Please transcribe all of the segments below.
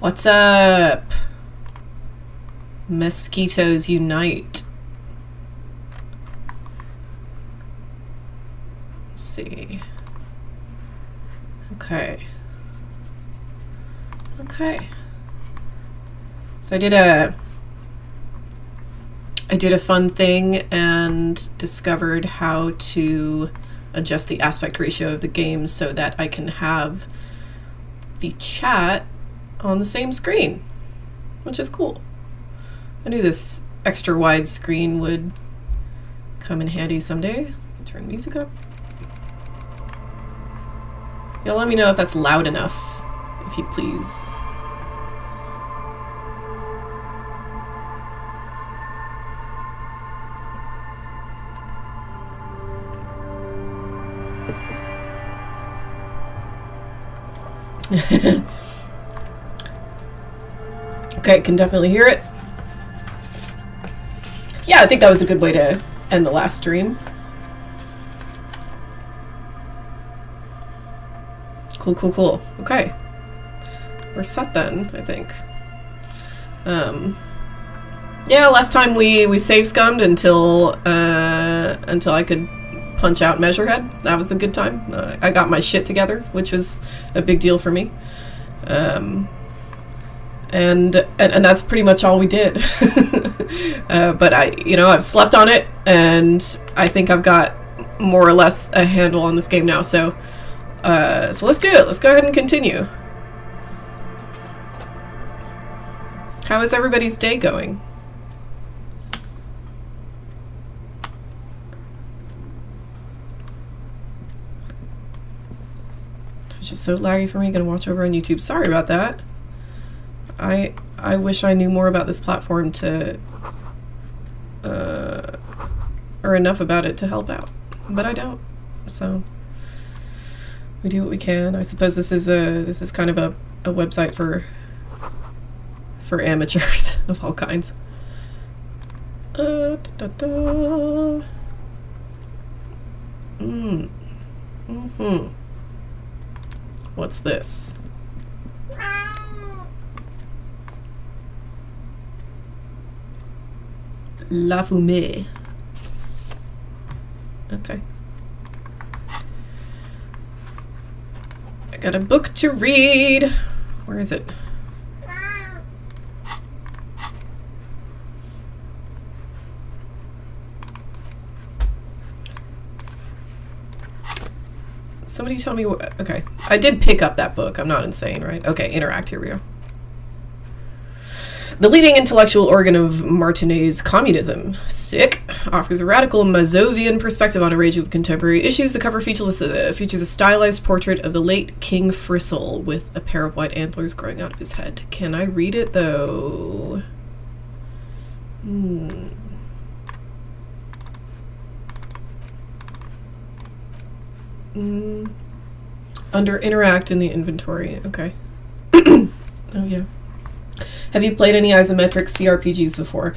What's up? Mesquitos unite. Let's see. Okay. Okay. So I did a fun thing and discovered how to adjust the aspect ratio of the game so that I can have the chat on the same screen, which is cool. I knew this extra wide screen would come in handy someday. Turn music up. Y'all let me know if that's loud enough, if you please. Okay, can definitely hear it. Yeah, I think that was a good way to end the last stream. Cool, cool, cool. Okay. We're set then, I think. Yeah, last time we save scummed until I could punch out Measurehead. That was a good time. I got my shit together, which was a big deal for me. And that's pretty much all we did. But I've slept on it, and I think I've got more or less a handle on this game now. So let's do it. Let's go ahead and continue. How is everybody's day going? Which is so laggy for me. Gonna watch over on YouTube. Sorry about that. I wish I knew more about this platform to or enough about it to help out, but I don't. So we do what we can. I suppose this is kind of a website for amateurs of all kinds. What's this? La fumée. Okay. I got a book to read. Where is it? Somebody tell me what... Okay. I did pick up that book. I'm not insane, right? Okay, interact. Here we go. The leading intellectual organ of Martinaise communism, sick, offers a radical Mazovian perspective on a range of contemporary issues. The cover features a stylized portrait of the late King Fristle with a pair of white antlers growing out of his head. Can I read it, though? Under interact in the inventory. Okay. Oh, yeah. Have you played any isometric CRPGs before?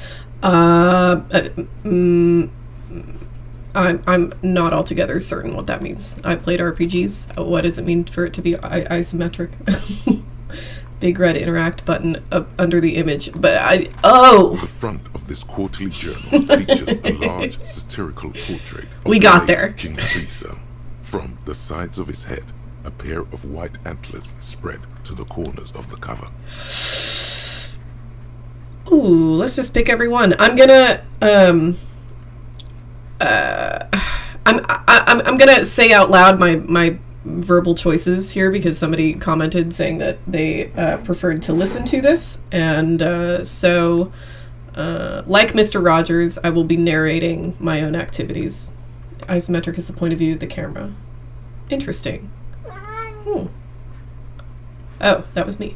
I'm not altogether certain what that means. I played RPGs. What does it mean for it to be isometric? Big red interact button up under the image. But the front of this quarterly journal features a large satirical portrait of we got there. King Fristle. From the sides of his head, a pair of white antlers spread to the corners of the cover. Ooh, let's just pick every one. I'm gonna I'm gonna say out loud my verbal choices here because somebody commented saying that they preferred to listen to this, and so like Mr. Rogers, I will be narrating my own activities. Isometric is the point of view of the camera. Interesting. Oh, that was me.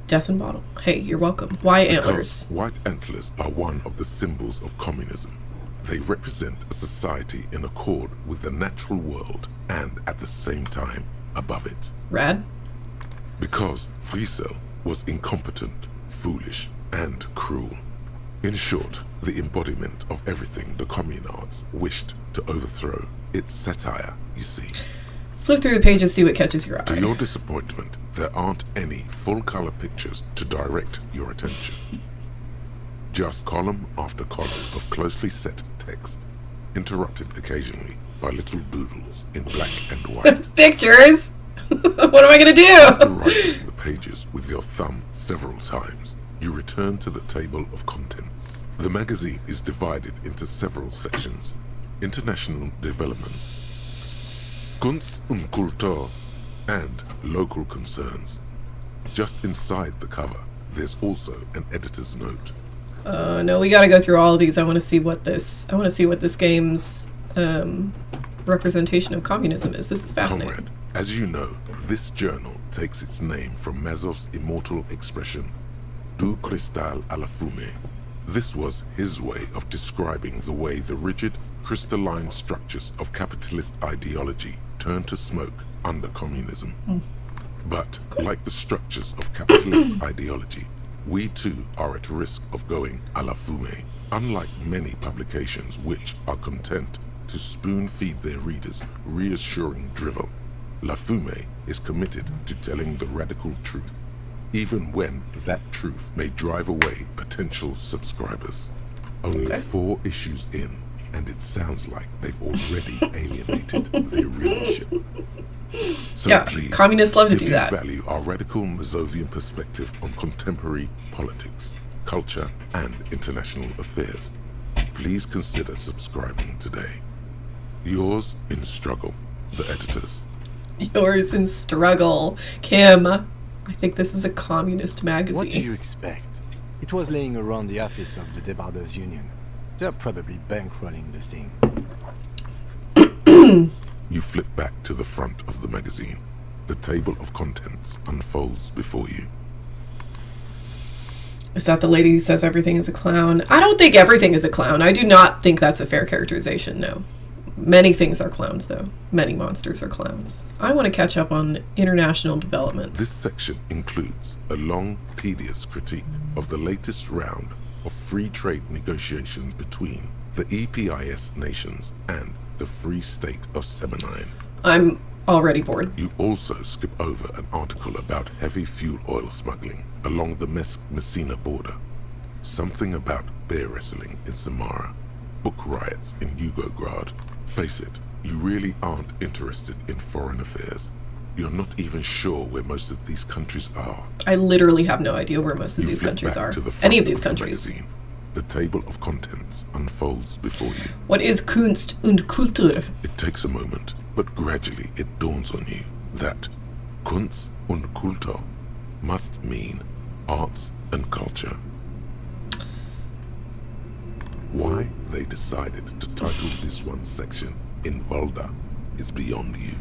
Death and Bottle. Hey, you're welcome. Why antlers? Because white antlers are one of the symbols of communism. They represent a society in accord with the natural world and at the same time above it. Rad. Because Fristle was incompetent, foolish, and cruel. In short, the embodiment of everything the communards wished to overthrow. It's satire, you see. Flip through the pages, see what catches your eye. To your disappointment, there aren't any full-color pictures to direct your attention. Just column after column of closely set text, interrupted occasionally by little doodles in black and white. Pictures? What am I going to After do? writing the pages with your thumb several times, you return to the table of contents. The magazine is divided into several sections. International development, Kunst und Kultur, and local concerns. Just inside the cover, there's also an editor's note. No, we got to go through all of these. I want to see what this game's representation of communism is. This is fascinating. Comrade, as you know, this journal takes its name from Mazov's immortal expression, du cristal à la fumée. This was his way of describing the way the rigid, crystalline structures of capitalist ideology turn to smoke under communism. But, like the structures of capitalist ideology, we too are at risk of going à la fumée. Unlike many publications which are content to spoon-feed their readers reassuring drivel, La Fumée is committed to telling the radical truth, even when that truth may drive away potential subscribers. Only 4 issues in, and it sounds like they've already alienated their readership. So Yeah, please, communists love to do if that. you value our radical Mazovian perspective on contemporary politics, culture, and international affairs, please consider subscribing today. Yours in struggle, the editors. Yours in struggle. Kim, I think this is a communist magazine. What do you expect? It was laying around the office of the Debarders Union. They're probably bankrolling the thing. You flip back to the front of the magazine. The table of contents unfolds before you. Is that the lady who says everything is a clown? I don't think everything is a clown. I do not think that's a fair characterization, no. Many things are clowns, though. Many monsters are clowns. I want to catch up on international developments. This section includes a long, tedious critique of the latest round of free trade negotiations between the EPIS nations and the Free State of Semenine. I'm already bored. You also skip over an article about heavy fuel oil smuggling along the Messina border, something about bear wrestling in Samara, book riots in Yugograd. Face it, you really aren't interested in foreign affairs. You're not even sure where most of these countries are. I literally have no idea where most of You these flip countries back are. to the front Any of these the countries. magazine. The table of contents unfolds before you. What is Kunst und Kultur? It takes a moment, but gradually it dawns on you that Kunst und Kultur must mean arts and culture. Why they decided to title this one section in Volda is beyond you.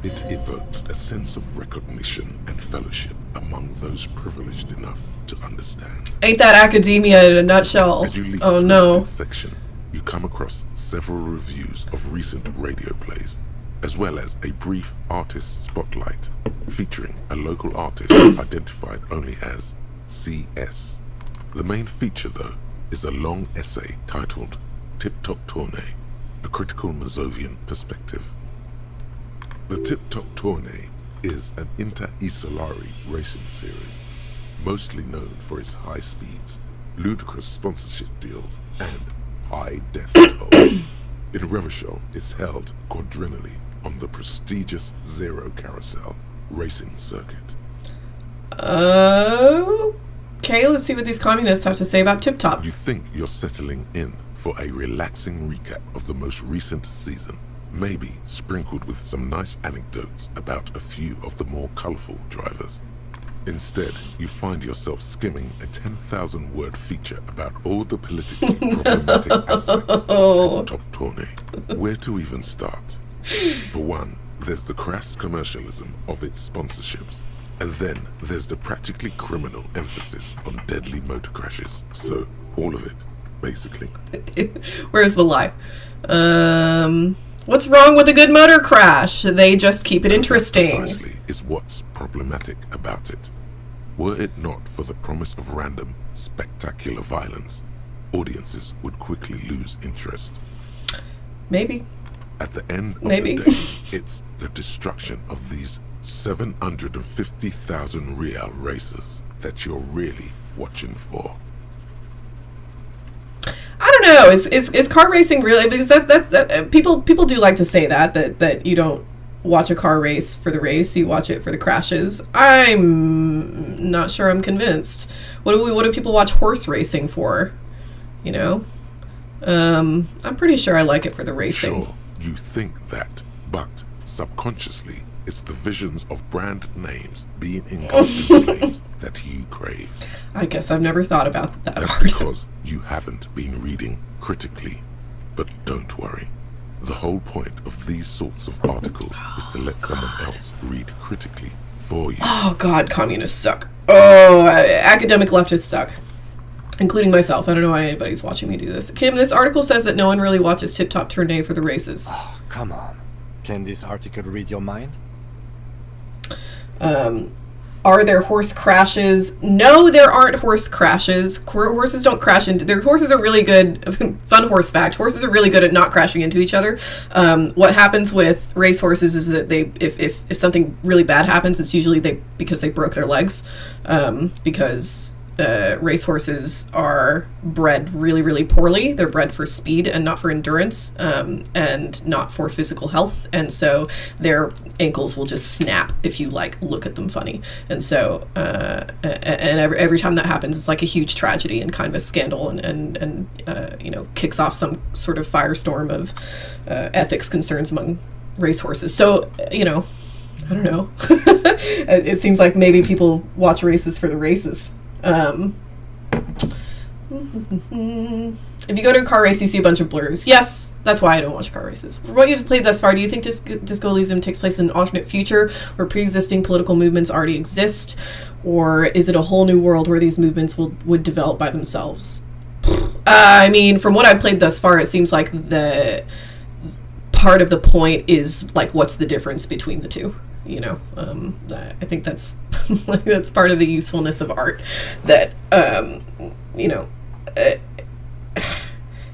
It evokes a sense of recognition and fellowship among those privileged enough to understand. Ain't that academia in a nutshell? As you leaf Oh through no. this section, you come across several reviews of recent radio plays, as well as a brief artist spotlight featuring a local artist identified only as CS. The main feature, though, is a long essay titled Tip-Top Tournée, a critical Mazovian perspective. The Tip-Top Tournée is an inter-Isolari racing series, mostly known for its high speeds, ludicrous sponsorship deals, and high death toll. In Revachol, it's held quadrennially on the prestigious Zero Carousel racing circuit. Okay, let's see what these communists have to say about Tip Top. You think you're settling in for a relaxing recap of the most recent season, maybe sprinkled with some nice anecdotes about a few of the more colorful drivers. Instead, you find yourself skimming a 10,000-word feature about all the politically problematic aspects of Tip-Top Tournée. Where to even start? For one, there's the crass commercialism of its sponsorships, and then there's the practically criminal emphasis on deadly motor crashes. So, all of it, basically. Where's the lie? What's wrong with a good motor crash? They just keep it interesting. Precisely is what's problematic about it. Were it not for the promise of random, spectacular violence, audiences would quickly lose interest. Maybe. At the end of Maybe. the day, it's the destruction of these 750,000 real racers that you're really watching for. I don't know. Is car racing really, because that people do like to say that you don't watch a car race for the race, you watch it for the crashes. I'm not sure I'm convinced. What do people watch horse racing for? You know? I'm pretty sure I like it for the racing. Sure, you think that, but subconsciously, it's the visions of brand names being engulfed in flames that you crave. I guess I've never thought about that That's hard. because you haven't been reading critically. But don't worry. The whole point of these sorts of articles is to let someone else read critically for you. Oh god, communists suck. Oh, academic leftists suck. Including myself. I don't know why anybody's watching me do this. Kim, this article says that no one really watches Tip Top Tournay for the races. Oh, come on. Can this article read your mind? Are there horse crashes? No, there aren't horse crashes. Horses don't crash into... Their horses are really good... Fun horse fact. Horses are really good at not crashing into each other. What happens with race horses is that they... If something really bad happens, it's usually because they broke their legs. Because... race horses are bred really, really poorly. They're bred for speed and not for endurance, and not for physical health. And so their ankles will just snap if you look at them funny. And so, and every time that happens, it's like a huge tragedy and kind of a scandal, and kicks off some sort of firestorm of ethics concerns among race horses. So, I don't know. It seems like maybe people watch races for the races. If you go to a car race, you see a bunch of blurs. Yes, that's why I don't watch car races. For what you've played thus far, do you think Disco Elysium takes place in an alternate future where pre-existing political movements already exist? Or is it a whole new world where these movements would develop by themselves? I mean, from what I've played thus far, it seems like the part of the point is, what's the difference between the two? I think that's that's part of the usefulness of art, that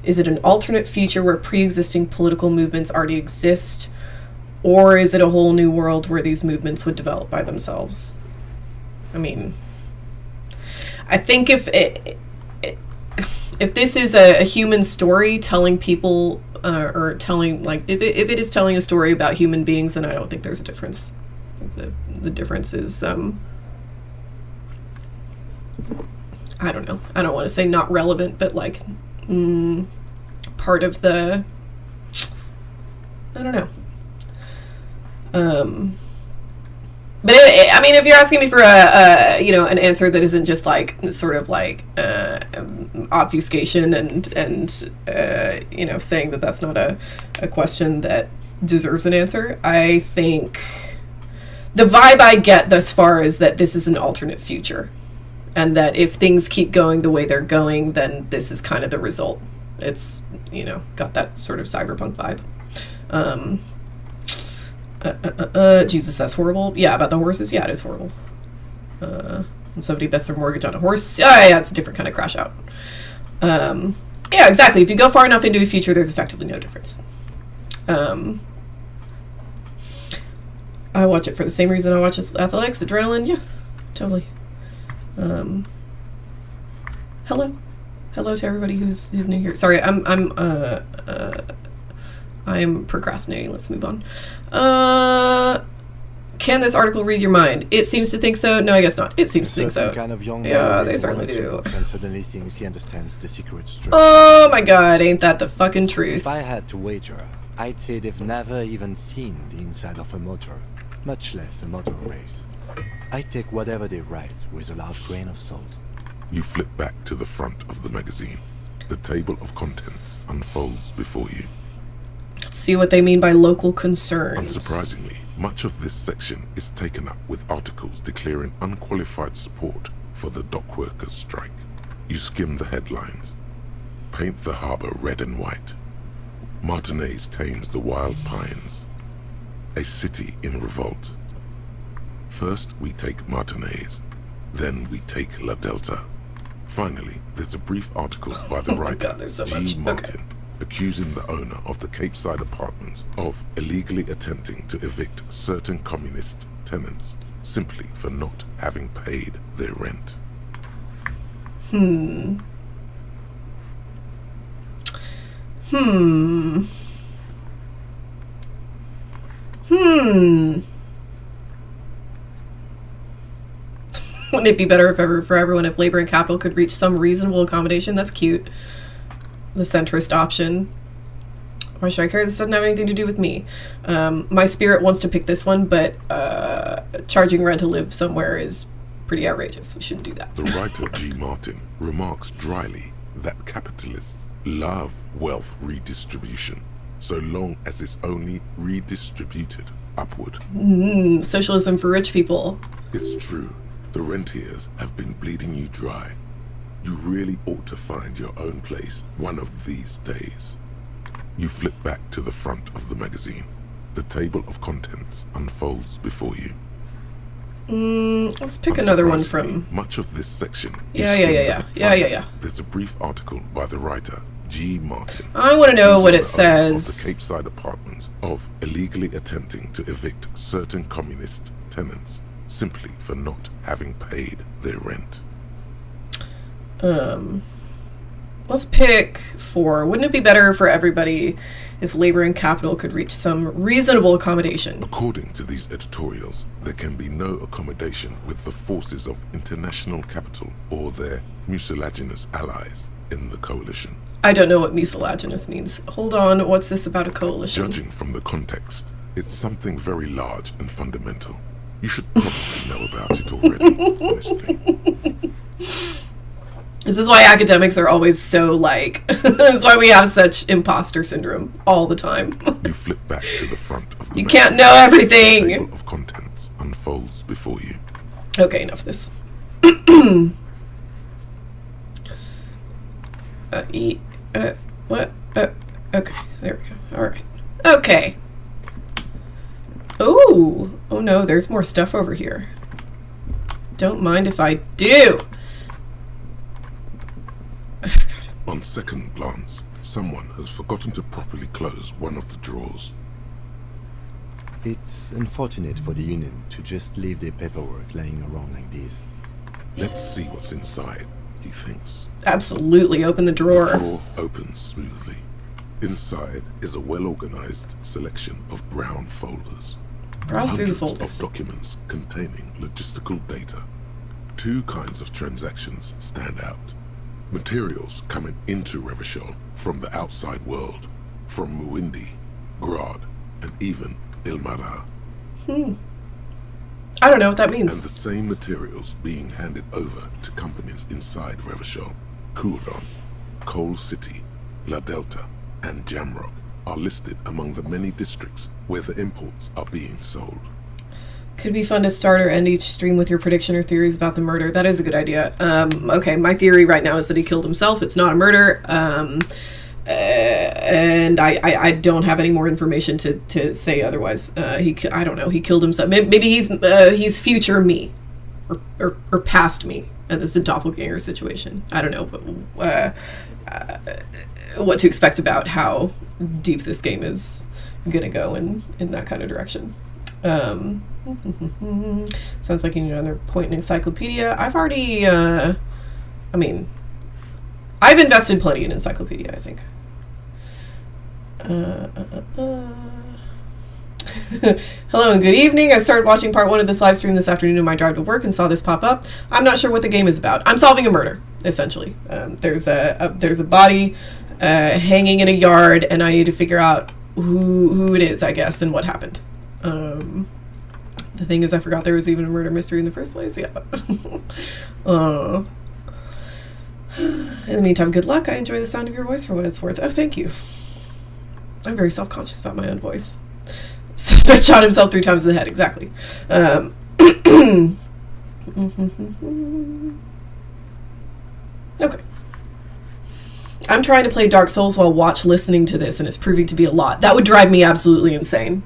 is it an alternate future where pre-existing political movements already exist, or is it a whole new world where these movements would develop by themselves? I mean, I think if this is a human story telling people or telling, if it is telling a story about human beings, then I don't think there's a difference. I think the difference is, I don't know. I don't want to say not relevant, but part of the, I don't know. But I mean, if you're asking me for an answer that isn't just obfuscation and saying that that's not a question that deserves an answer, I think the vibe I get thus far is that this is an alternate future, and that if things keep going the way they're going, then this is kind of the result. It's got that sort of cyberpunk vibe. Jesus, that's horrible. Yeah, about the horses. Yeah, it is horrible. And somebody bets their mortgage on a horse. Yeah, it's a different kind of crash out. Yeah, exactly. If you go far enough into a future, there's effectively no difference. I watch it for the same reason I watch athletics, adrenaline. Yeah, totally. Hello to everybody who's new here. Sorry, I'm procrastinating. Let's move on. Can this article read your mind? It seems to think so. No, I guess not. It seems to think so. Kind of young yeah, they certainly do. And suddenly thinks he understands the secret structure. Oh my god, ain't that the fucking truth? If I had to wager, I'd say they've never even seen the inside of a motor, much less a motor race. I take whatever they write with a large grain of salt. You flip back to the front of the magazine. The table of contents unfolds before you. Let's see what they mean by local concerns. Unsurprisingly, much of this section is taken up with articles declaring unqualified support for the dock workers' strike. You skim the headlines. Paint the harbor red and white. Martinaise tames the wild pines. A city in revolt. First we take Martinaise, then we take La Delta. Finally, there's a brief article by the writer, God, there's so G. much. Martin, accusing the owner of the Capeside apartments of illegally attempting to evict certain communist tenants simply for not having paid their rent. Wouldn't it be better for everyone if labor and capital could reach some reasonable accommodation? That's cute. The centrist option. Why should I care? This doesn't have anything to do with me. My spirit wants to pick this one, but charging rent to live somewhere is pretty outrageous. We shouldn't do that. The writer G. Martin remarks dryly that capitalists love wealth redistribution, so long as it's only redistributed upward. Socialism for rich people. It's true. The rentiers have been bleeding you dry. You really ought to find your own place one of these days. You flip back to the front of the magazine. The table of contents unfolds before you. Let's pick another one from... Much of this section Yeah. There's a brief article by the writer G. Martin. I want to know what it says. Of the Capeside apartments of illegally attempting to evict certain communist tenants simply for not having paid their rent. Let's pick 4. Wouldn't it be better for everybody if labor and capital could reach some reasonable accommodation? According to these editorials, there can be no accommodation with the forces of international capital or their mucilaginous allies in the coalition. I don't know what mucilaginous means. Hold on, what's this about a coalition? Judging from the context, it's something very large and fundamental. You should probably know about it already, honestly. This is why academics are always so like... This is why we have such imposter syndrome all the time. You flip back to the front of the... You can't know everything! The table of contents unfolds before you. Okay, enough of this. What? Okay, there we go. Alright. Okay. Oh no, there's more stuff over here. Don't mind if I do. On second glance, someone has forgotten to properly close one of the drawers. It's unfortunate for the union to just leave their paperwork lying around like this. Let's see what's inside, he thinks. Absolutely, open the drawer. The drawer opens smoothly. Inside is a well-organized selection of brown folders. Browse through the Hundreds folders. of documents containing logistical data. 2 kinds of transactions stand out. Materials coming into Revachol from the outside world, from Muindi, Grad, and even Ilmara. I don't know what that And means. the same materials being handed over to companies inside Revachol, Kuron, Coal City, La Delta, and Jamrock are listed among the many districts where the imports are being sold. Could be fun to start or end each stream with your prediction or theories about the murder. That is a good idea. Okay, my theory right now is that he killed himself. It's not a murder. And I don't have any more information to say otherwise. I don't know. He killed himself. Maybe he's future me, or past me, and this is a doppelganger situation. I don't know what to expect about how deep this game is gonna go in that kind of direction. Sounds like you need another point in encyclopedia. I've already, I've invested plenty in encyclopedia, I think. Hello and good evening. I started watching part 1 of this live stream this afternoon in my drive to work and saw this pop up. I'm not sure what the game is about. I'm solving a murder, essentially. There's a body hanging in a yard, and I need to figure out who it is, I guess, and what happened. The thing is, I forgot there was even a murder mystery in the first place. Yeah. In the meantime, good luck. I enjoy the sound of your voice for what it's worth. Oh, thank you. I'm very self-conscious about my own voice. Suspect shot himself 3 times in the head. Exactly. Okay. I'm trying to play Dark Souls while listening to this, and it's proving to be a lot. That would drive me absolutely insane.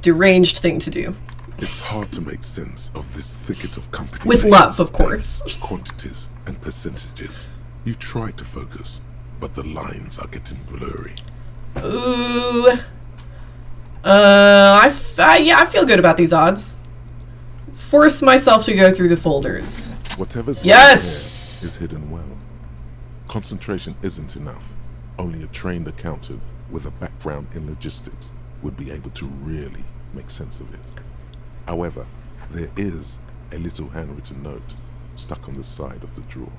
Deranged thing to do. It's hard to make sense of this thicket of company with names, love, of course. Quantities and percentages. You try to focus, but the lines are getting blurry. Ooh. Yeah, I feel good about these odds. Force myself to go through the folders. Whatever's Yes! is hidden well. Concentration isn't enough. Only a trained accountant with a background in logistics would be able to really make sense of it. However, there is a little handwritten note stuck on the side of the drawer.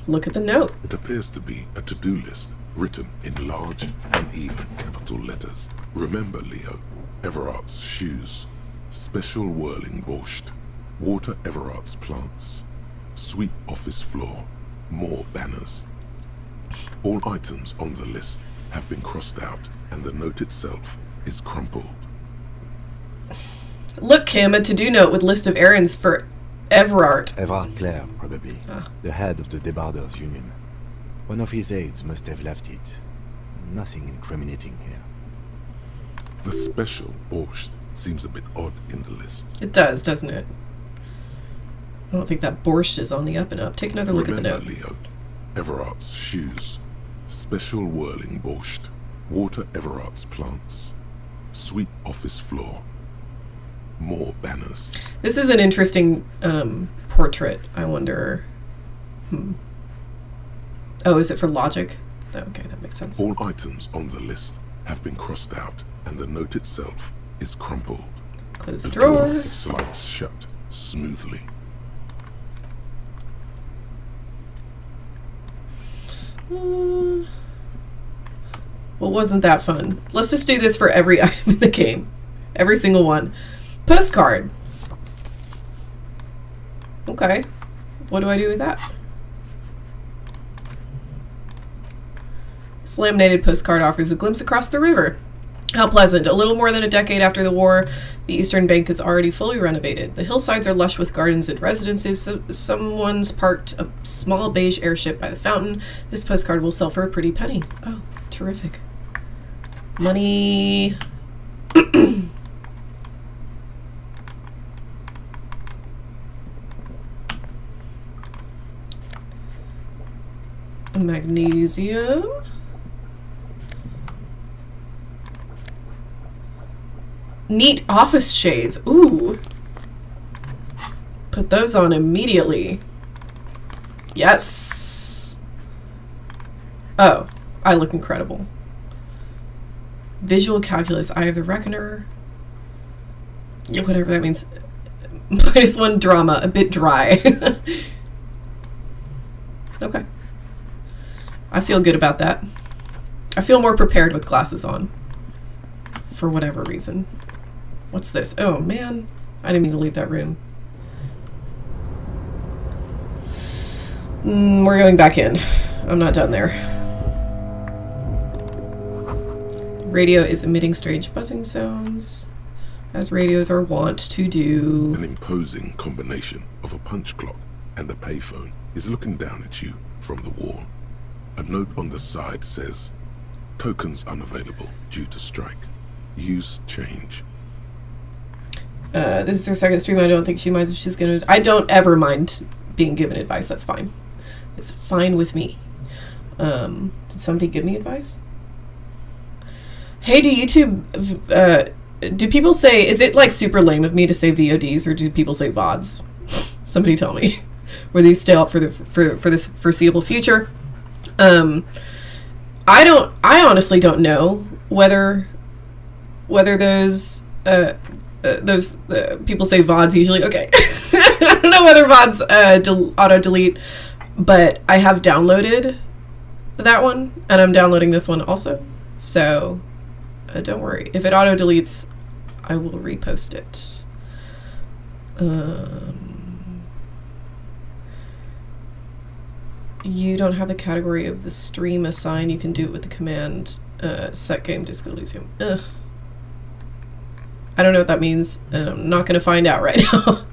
Look at the note. It appears to be a to-do list written in large, uneven capital letters. Remember, Leo, Evrart's shoes, special whirling borscht, water Evrart's plants, sweep office floor, more banners. All items on the list have been crossed out and the note itself is crumpled. Look, Kim, a to-do note with list of errands for Evrart. Evrart Clare, probably. The head of the Debarders Union. One of his aides must have left it. Nothing incriminating here. The special borscht seems a bit odd in the list. It does, doesn't it? I don't think that borscht is on the up and up. Take another look at the note. Leo, Evrart's shoes, special whirling borscht, water Evrart's plants, sweep office floor, more banners. This is an interesting portrait. I wonder. Oh, is it for logic? Okay, that makes sense. All items on the list have been crossed out, and the note itself is crumpled. Close the drawer. Slides shut smoothly. Well, wasn't that fun? Let's just do this for every item in the game. Every single one. Postcard. Okay. What do I do with that? This laminated postcard offers a glimpse across the river. How pleasant. A little more than a decade after the war, the eastern bank is already fully renovated. The hillsides are lush with gardens and residences. Someone's parked a small beige airship by the fountain. This postcard will sell for a pretty penny. Oh, terrific. Money. Magnesium. Neat office shades. Ooh. Put those on immediately. Yes. Oh, I look incredible. Visual calculus. Eye of the Reckoner. Yeah, whatever that means. -1 drama. A bit dry. Okay. I feel good about that. I feel more prepared with glasses on. For whatever reason. What's this? Oh, man. I didn't mean to leave that room. We're going back in. I'm not done there. Radio is emitting strange buzzing sounds, as radios are wont to do. An imposing combination of a punch clock and a payphone is looking down at you from the wall. A note on the side says, tokens unavailable due to strike. Use change. This is her second stream. I don't think she minds if she's gonna... I don't ever mind being given advice. That's fine. It's fine with me. Did somebody give me advice? Hey, do YouTube... do people say... Is it like super lame of me to say VODs, or do people say VODs? Somebody tell me. Were these stay out for this foreseeable future? I honestly don't know whether those people say VODs usually. Okay. I don't know whether VODs auto-delete, but I have downloaded that one, and I'm downloading this one also. So don't worry. If it auto-deletes, I will repost it. You don't have the category of the stream assigned. You can do it with the command set game disc Elysium. Ugh. I don't know what that means, and I'm not going to find out right now.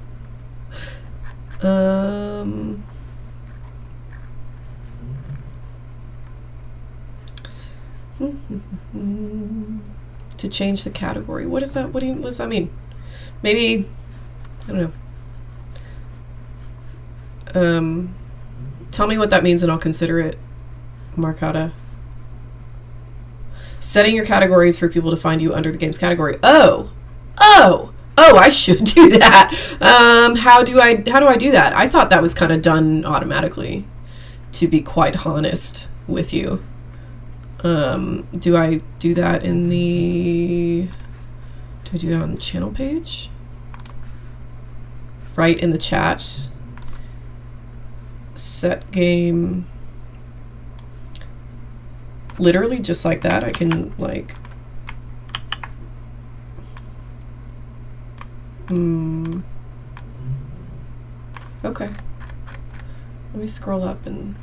To change the category. What is that? What does that mean? Maybe, I don't know. Tell me what that means and I'll consider it. Marcata. Setting your categories for people to find you under the game's category. Oh, I should do that. How do I do that? I thought that was kind of done automatically, to be quite honest with you. Do I do that in the... Do I do it on the channel page? Right in the chat. Set game. Literally just like that. I can like... Okay. Let me scroll up and...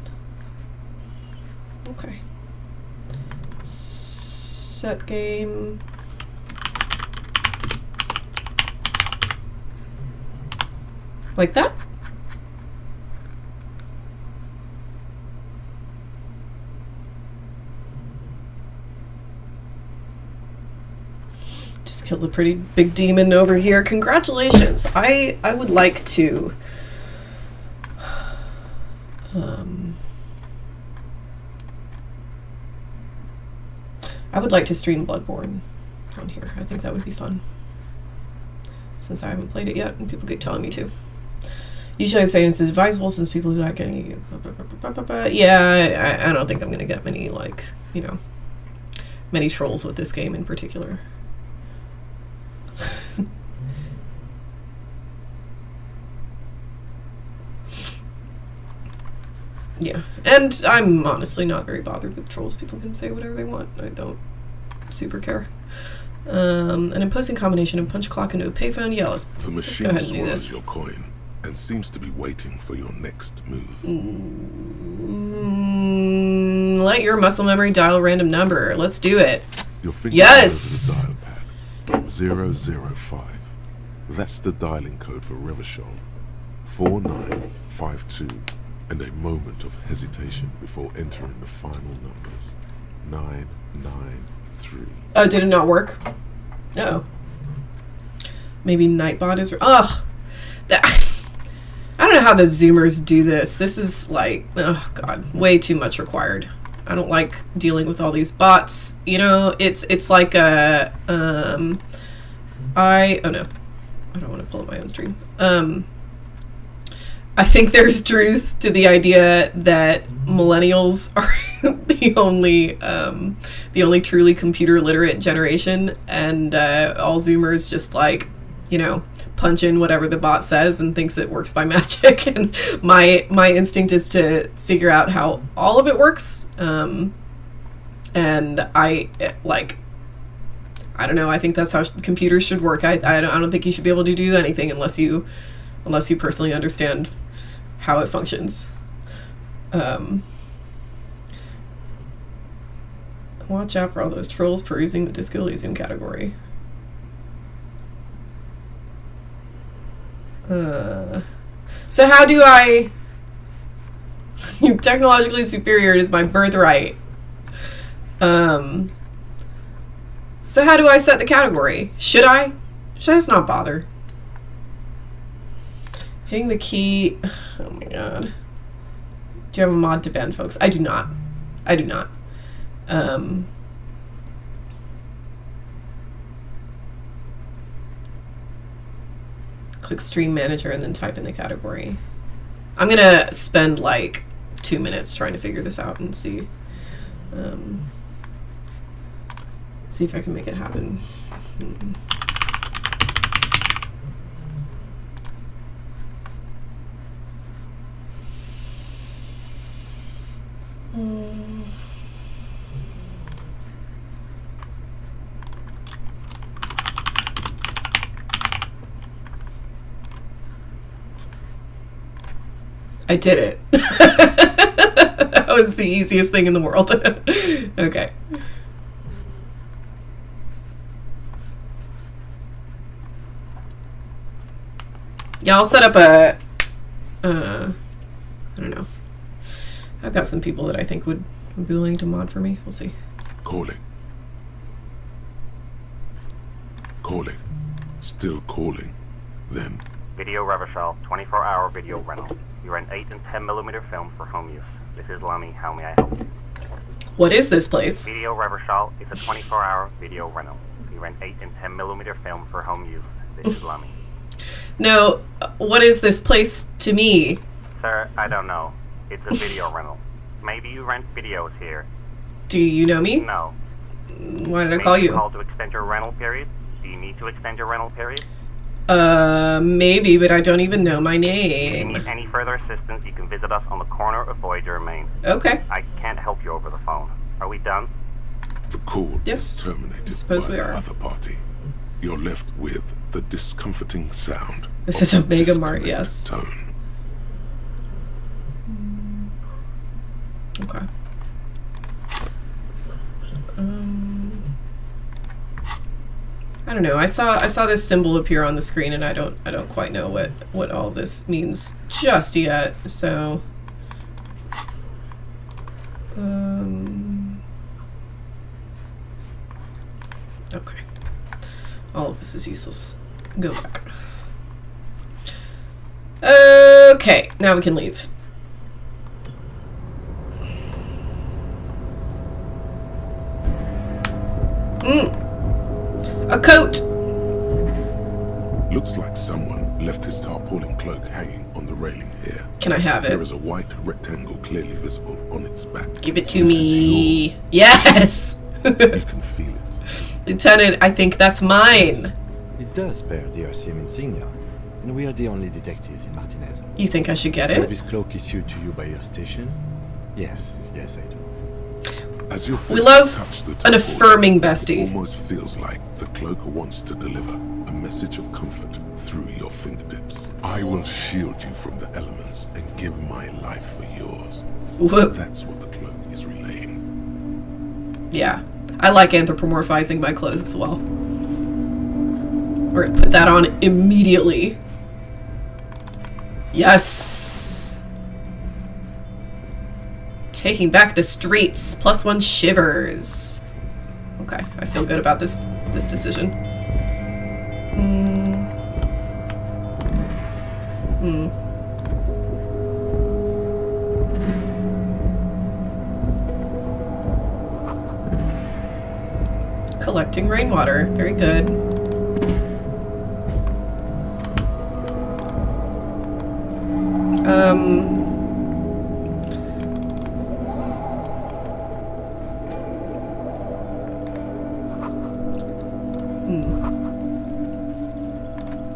Okay. Set game. Like that? Just killed a pretty big demon over here. Congratulations. I would like to I would like to stream Bloodborne on here. I think that would be fun, since I haven't played it yet and people keep telling me to. Usually I say it's advisable since people who like any... Yeah, I don't think I'm going to get many, like, you know, many trolls with this game in particular. Yeah, and I'm honestly not very bothered with trolls. People can say whatever they want. I don't super care. An imposing combination of punch clock and no payphone. Yeah, let's go ahead and do this. Your coin and seems to be waiting for your next move. Let your muscle memory dial a random number. Let's do it. Your finger yes! Dial pad. 005. That's the dialing code for Revachol. 4952. And a moment of hesitation before entering the final numbers. 993. Oh, did it not work? Oh. Maybe Nightbot is... Ugh! I don't know how the Zoomers do this. This is like... Oh, God. Way too much required. I don't like dealing with all these bots. You know, it's like a... Oh, no. I don't want to pull up my own stream. I think there's truth to the idea that millennials are the only truly computer literate generation, and all Zoomers just like, you know, punch in whatever the bot says and thinks it works by magic. And my instinct is to figure out how all of it works. And I don't know. I think that's how computers should work. I don't think you should be able to do anything unless you personally understand how it functions. Watch out for all those trolls perusing the Disco Elysium category. So how do I... You're technologically superior. It is my birthright. So how do I set the category? Should I just not bother? Hitting the key... Oh my god. Do you have a mod to ban folks? I do not. I do not. Click Stream Manager and then type in the category. I'm gonna spend like 2 minutes trying to figure this out and see if I can make it happen. I did it. That was the easiest thing in the world. Okay. Yeah, I'll set up a... I don't know. I've got some people that I think would be willing to mod for me. We'll see. Calling. Calling. Still calling. Then Video Reversal, 24-hour video rental. You rent 8 and 10mm film for home use. This is Lummy. How may I help you? What is this place? Video Reversal is a 24-hour video rental. You rent 8 and 10mm film for home use. This is Lummy. No, what is this place to me? Sir, I don't know. It's a video rental. Maybe you rent videos here. Do you know me? No. Why did I call you? Call to extend your rental period? Do you need to extend your rental period? Maybe, but I don't even know my If you name. need any further assistance, you can visit us on the corner of Voyager and Main. Okay. I can't help you over the phone. Are we done? The call Yes, is terminated I suppose by we the are. other party. You're left with the discomforting sound. This of is a the Mega Mart, disconnected yes. Tone. Okay. I don't know. I saw this symbol appear on the screen, and I don't quite know what all this means just yet. So, okay. All of this is useless. Go back. Okay, now we can leave. A coat! Looks like someone left his tarpaulin cloak hanging on the railing here. Can I have There it? is a white rectangle clearly visible on its back. Give it to This is me. Yes! yours. You can feel it. Lieutenant, I think that's mine. It does bear the Elysium insignia, and we are the only detectives in Martinaise. You think I should get it? Service cloak issued to you by your station? Yes, I do. As your We fingers love touch the an tarpaulin, affirming it bestie. almost feels like the cloak wants to deliver a message of comfort through your fingertips. I will shield you from the elements and give my life for yours. Whoop. That's what the cloak is relaying. Yeah. I like anthropomorphizing my clothes as well. Or put that on immediately. Yes! Taking back the streets. +1 shivers. Okay, I feel good about this decision. Collecting rainwater. Very good.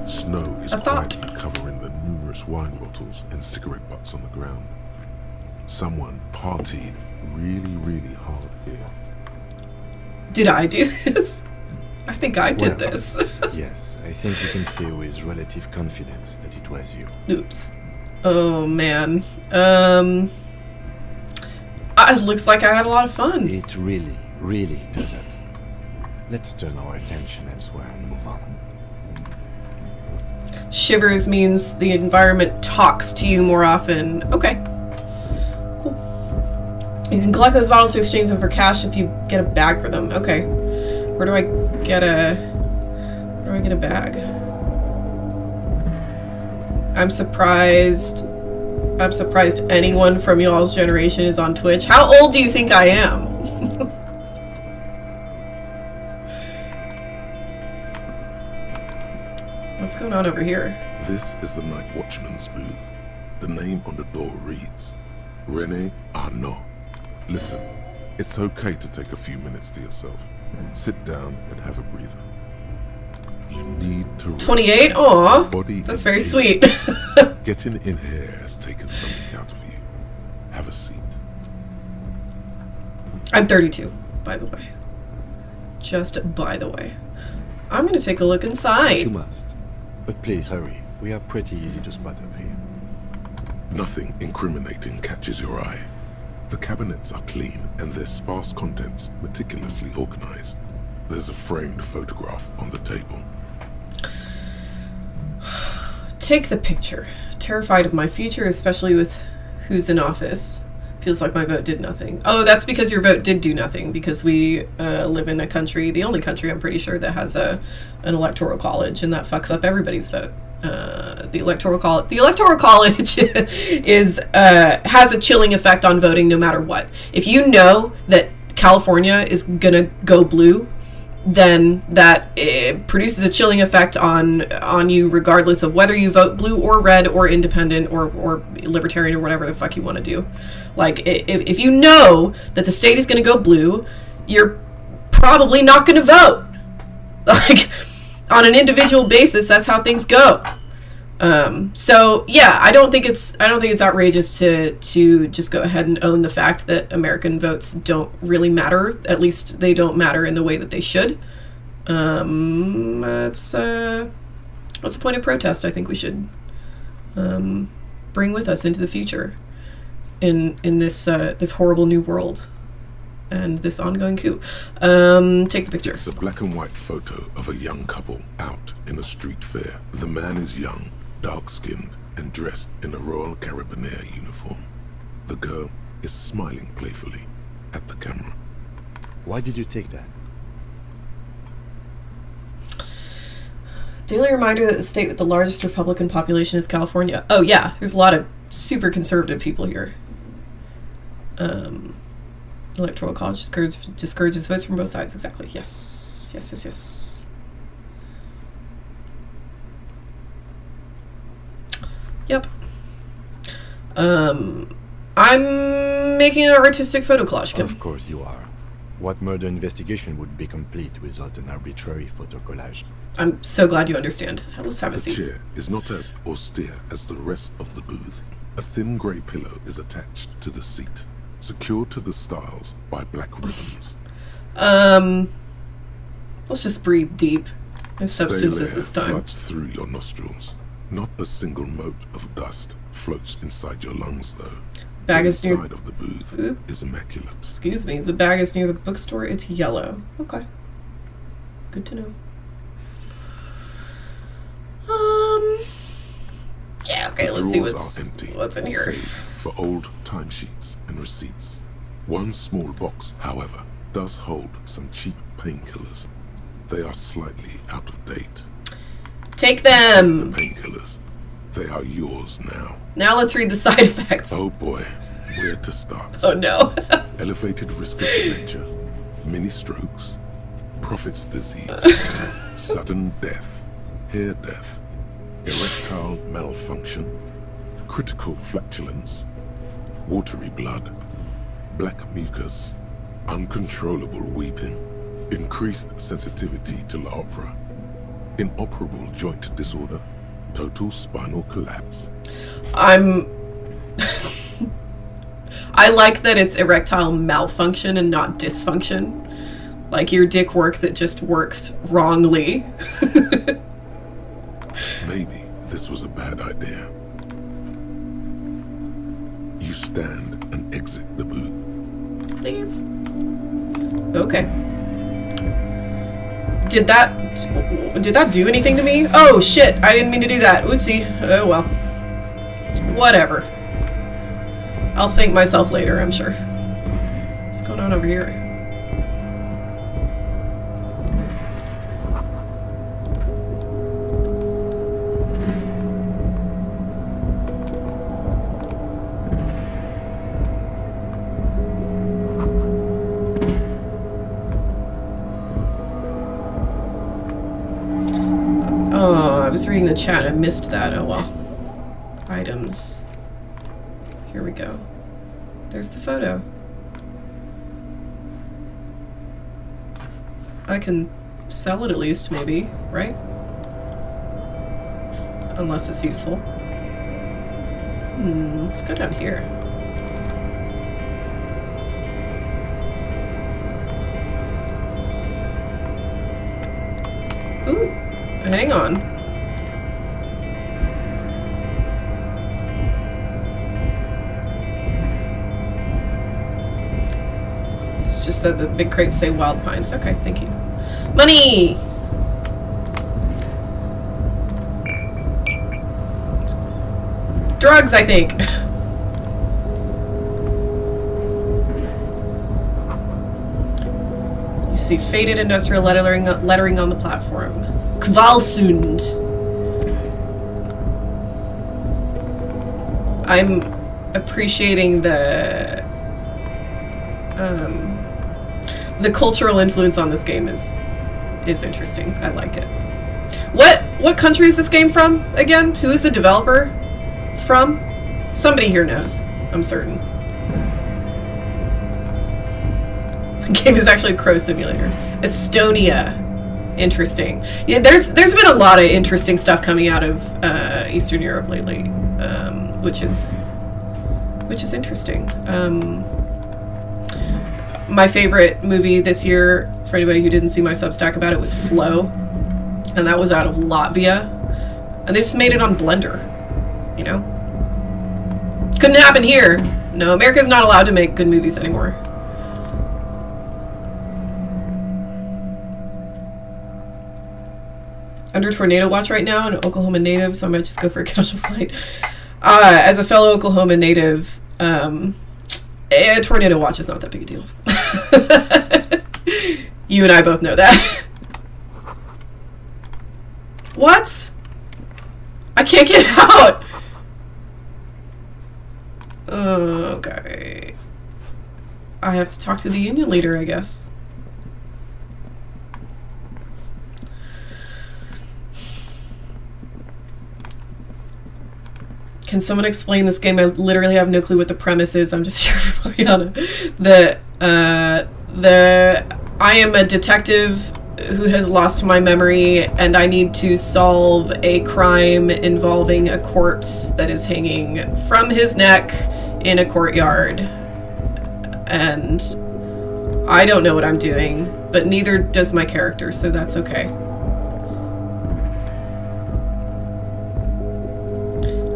Snow is A thought. quietly covering the numerous wine bottles and cigarette butts on the ground. Someone partied really, really hard here. Did I do this? I think I did Well. this. Yes, I think we can say with relative confidence that it was you. Oops. Oh, man. It looks like I had a lot of fun. It really, really doesn't. Let's turn our attention elsewhere and move on. Shivers means the environment talks to you more often. Okay. Cool. You can collect those bottles to exchange them for cash if you get a bag for them. Okay. Where do I get a bag? I'm surprised anyone from y'all's generation is on Twitch. How old do you think I am? What's going on over here? This is the night watchman's booth. The name on the door reads Rene Arnaud. Listen, it's okay to take a few minutes to yourself. Sit down and have a breather. You need to rest. 28? Aw, Body that's is very ill. sweet. Getting in here has taken something out of you. Have a seat. I'm 32, by the way. Just by the way. I'm gonna take a look You inside. must. But please hurry. We are pretty easy to spot up here. Nothing incriminating catches your eye. The cabinets are clean and their sparse contents meticulously organized. There's a framed photograph on the table. Take the picture. Terrified of my future, especially with who's in office. Feels like my vote did nothing. Oh, that's because your vote did do nothing, because we live in a country, the only country I'm pretty sure that has an electoral college, and that fucks up everybody's vote. The Electoral College. The Electoral College is has a chilling effect on voting, no matter what. If you know that California is gonna go blue, then that produces a chilling effect on you, regardless of whether you vote blue or red or independent or libertarian or whatever the fuck you want to do. Like, if you know that the state is gonna go blue, you're probably not gonna vote. Like, on an individual basis, that's how things go. So yeah, I don't think it's outrageous to just go ahead and own the fact that American votes don't really matter. At least they don't matter in the way that they should. What's a point of protest I think we should bring with us into the future in this this horrible new world and this ongoing coup. Take the picture. It's a black and white photo of a young couple out in a street fair. The man is young, dark-skinned, and dressed in a Royal Carabinier uniform. The girl is smiling playfully at the camera. Why did you take that? Daily reminder that the state with the largest Republican population is California. Oh yeah, there's a lot of super conservative people here. Electoral College discourages votes from both sides. Exactly. Yes. Yep. I'm making an artistic photo collage, Kim. Of course you are. What murder investigation would be complete without an arbitrary photo collage? I'm so glad you understand. Let's have a The seat. chair is not as austere as the rest of the booth. A thin grey pillow is attached to the seat, secured to the stiles by black ribbons. Let's just breathe deep. No substances Stale air this time. floods through your nostrils. Not a single mote of dust floats inside your lungs, though. Bag the is near. inside of the booth Oop. is immaculate. Excuse me. The bag is near the bookstore. It's yellow. Okay. Good to know. Yeah. Okay. The Let's see drawers what's are empty, in here. save for old timesheets and receipts. One small box, however, does hold some cheap painkillers. They are slightly out of date. Take The them. painkillers, they are yours now. Now let's read the side effects. Oh boy, where to start? Oh no. Elevated risk of dementia, mini strokes, prophet's disease, sudden death, hair death, erectile malfunction, critical flatulence, watery blood, black mucus, uncontrollable weeping, increased sensitivity to la opera, inoperable joint disorder, total spinal collapse. I like that it's erectile malfunction and not dysfunction. Like, your dick works, it just works wrongly. Maybe this was a bad idea. You stand and exit the booth. Leave. Okay. Did that do anything to me? Oh shit, I didn't mean to do that. Oopsie. Oh well. Whatever. I'll thank myself later, I'm sure. What's going on over here? Oh, I was reading the chat. I missed that. Oh well. Items. Here we go. There's the photo. I can sell it at least, maybe, right? Unless it's useful. Let's go down here. Ooh, hang on. It's just said the big crates say Wild Pines. Okay, thank you. Money! Drugs, I think. You see faded industrial lettering on the platform. Kvalsund. I'm appreciating the cultural influence on this game is interesting. I like it. What country is this game from again? Who is the developer from? Somebody here knows, I'm certain. The game is actually a crow simulator. Estonia. Interesting. Yeah, there's been a lot of interesting stuff coming out of Eastern Europe lately, which is interesting. My favorite movie this year, for anybody who didn't see my Substack about it, was Flow, and that was out of Latvia, and they just made it on Blender. You know, couldn't happen here. No, America's not allowed to make good movies anymore. Under tornado watch right now, an Oklahoma native, so I might just go for a casual flight. As a fellow Oklahoma native, a tornado watch is not that big a deal. You and I both know that. What? I can't get out! Okay. I have to talk to the union leader, I guess. Can someone explain this game? I literally have no clue what the premise is. I'm just here for Mariana. I am a detective who has lost my memory, and I need to solve a crime involving a corpse that is hanging from his neck in a courtyard. And I don't know what I'm doing, but neither does my character, so that's okay.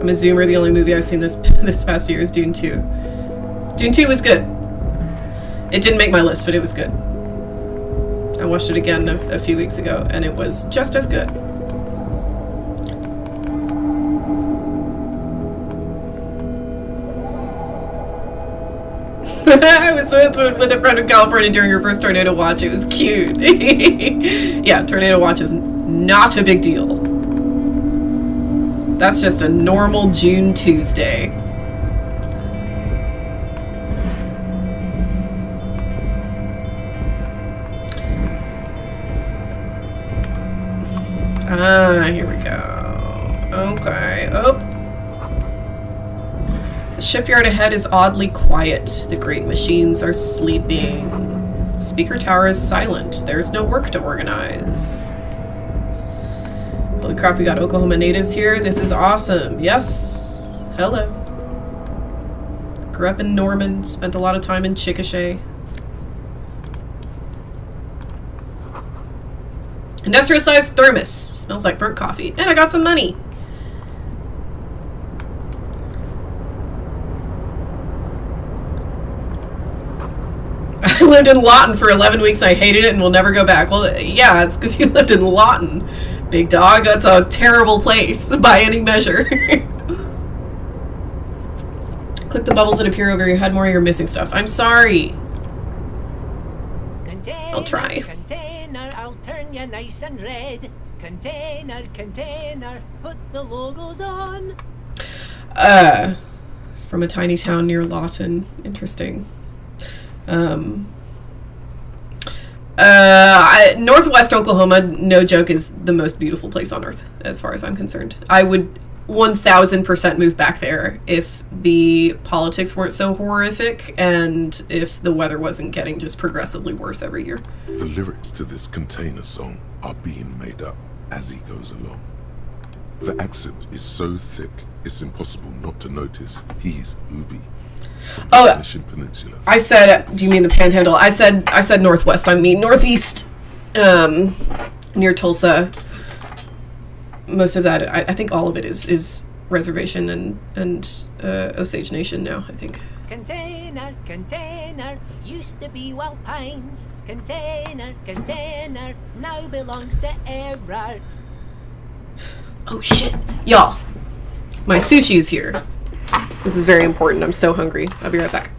I'm a Zoomer. The only movie I've seen this past year is Dune 2. Dune 2 was good. It didn't make my list, but it was good. I watched it again a few weeks ago, and it was just as good. I was with a friend in California during her first tornado watch. It was cute. Yeah, tornado watch is not a big deal. That's just a normal June Tuesday. Here we go. Okay. Oh. The shipyard ahead is oddly quiet. The great machines are sleeping. Speaker tower is silent. There's no work to organize. Holy crap, we got Oklahoma natives here. This is awesome. Yes. Hello. Grew up in Norman. Spent a lot of time in Chickasha. Industrial-sized thermos. Smells like burnt coffee. And I got some money. I lived in Lawton for 11 weeks. I hated it and will never go back. Well, yeah, it's because you lived in Lawton. Big dog, that's a terrible place by any measure. Click the bubbles that appear over your head more, you're missing stuff. I'm sorry. Container, I'll try. Container, I'll turn you nice and red. Container, container, put the logos on. From a tiny town near Lawton. Interesting. Northwest Oklahoma, no joke, is the most beautiful place on earth, as far as I'm concerned. I would 1000% move back there if the politics weren't so horrific and if the weather wasn't getting just progressively worse every year. The lyrics to this container song are being made up as he goes along. The accent is so thick, it's impossible not to notice he's Ubi. Oh, Peninsula. I said, do you mean the Panhandle? I said Northwest. I mean Northeast, near Tulsa. Most of that, I think all of it is reservation and Osage Nation now, I think. Container, container, used to be Wild Pines. Container, container, now belongs to Evrart. Oh shit. Y'all, my sushi's here. This is very important. I'm so hungry. I'll be right back.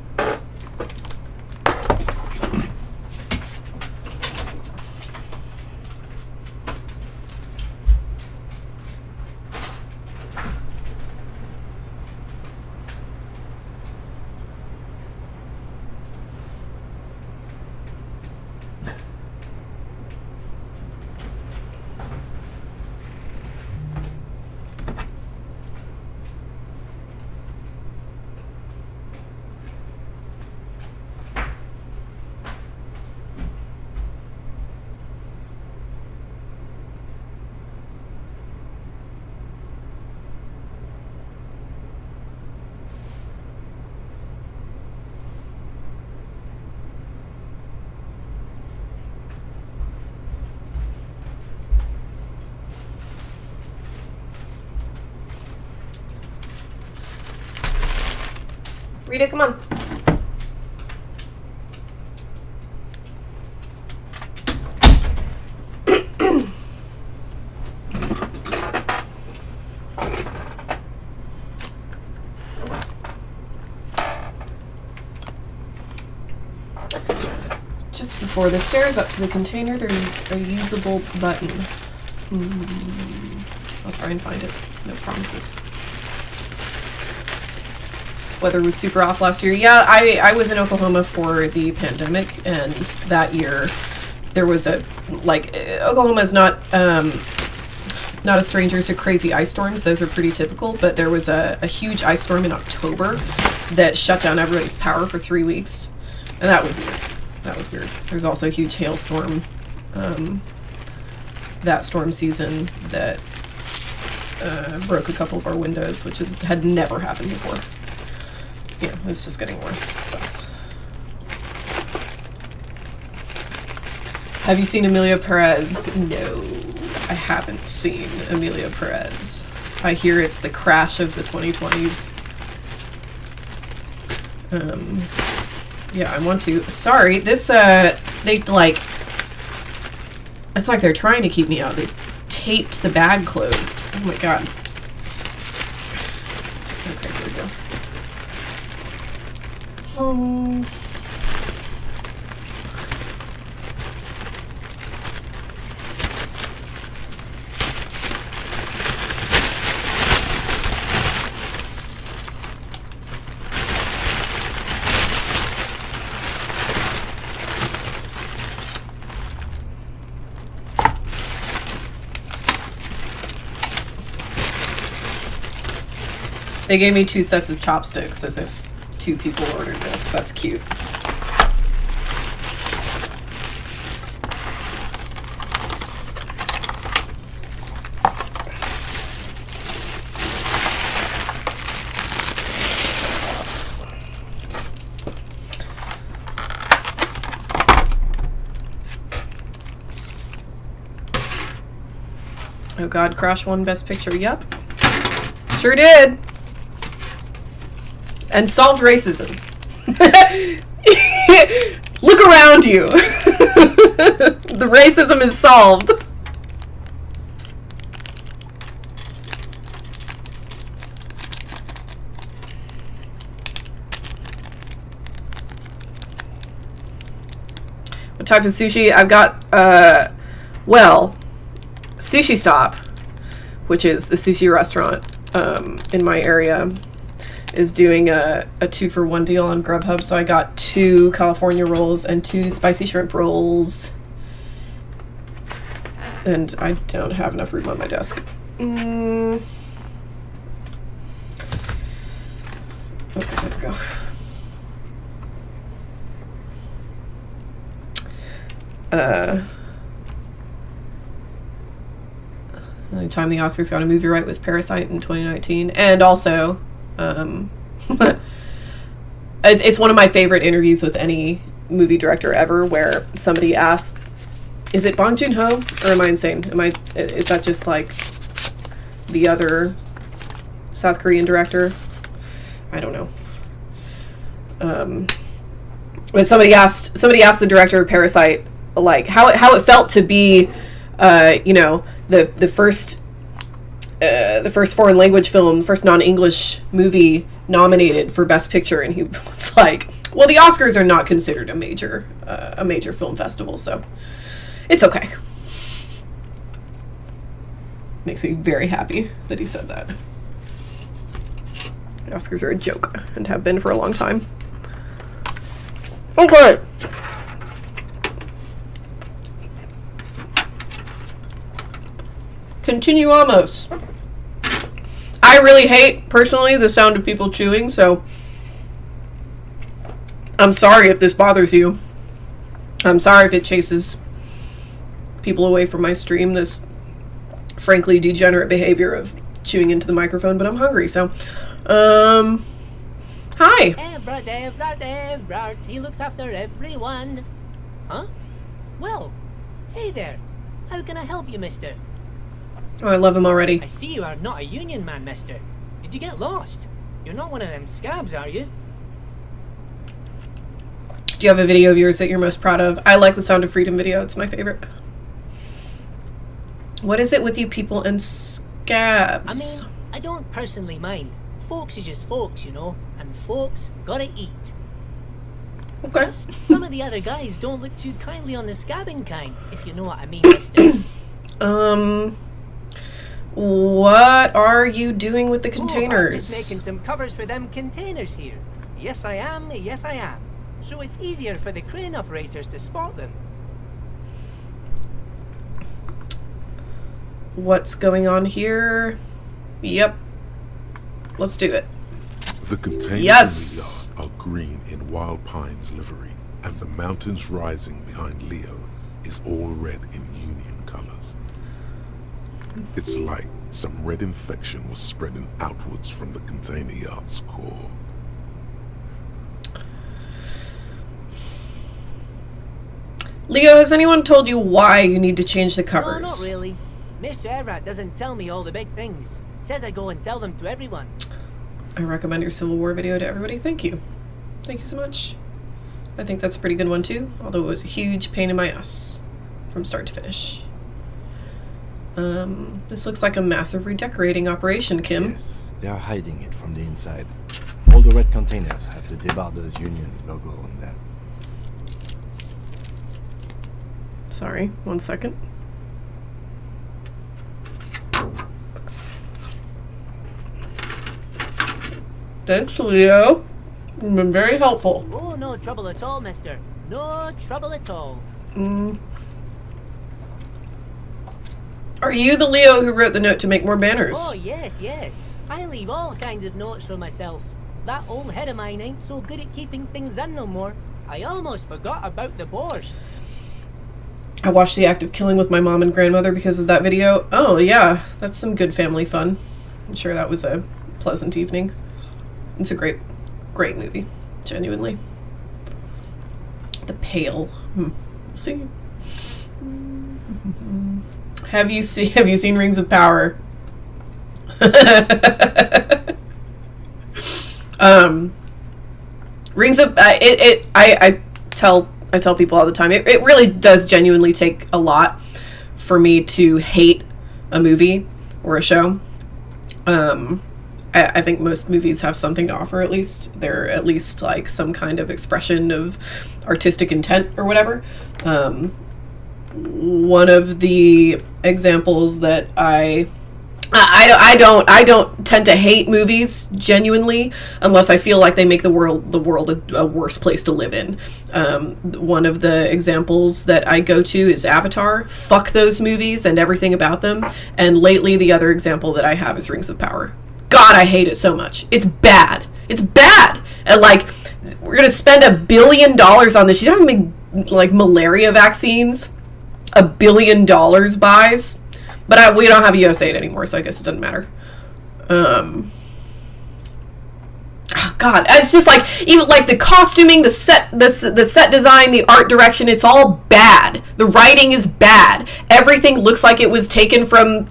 Rita, come on. Just before the stairs up to the container, there's a usable button. I'll try and find it. No promises. Weather was super off last year. Yeah, I was in Oklahoma for the pandemic, and that year there was a, like, Oklahoma is not a stranger to crazy ice storms. Those are pretty typical, but there was a huge ice storm in October that shut down everybody's power for 3 weeks, and that was weird. That was weird. There's also a huge hailstorm that storm season that broke a couple of our windows, which had never happened before. Yeah, it's just getting worse. It sucks. Have you seen Emilia Perez? No, I haven't seen Emilia Perez. I hear it's the crash of the 2020s. Yeah, I want to. Sorry, this, they, like, it's like they're trying to keep me out. They taped the bag closed. Oh my god. Okay, here we go. They gave me 2 sets of chopsticks as if 2 people ordered this. That's cute. Oh god, Crash won Best Picture. Yep. Sure did. And solved racism. Look around you. The racism is solved. What type of sushi? I've got, well, Sushi Stop, which is the sushi restaurant in my area, is doing a 2-for-1 deal on Grubhub, so I got 2 California rolls and 2 spicy shrimp rolls. And I don't have enough room on my desk. Okay, there we go. The only time the Oscars got a movie right was Parasite in 2019, and also it's one of my favorite interviews with any movie director ever, where somebody asked, is it Bong Joon-ho, or am I insane? Is that just like the other South Korean director? I don't know. But somebody asked the director of Parasite, like, how it felt to be the first foreign language film, first non-English movie nominated for Best Picture, and he was like, well, the Oscars are not considered a major film festival, so it's okay. Makes me very happy that he said that. The Oscars are a joke, and have been for a long time. Okay. Continuamos. I really hate, personally, the sound of people chewing, so I'm sorry if this bothers you. I'm sorry if it chases people away from my stream, this frankly degenerate behavior of chewing into the microphone, but I'm hungry, so, hi! Evrart, he looks after everyone. Huh? Well, hey there. How can I help you, mister? Oh, I love him already. I see you are not a union man, mister. Did you get lost? You're not one of them scabs, are you? Do you have a video of yours that you're most proud of? I like the Sound of Freedom video. It's my favorite. What is it with you people and scabs? I mean, I don't personally mind. Folks is just folks, you know, and folks gotta eat. Okay. Just some of the other guys don't look too kindly on the scabbing kind, if you know what I mean, mister. What are you doing with the Oh, I'm containers? just making some covers for them containers here. Yes, I am. Yes, I am. So it's easier for the crane operators to spot them. What's going on here? Yep. Let's do it. The containers Yes! in the yard are green in Wild Pine's livery, and the mountains rising behind Leo is all red in Union colors. It's like some red infection was spreading outwards from the container yard's core. Leo, has anyone told you why you need to change the covers? No, not really. Mr. Evrart doesn't tell me all the big things. Says I go and tell them to everyone. I recommend your Civil War video to everybody. Thank you. Thank you so much. I think that's a pretty good one too, although it was a huge pain in my ass from start to finish. This looks like a massive redecorating operation, Kim. Yes, they are hiding it from the inside. All the red containers have the Debarders Union logo on them. Sorry, 1 second. Thanks, Leo. You've been very helpful. Oh, no trouble at all, mister. No trouble at all. Are you the Leo who wrote the note to make more banners? Oh, yes, yes. I leave all kinds of notes for myself. That old head of mine ain't so good at keeping things in no more. I almost forgot about the borscht. I watched the act of killing with my mom and grandmother because of that video. Oh, yeah. That's some good family fun. I'm sure that was a pleasant evening. It's a great, great movie. Genuinely. The Pale. We'll see. Have you seen Rings of Power? Rings of I tell people all the time, it really does genuinely take a lot for me to hate a movie or a show. I think most movies have something to offer, at least. They're at least like some kind of expression of artistic intent or whatever. One of the examples that I don't tend to hate movies genuinely unless I feel like they make the world a worse place to live in. One of the examples that I go to is Avatar. Fuck those movies and everything about them. And lately, the other example that I have is Rings of Power. God, I hate it so much. It's bad. It's bad. And like, we're gonna spend $1 billion on this. You don't even make like malaria vaccines. $1 billion buys. But we don't have US aid anymore, so I guess it doesn't matter. Oh God, it's just like, even like the costuming, the set design, the art direction, it's all bad. The writing is bad. Everything looks like it was taken from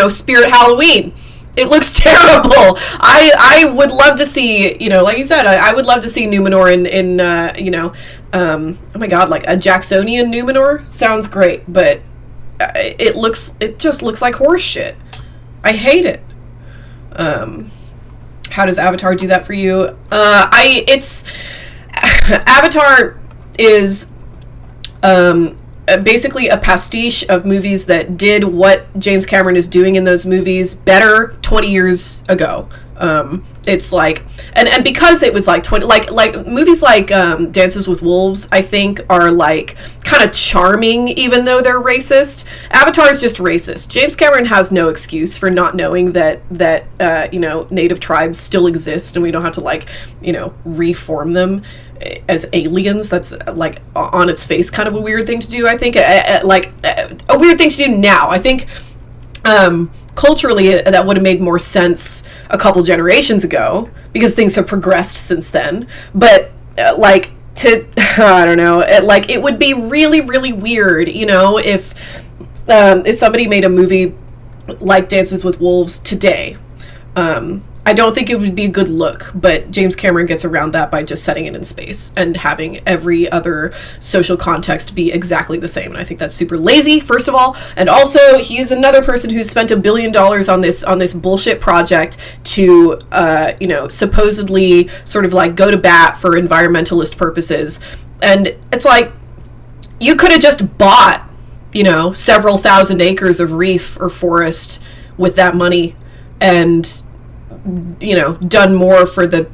Spirit Halloween. It looks terrible. I would love to see, like you said, I would love to see Numenor in oh my God, like a Jacksonian Numenor sounds great, but it just looks like horse shit. I hate it. How does Avatar do that for you? Avatar is basically a pastiche of movies that did what James Cameron is doing in those movies better 20 years ago. It's like, and because it was like 20, like movies like Dances with Wolves, I think are like kind of charming even though they're racist. Avatar is just racist. James Cameron has no excuse for not knowing that native tribes still exist and we don't have to reform them as aliens. That's like on its face kind of a weird thing to do, I think. A weird thing to do now. I think culturally that would have made more sense a couple generations ago because things have progressed since then. But I don't know, it would be really, really weird, if somebody made a movie like Dances with Wolves today. I don't think it would be a good look, but James Cameron gets around that by just setting it in space and having every other social context be exactly the same. And I think that's super lazy, first of all. And also, he is another person who's spent $1 billion on this bullshit project to, supposedly sort of like go to bat for environmentalist purposes. And it's like, you could have just bought, several thousand acres of reef or forest with that money and done more for the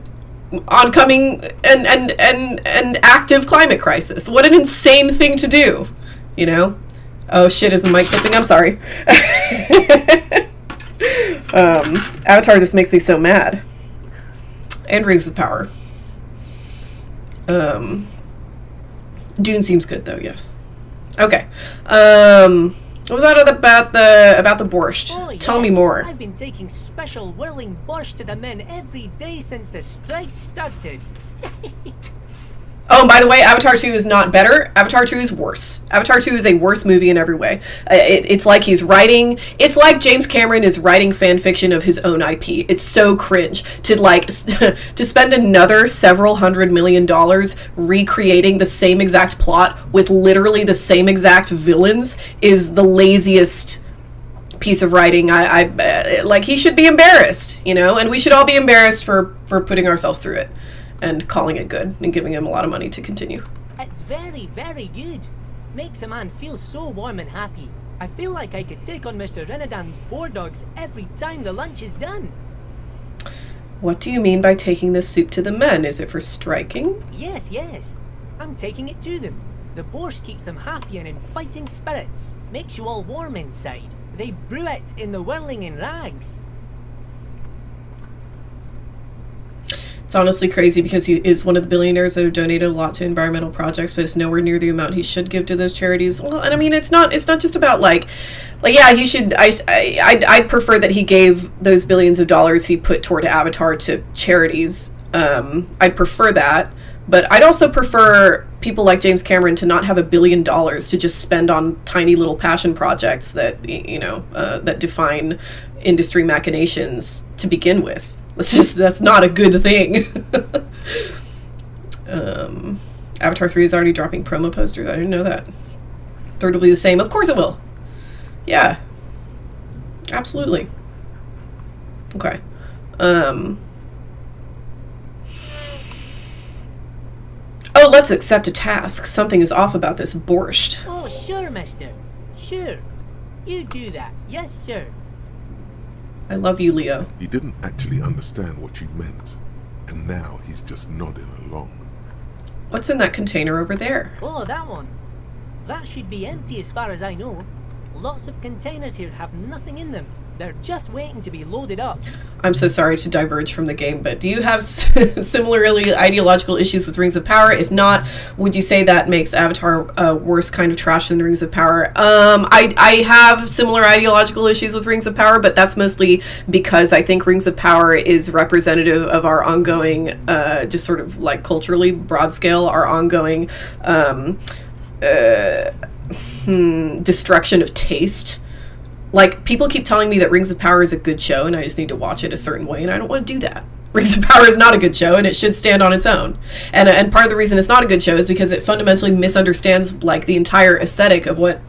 oncoming and active climate crisis. What an insane thing to do, Oh shit, is the mic clipping? I'm sorry. Avatar just makes me so mad. And Rings of Power. Dune seems good though, yes. Okay. What was that about the borscht? Oh, Tell me yes. more. I've been taking special whirling borscht to the men every day since the strike started. Oh, and by the way, Avatar 2 is not better. Avatar 2 is worse. Avatar 2 is a worse movie in every way. It's like it's like James Cameron is writing fan fiction of his own IP. It's so cringe to to spend another several $100 million recreating the same exact plot with literally the same exact villains is the laziest piece of writing. He should be embarrassed, and we should all be embarrassed for putting ourselves through it and calling it good and giving him a lot of money to continue. It's very, very good. Makes a man feel so warm and happy. I feel like I could take on Mr. Renadam's boar dogs every time the lunch is done. What do you mean by taking this soup to the men? Is it for striking? Yes. I'm taking it to them. The borscht keeps them happy and in fighting spirits. Makes you all warm inside. They brew it in the whirling in rags. It's honestly crazy because he is one of the billionaires that have donated a lot to environmental projects, but it's nowhere near the amount he should give to those charities. Well, and I mean, it's not just about yeah, he should. I'd prefer that he gave those billions of dollars he put toward Avatar to charities. I'd prefer that, but I'd also prefer people like James Cameron to not have $1 billion to just spend on tiny little passion projects that that define industry machinations to begin with. That's not a good thing. Avatar 3 is already dropping promo posters. I didn't know that. Third will be the same. Of course it will. Yeah. Absolutely. Okay. Oh, let's accept a task. Something is off about this borscht. Oh, sure, mister. Sure. You do that. Yes, sir. I love you, Leo. He didn't actually understand what you meant, and now he's just nodding along. What's in that container over there? Oh, that one. That should be empty as far as I know. Lots of containers here have nothing in them. They're just waiting to be loaded up. I'm so sorry to diverge from the game, but do you have similarly ideological issues with Rings of Power? If not, would you say that makes Avatar a worse kind of trash than Rings of Power? I have similar ideological issues with Rings of Power, but that's mostly because I think Rings of Power is representative of our ongoing, just sort of like culturally, broad scale, our ongoing destruction of taste. Like, people keep telling me that Rings of Power is a good show and I just need to watch it a certain way, and I don't want to do that. Rings of Power is not a good show and it should stand on its own. And part of the reason it's not a good show is because it fundamentally misunderstands, like, the entire aesthetic of what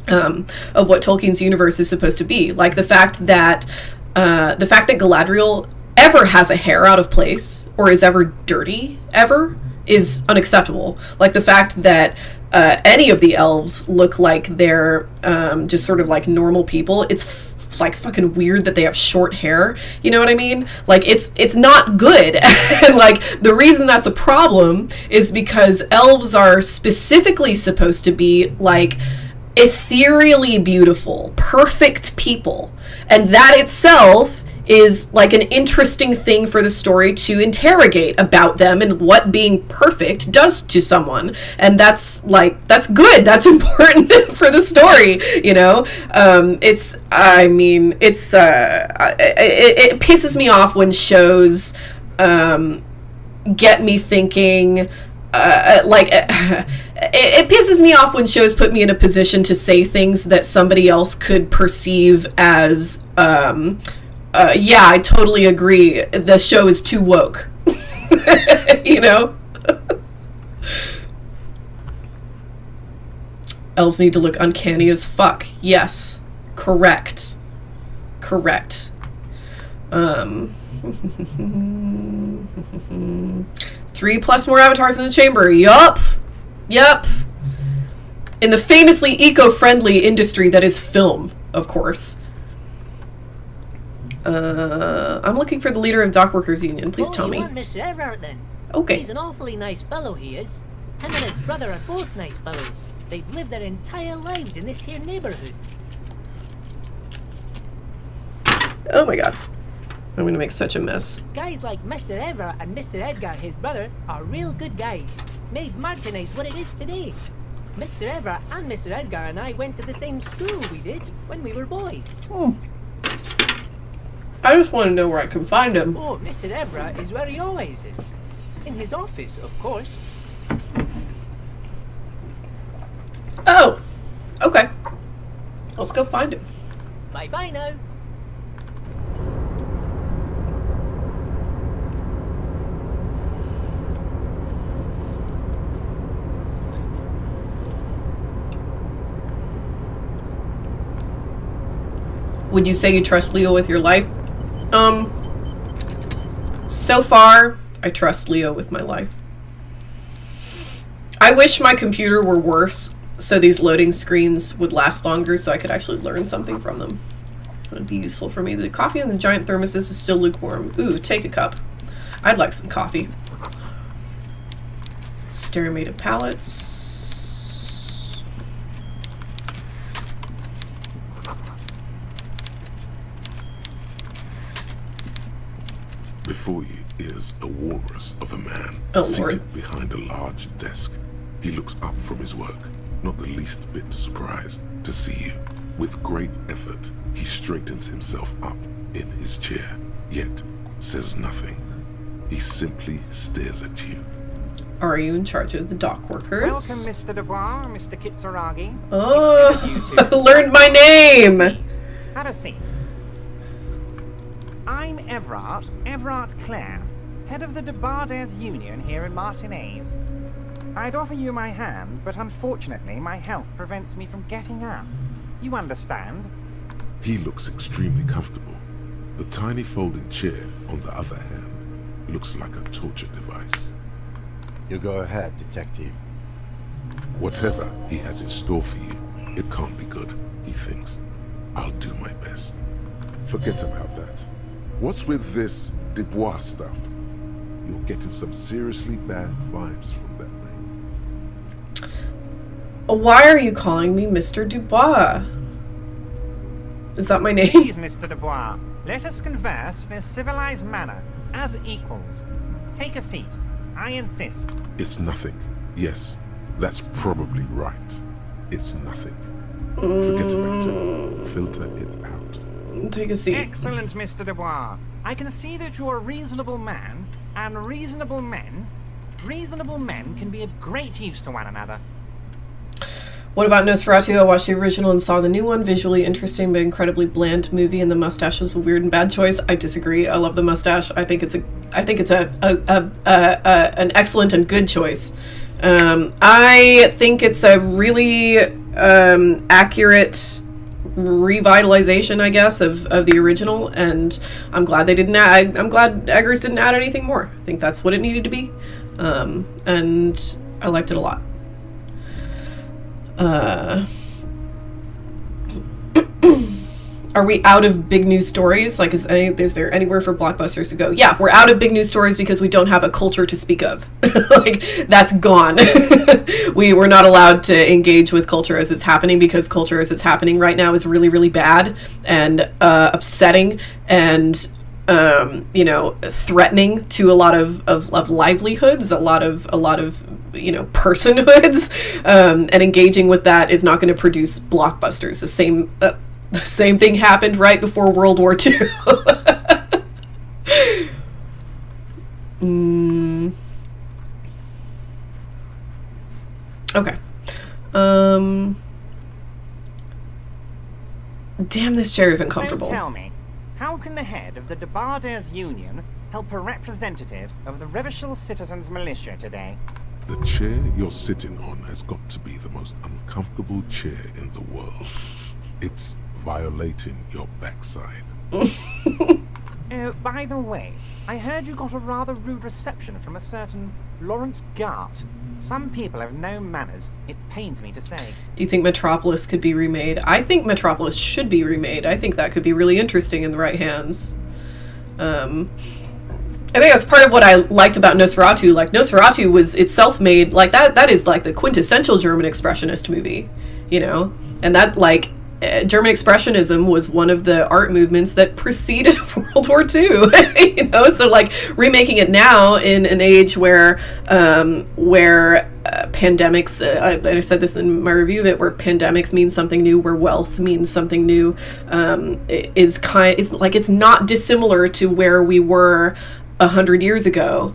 Tolkien's universe is supposed to be. Like, the fact that Galadriel ever has a hair out of place or is ever dirty, ever, is unacceptable. Like, the fact that any of the elves look like they're just sort of like normal people. It's like fucking weird that they have short hair. You know what I mean? Like, it's not good. And like, the reason that's a problem is because elves are specifically supposed to be like ethereally beautiful, perfect people. And that itself is like an interesting thing for the story to interrogate about them and what being perfect does to someone. And that's good. That's important for the story, you know? It pisses me off when shows get me thinking, it pisses me off when shows put me in a position to say things that somebody else could perceive as yeah, I totally agree. The show is too woke. You know? Elves need to look uncanny as fuck. Yes. Correct. Correct. 3+ more avatars in the chamber. Yup. Yup. In the famously eco-friendly industry that is film, of course. I'm looking for the leader of Dockworkers Union. Please tell me. You want Mr. Evrart, then? Okay. He's an awfully nice fellow, he is. Him and his brother are both nice fellows. They've lived their entire lives in this here neighborhood. Oh my god. I'm gonna make such a mess. Guys like Mr. Evrart and Mr. Edgar, his brother, are real good guys. Made Martinaise what it is today. Mr. Evrart and Mr. Edgar and I went to the same school, we did, when we were boys. I just want to know where I can find him. Oh, Mr. Evrart is where he always is. In his office, of course. Oh! Okay. Let's go find him. Bye-bye now. Would you say you trust Leo with your life? So far, I trust Leo with my life. I wish my computer were worse, so these loading screens would last longer, so I could actually learn something from them. It would be useful for me. The coffee in the giant thermoses is still lukewarm. Ooh, take a cup. I'd like some coffee. Steramated pallets. Before you is a walrus of a man seated behind a large desk. He looks up from his work, not the least bit surprised to see you. With great effort, he straightens himself up in his chair, yet says nothing. He simply stares at you. Are you in charge of the dock workers? Welcome, Mr. Dubois, Mr. Kitsuragi. Oh, It's good of you I to learned my name! Please, have a seat. I'm Evrart Clare, head of the Debarders Union here in Martinaise. I'd offer you my hand, but unfortunately my health prevents me from getting up. You understand? He looks extremely comfortable. The tiny folding chair, on the other hand, looks like a torture device. You go ahead, detective. Whatever he has in store for you, it can't be good, he thinks. I'll do my best. Forget about that. What's with this Dubois stuff? You're getting some seriously bad vibes from that name. Why are you calling me Mr. Dubois? Is that my name? Please, Mr. Dubois, let us converse in a civilized manner, as equals. Take a seat. I insist. It's nothing. Yes, that's probably right. It's nothing. Forget about it. Filter it out. Take a seat. Excellent, Mr. Dubois. I can see that you're a reasonable man, and reasonable men can be of great use to one another. What about Nosferatu? I watched the original and saw the new one. Visually interesting but incredibly bland movie, and the mustache was a weird and bad choice. I disagree. I love the mustache. I think it's an excellent and good choice. I think it's a really accurate revitalization, I guess, of the original, and I'm glad they didn't I'm glad Eggers didn't add anything more. I think that's what it needed to be, and I liked it a lot. Are we out of big news stories? Like, is there anywhere for blockbusters to go? Yeah, we're out of big news stories because we don't have a culture to speak of. Like, that's gone. We're not allowed to engage with culture as it's happening, because culture as it's happening right now is really, really bad and upsetting and threatening to a lot of livelihoods, a lot of personhoods, and engaging with that is not going to produce blockbusters. The same thing happened right before World War II. Okay. Damn, Damn, this chair is uncomfortable. So tell me, How can the head of the Debarders Union help a representative of the Revachol Citizens Militia today? The chair you're sitting on has got to be the most uncomfortable chair in the world. It's violating your backside. By the way, I heard you got a rather rude reception from a certain Lawrence Gart. Some people have no manners, it pains me to say. Do you think Metropolis could be remade? I think Metropolis should be remade. I think that could be really interesting in the right hands. I think that's part of what I liked about Nosferatu. Like, Nosferatu was itself made, like, that is, like, the quintessential German Expressionist movie, you know? And that, like, German Expressionism was one of the art movements that preceded World War II, you know? So, like, remaking it now in an age where pandemics, I said this in my review of it, where pandemics mean something new, where wealth means something new, it's not dissimilar to where we were 100 years ago.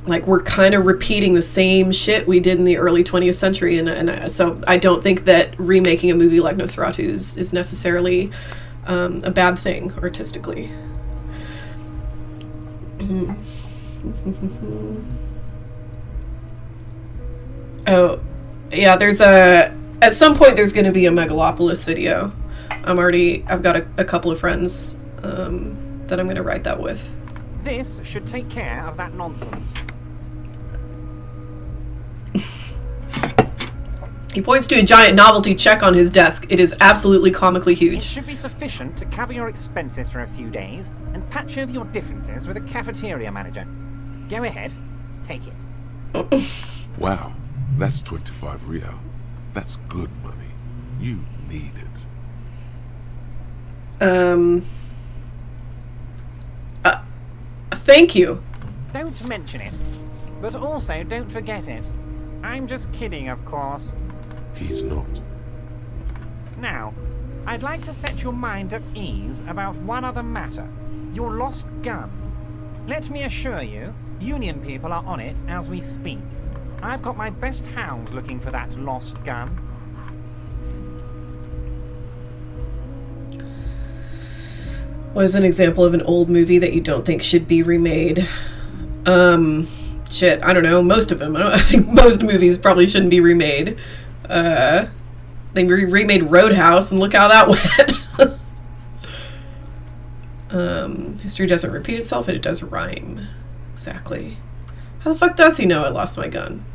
Like, we're kind of repeating the same shit we did in the early 20th century, and so I don't think that remaking a movie like Nosferatu is necessarily a bad thing artistically. Oh, yeah, at some point there's going to be a Megalopolis video. I've got a couple of friends that I'm going to write that with. This should take care of that nonsense. He points to a giant novelty check on his desk. It is absolutely comically It huge. should be sufficient to cover your expenses for a few days and patch over your differences with a cafeteria manager. Go ahead, take it. Wow, that's 25 real. That's good money. You need it. Thank you. Don't mention it, but also don't forget it. I'm just kidding, of course. He's not. Now, I'd like to set your mind at ease about one other matter. Your lost gun. Let me assure you, Union people are on it as we speak. I've got my best hound looking for that lost gun. What is an example of an old movie that you don't think should be remade? Shit, I don't know. Most of them. I think most movies probably shouldn't be remade. They remade Roadhouse, and look how that went. History doesn't repeat itself, but it does rhyme. Exactly. How the fuck does he know I lost my gun?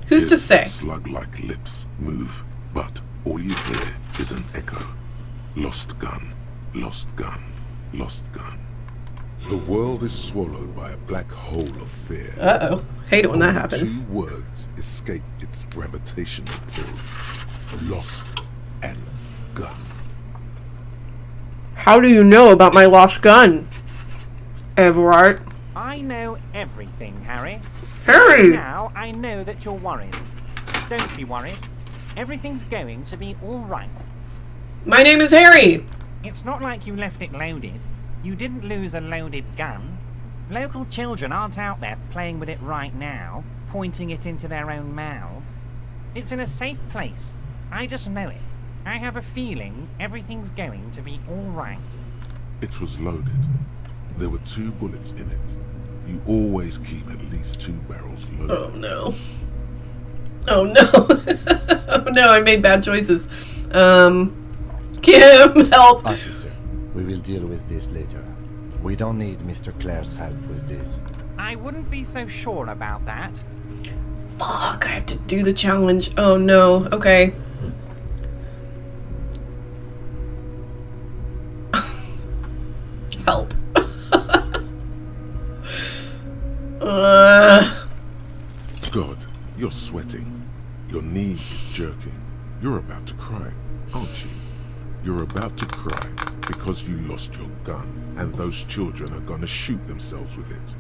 Who's to His say? slug-like lips move, but all you hear is an echo. Lost gun, lost gun, lost gun. The world is swallowed by a black hole of fear. Uh-oh. Hate it when that Only happens. 2 words escape its gravitational pull. Lost and gun. How do you know about my lost gun, Evrart? I know everything, Harry. Harry! Now I know that you're worried. Don't be worried. Everything's going to be all right. My name is Harry! It's not like you left it loaded. You didn't lose a loaded gun. Local children aren't out there playing with it right now, pointing it into their own mouths. It's in a safe place. I just know it. I have a feeling everything's going to be all right. It was loaded. There were 2 bullets in it. You always keep at least 2 barrels loaded. Oh no. Oh no. Oh no, I made bad choices. Kim, help! Officer, we will deal with this later. We don't need Mr. Clare's help with this. I wouldn't be so sure about that. Fuck, I have to do the challenge. Oh no, okay. Help. God, you're sweating. Your knee is jerking. You're about to cry, aren't you? You're about to cry because you lost your gun, and those children are gonna shoot themselves with it.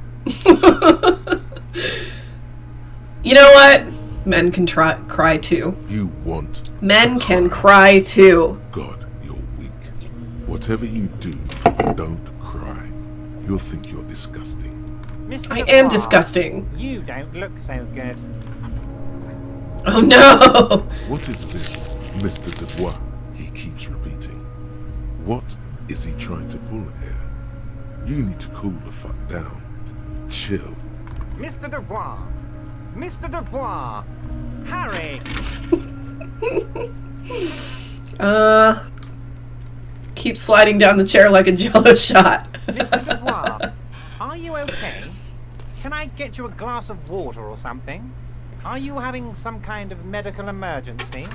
You know what? Men can cry too. You want Men to can cry. cry too. God, you're weak. Whatever you do, don't cry. You'll think you're disgusting. Mr. I am Evrart, disgusting. You don't look so good. Oh no! What is this, Mr. Dubois? He keeps repeating. What is he trying to pull here? You need to cool the fuck down. Chill. Mr. Dubois! Mr. Dubois! Harry! Keep sliding down the chair like a jello shot. Mr. Dubois, are you okay? Can I get you a glass of water or something? Are you having some kind of medical emergency?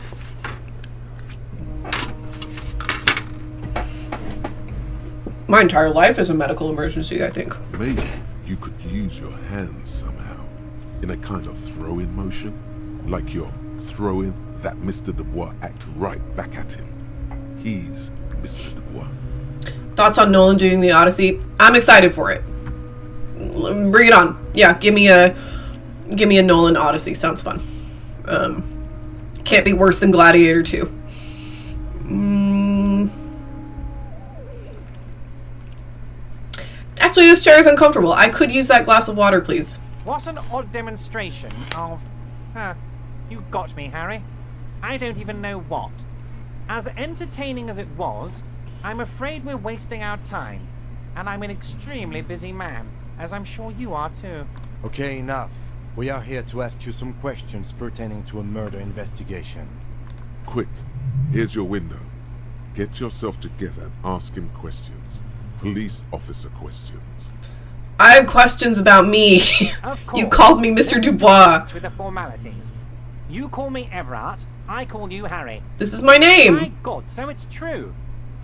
My entire life is a medical emergency, I think. Maybe you could use your hands somehow, in a kind of throw-in motion, like you're throwing that Mr. Dubois act right back at him. He's Mr. Dubois. Thoughts on Nolan doing the Odyssey? I'm excited for it. Bring it on. Yeah, give me a Nolan Odyssey. Sounds fun. Can't be worse than Gladiator 2. Actually, this chair is uncomfortable. I could use that glass of water, please. What an odd demonstration of... you got me, Harry. I don't even know what. As entertaining as it was, I'm afraid we're wasting our time. And I'm an extremely busy man, as I'm sure you are too. Okay, enough. We are here to ask you some questions pertaining to a murder investigation. Quick, here's your window. Get yourself together and ask him questions. Police officer questions. I have questions about me. Of course. You called me Mr. Dubois. With the formalities. You call me Evrart, I call you Harry. This is my name. My God, so it's true.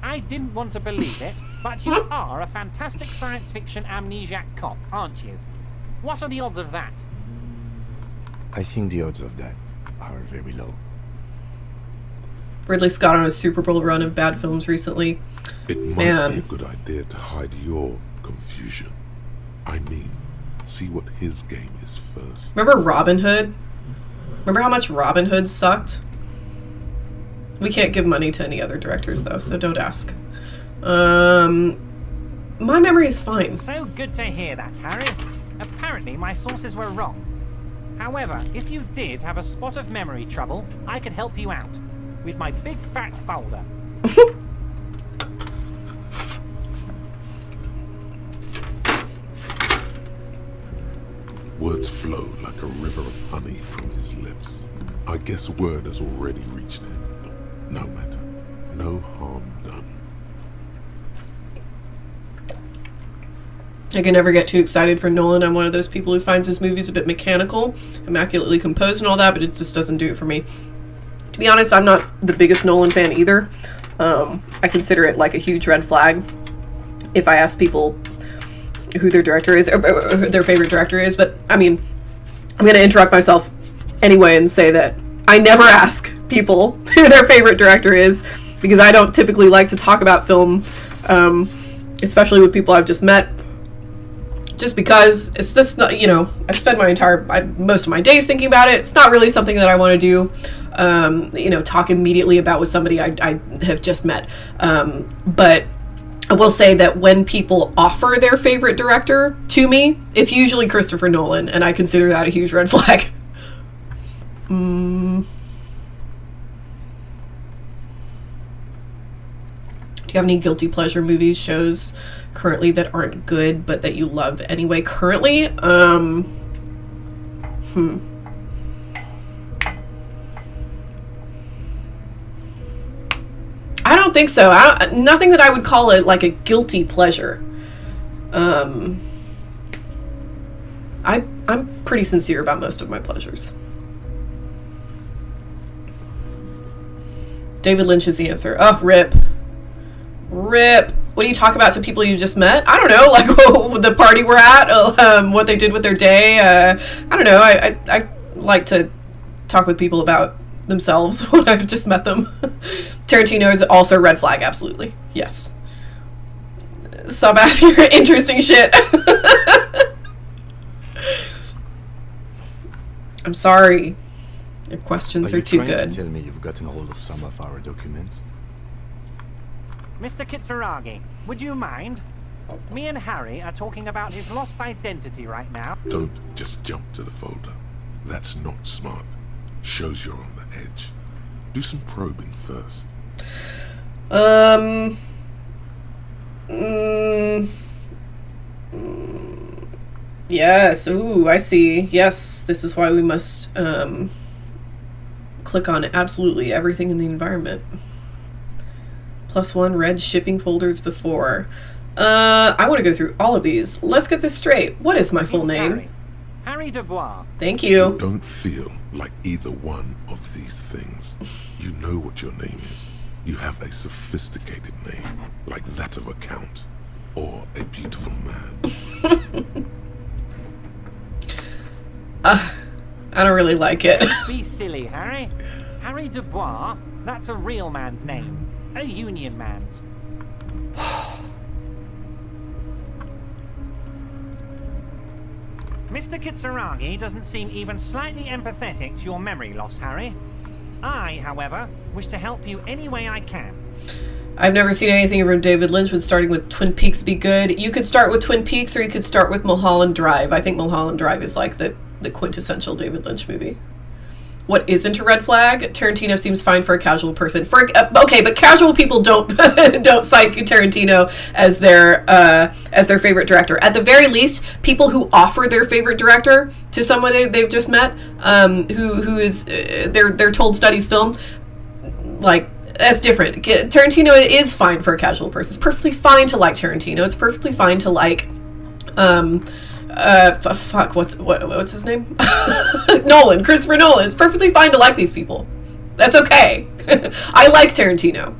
I didn't want to believe it, but you are a fantastic science fiction amnesiac cop, aren't you? What are the odds of that? I think the odds of that are very low. Ridley Scott on a Super Bowl run of bad films recently. It might be a good idea to hide your confusion. I mean, see what his game is first. Remember Robin Hood? Remember how much Robin Hood sucked? We can't give money to any other directors, though, so don't ask. My memory is fine. So good to hear that, Harry. Apparently, my sources were wrong. However, if you did have a spot of memory trouble, I could help you out. With my big fat folder. Words flow like a river of honey from his lips. I guess word has already reached him. No matter. No harm done. I can never get too excited for Nolan. I'm one of those people who finds his movies a bit mechanical, immaculately composed and all that, but it just doesn't do it for me. To be honest, I'm not the biggest Nolan fan either. I consider it like a huge red flag if I ask people who their director is, or who their favorite director is, but I mean, I'm going to interrupt myself anyway and say that I never ask people who their favorite director is, because I don't typically like to talk about film, especially with people I've just met, just because it's just not, you know, I spend most of my days thinking about it. It's not really something that I want to do, you know, talk immediately about with somebody I have just met, but I will say that when people offer their favorite director to me, it's usually Christopher Nolan, and I consider that a huge red flag. Do you have any guilty pleasure movies, shows currently that aren't good but that you love anyway currently? I don't think so. Nothing that I would call it like a guilty pleasure. I'm pretty sincere about most of my pleasures. David Lynch is the answer. Oh, rip. Rip. What do you talk about to people you just met? I don't know, like the party we're at, what they did with their day. I don't know. I like to talk with people about themselves when I just met them. Tarantino is also red flag, absolutely. Yes. Stop asking her interesting shit. I'm sorry. Your questions are too good. To tell me you've gotten hold of some of our documents? Mr. Kitsuragi, would you mind? Me and Harry are talking about his lost identity right now. Don't just jump to the folder. That's not smart. Shows you're on the edge. Do some probing first. Yes. Ooh, I see. Yes, this is why we must click on absolutely everything in the environment. +1 read shipping folders before. I want to go through all of these. Let's get this straight. What is my full name? Harry Dubois. Thank you. You don't feel like either one of these things. You know what your name is. You have a sophisticated name, like that of a count, or a beautiful man. I don't really like it. Be silly, Harry. Harry Dubois, that's a real man's name. A union man's. Mr. Kitsuragi doesn't seem even slightly empathetic to your memory loss, Harry. I, however, wish to help you any way I can. I've never seen anything from David Lynch. Would starting with Twin Peaks be good? You could start with Twin Peaks, or you could start with Mulholland Drive. I think Mulholland Drive is like the quintessential David Lynch movie. What isn't a red flag? Tarantino seems fine for a casual person. Okay, but casual people don't don't cite Tarantino as their favorite director. At the very least, people who offer their favorite director to someone they've just met, who is their told studies film, like, that's different. Tarantino is fine for a casual person. It's perfectly fine to like Tarantino. It's perfectly fine to like what's his name? Nolan, Christopher Nolan. It's perfectly fine to like these people. That's okay. I like Tarantino.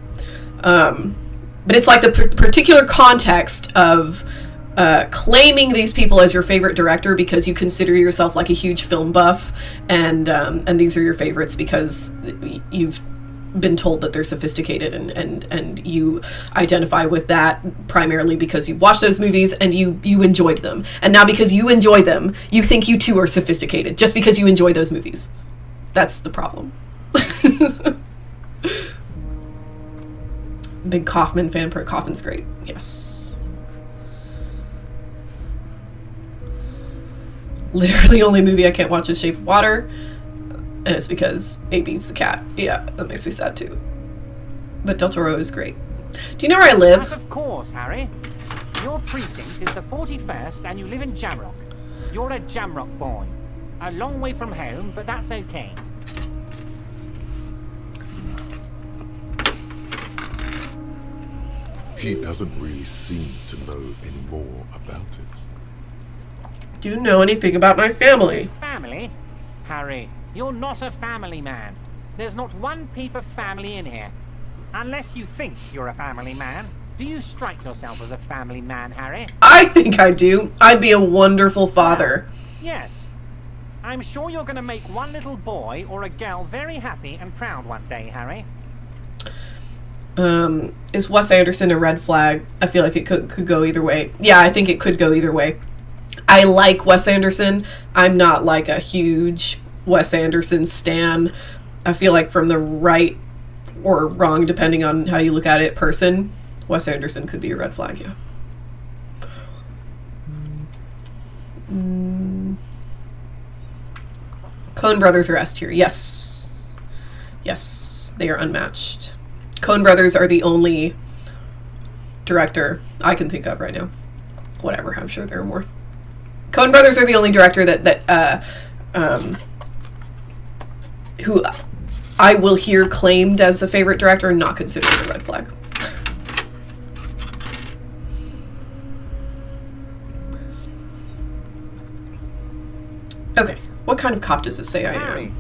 But it's like the particular context of claiming these people as your favorite director because you consider yourself like a huge film buff, and these are your favorites because you've been told that they're sophisticated, and you identify with that primarily because you watched those movies and you enjoyed them, and now because you enjoy them you think you too are sophisticated just because you enjoy those movies. That's the problem. Big Kaufman fan. Kaufman's great. Yes. Literally only movie I can't watch is Shape of Water. And it's because A beats the cat. Yeah, that makes me sad too. But Del Toro is great. Do you know where I live? Yes, of course, Harry. Your precinct is the 41st and you live in Jamrock. You're a Jamrock boy. A long way from home, but that's okay. He doesn't really seem to know any more about it. Do you know anything about my family? Family? Harry, you're not a family man. There's not one peep of family in here. Unless you think you're a family man. Do you strike yourself as a family man, Harry? I think I do. I'd be a wonderful father. Yes. I'm sure you're going to make one little boy or a girl very happy and proud one day, Harry. Is Wes Anderson a red flag? I feel like it could go either way. Yeah, I think it could go either way. I like Wes Anderson. I'm not like a huge Wes Anderson stan. I feel like from the right or wrong, depending on how you look at it, person, Wes Anderson could be a red flag, yeah. Coen Brothers are S tier. Yes. Yes, they are unmatched. Coen Brothers are the only director I can think of right now. Whatever, I'm sure there are more. Coen Brothers are the only director that who I will hear claimed as a favorite director and not considered a red flag. Okay, what kind of cop does it say I Harry, am?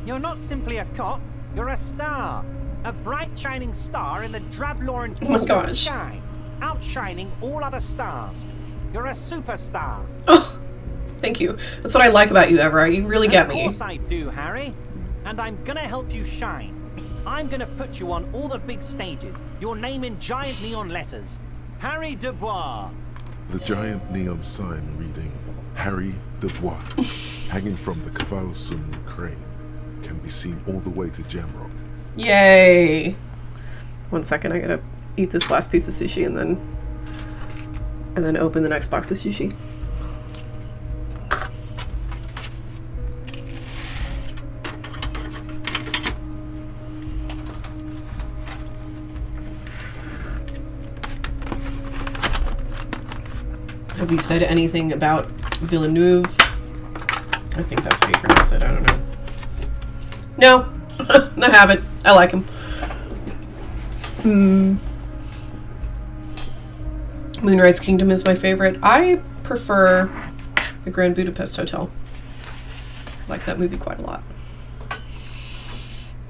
you're not simply a cop, you're a star. A bright shining star in the drab law enforcement gosh. sky, outshining all other stars. You're a superstar. Oh, thank you. That's what I like about you, Evrart. You really get me. Of course I do, Harry. And I'm gonna help you shine. I'm gonna put you on all the big stages. Your name in giant neon letters. Harry Dubois. The giant neon sign reading Harry Dubois, hanging from the Cavalsum crane, can be seen all the way to Jamrock. Yay. 1 second, I gotta eat this last piece of sushi and then open the next box of sushi. Have you said anything about Villeneuve? I think that's how you pronounce it. I don't know. No, I haven't. I like him. Moonrise Kingdom is my favorite. I prefer the Grand Budapest Hotel. I like that movie quite a lot.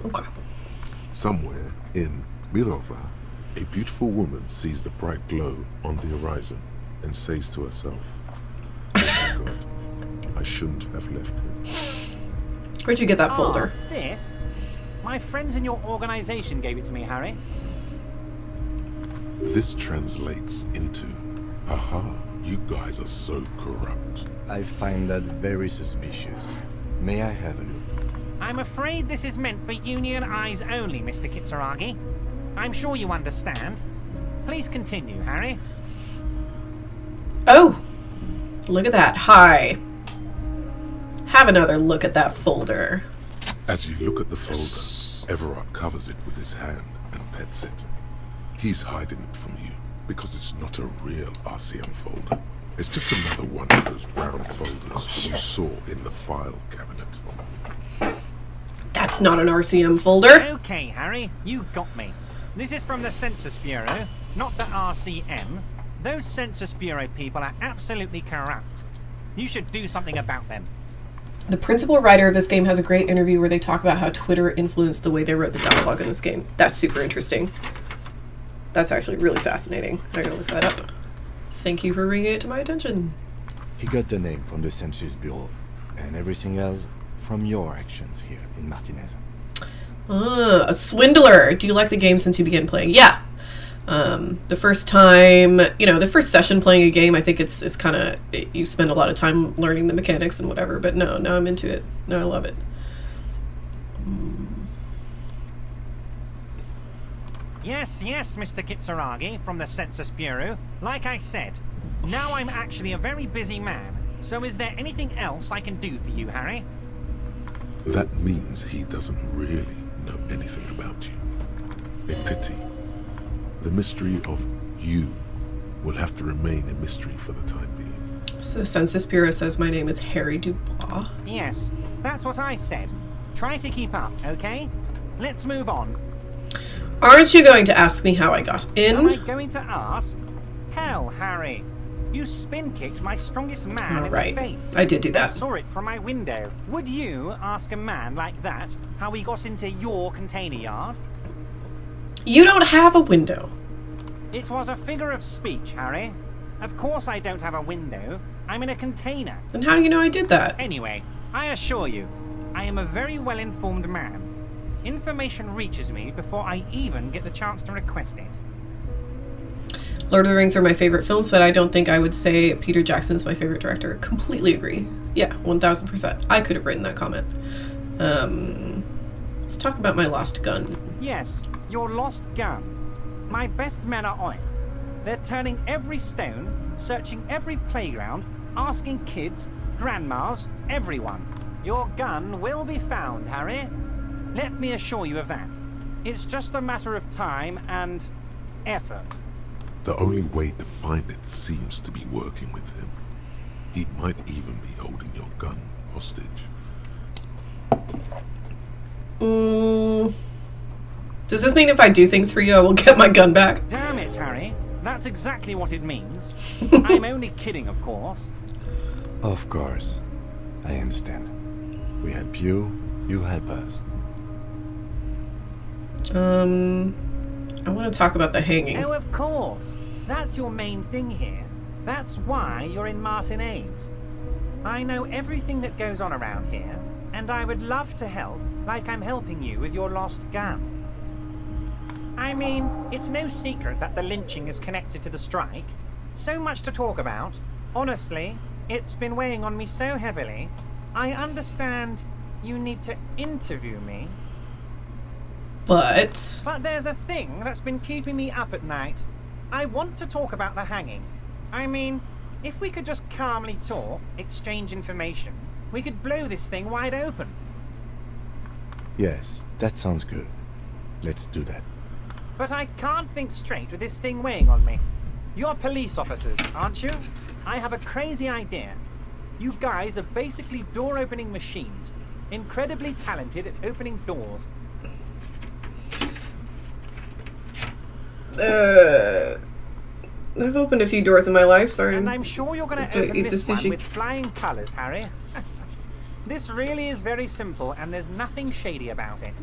Okay. Somewhere in Mirova, a beautiful woman sees the bright glow on the horizon and says to herself, "Oh my God, I shouldn't have left him." Where'd you get that folder? This? My friends in your organization gave it to me, Harry. This translates into, haha, you guys are so corrupt. I find that very suspicious. May I have a look? I'm afraid this is meant for Union eyes only, Mr. Kitsuragi. I'm sure you understand. Please continue, Harry. Oh, look at that. Hi. Have another look at that folder. As you look at the folder, Evrart covers it with his hand and pets it. He's hiding it from you because it's not a real RCM folder. It's just another one of those brown folders you saw in the file cabinet. That's not an RCM folder. Okay, Harry, you got me. This is from the Census Bureau, not the RCM. Those Census Bureau people are absolutely corrupt. You should do something about them. The principal writer of this game has a great interview where they talk about how Twitter influenced the way they wrote the dialogue in this game. That's super interesting. That's actually really fascinating. I gotta look that up. Thank you for bringing it to my attention. He got the name from the Census Bureau, and everything else from your actions here in Martinaise. A swindler. Do you like the game since you began playing? Yeah. The first time, the first session playing a game, I think it's kind of, you spend a lot of time learning the mechanics and whatever, but no, now I'm into it. No, I love it. Yes, Mr. Kitsuragi from the Census Bureau. Like I said, now I'm actually a very busy man. So is there anything else I can do for you, Harry? That means he doesn't really know anything about you. A pity. The mystery of you will have to remain a mystery for the time being. So Census Bureau says my name is Harry Dubois. Yes, that's what I said. Try to keep up, okay? Let's move on. Aren't you going to ask me how I got in? Am I going to ask? Hell, Harry. You spin-kicked my strongest man in the face. I did do that. I saw it from my window. Would you ask a man like that how he got into your container yard? You don't have a window. It was a figure of speech, Harry. Of course I don't have a window. I'm in a container. Then how do you know I did that? Anyway, I assure you, I am a very well-informed man. Information reaches me before I even get the chance to request it. Lord of the Rings are my favorite films, but I don't think I would say Peter Jackson's my favorite director. Completely agree. Yeah, 1000%. I could have written that comment. Let's talk about my lost gun. Yes, your lost gun. My best men are on it. They're turning every stone, searching every playground, asking kids, grandmas, everyone. Your gun will be found, Harry. Let me assure you of that. It's just a matter of time and effort. The only way to find it seems to be working with him. He might even be holding your gun hostage. Does this mean if I do things for you, I will get my gun back? Damn it, Harry. That's exactly what it means. I'm only kidding, of course. Of course. I understand. We help you, you help us. I want to talk about the hanging. Oh, of course. That's your main thing here. That's why you're in Martinaise. I know everything that goes on around here, and I would love to help, like I'm helping you with your lost gun. I mean, it's no secret that the lynching is connected to the strike. So much to talk about. Honestly, it's been weighing on me so heavily. I understand you need to interview me. But there's a thing that's been keeping me up at night. I want to talk about the hanging. I mean, if we could just calmly talk, exchange information, we could blow this thing wide open. Yes, that sounds good. Let's do that. But I can't think straight with this thing weighing on me. You're police officers, aren't you? I have a crazy idea. You guys are basically door-opening machines. Incredibly talented at opening doors. I've opened a few doors in my life, sorry. And I'm sure you're going to open this one with flying colours, Harry. This really is very simple, and there's nothing shady about it.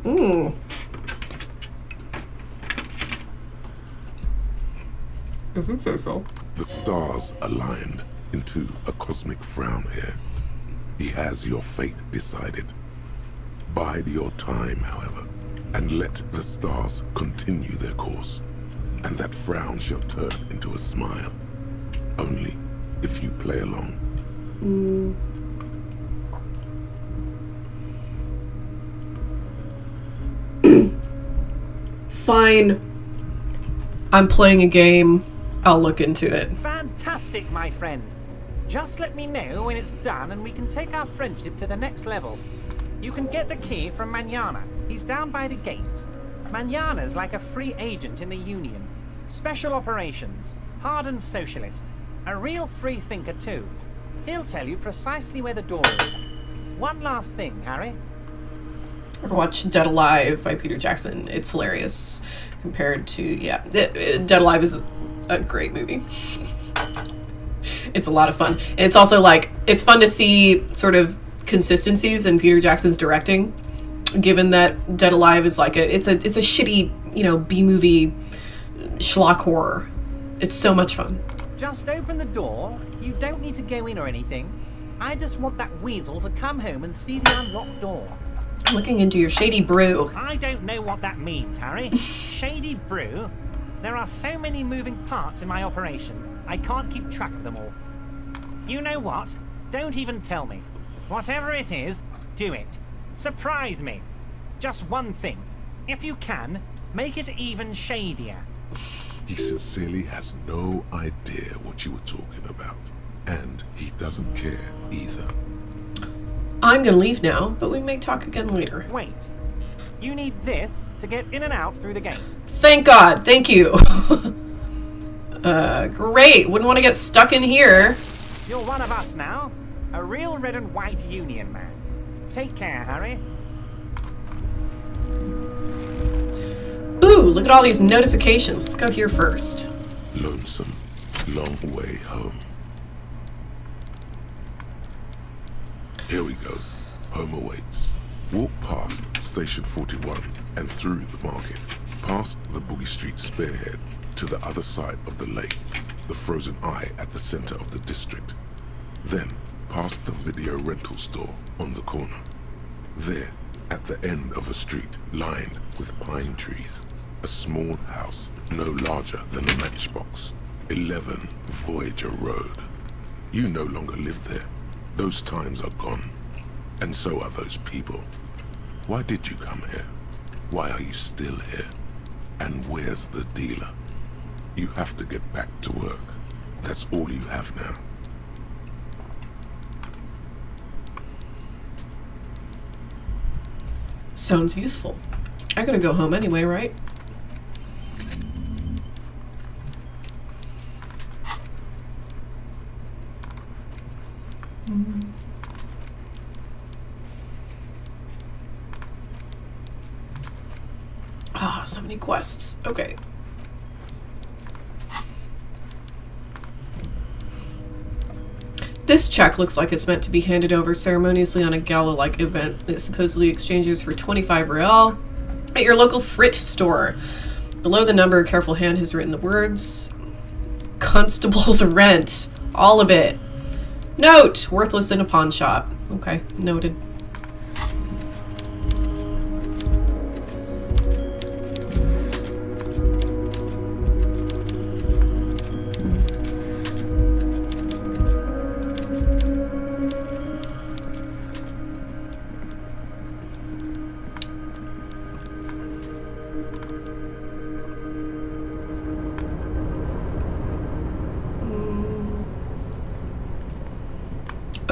If you say so. The stars aligned into a cosmic frown here. He has your fate decided. Bide your time, however, and let the stars continue their course, and that frown shall turn into a smile. Only if you play along. Fine. I'm playing a game. I'll look into it. Fantastic, my friend. Just let me know when it's done and we can take our friendship to the next level. You can get the key from Manana. He's down by the gates. Manana's like a free agent in the Union. Special operations. Hardened socialist. A real free thinker too. He'll tell you precisely where the door is. One last thing, Harry. I've watched Dead Alive by Peter Jackson. It's hilarious compared to, yeah. Dead Alive is a great movie. It's a lot of fun. And it's also like, it's fun to see sort of consistencies in Peter Jackson's directing, given that Dead Alive is like it's a shitty, you know, B-movie schlock horror. It's so much fun. Just open the door. You don't need to go in or anything. I just want that weasel to come home and see the unlocked door. Looking into your shady brew. I don't know what that means, Harry. Shady brew? There are so many moving parts in my operation, I can't keep track of them all. You know what? Don't even tell me. Whatever it is, do it. Surprise me. Just one thing. If you can, make it even shadier. He sincerely has no idea what you were talking about. And he doesn't care either. I'm gonna leave now, but we may talk again later. Wait. You need this to get in and out through the gate. Thank God. Thank you. Great. Wouldn't want to get stuck in here. You're one of us now. A real red and white Union man. Take care, Harry. Ooh, look at all these notifications. Let's go here first. Lonesome, long way home. Here we go. Home awaits. Walk past Station 41 and through the market, past the Boogie Street spearhead to the other side of the lake, the frozen eye at the center of the district. Then, past the video rental store on the corner. There, at the end of a street lined with pine trees, a small house no larger than a matchbox. 11 Voyager Road. You no longer live there. Those times are gone. And so are those people. Why did you come here? Why are you still here? And where's the dealer? You have to get back to work. That's all you have now. Sounds useful. I gotta go home anyway, right? Ah, so many quests. Okay. This check looks like it's meant to be handed over ceremoniously on a gala-like event that supposedly exchanges for 25 real at your local Frit store. Below the number, a careful hand has written the words, Constable's rent. All of it. Note! Worthless in a pawn shop. Okay, noted.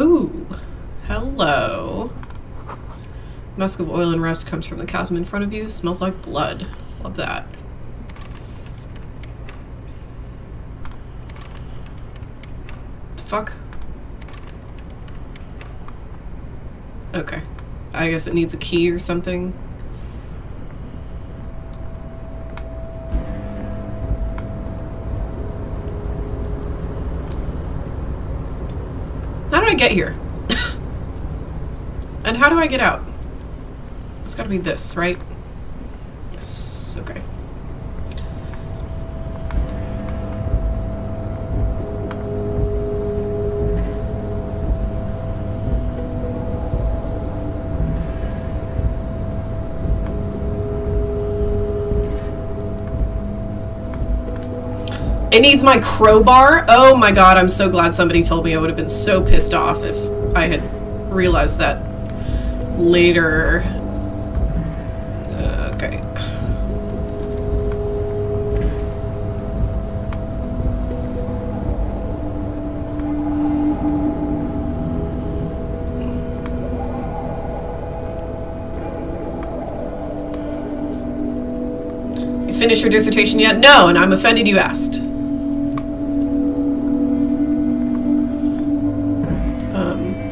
Ooh, hello. Musk of oil and rust comes from the chasm in front of you. Smells like blood. Love that. fuck? Okay. I guess it needs a key or something. How do I get here? And how do I get out? It's gotta be this, right? Yes, okay. It needs my crowbar? Oh my god, I'm so glad somebody told me. I would have been so pissed off if I had realized that later. Okay. You finished your dissertation yet? No, and I'm offended you asked.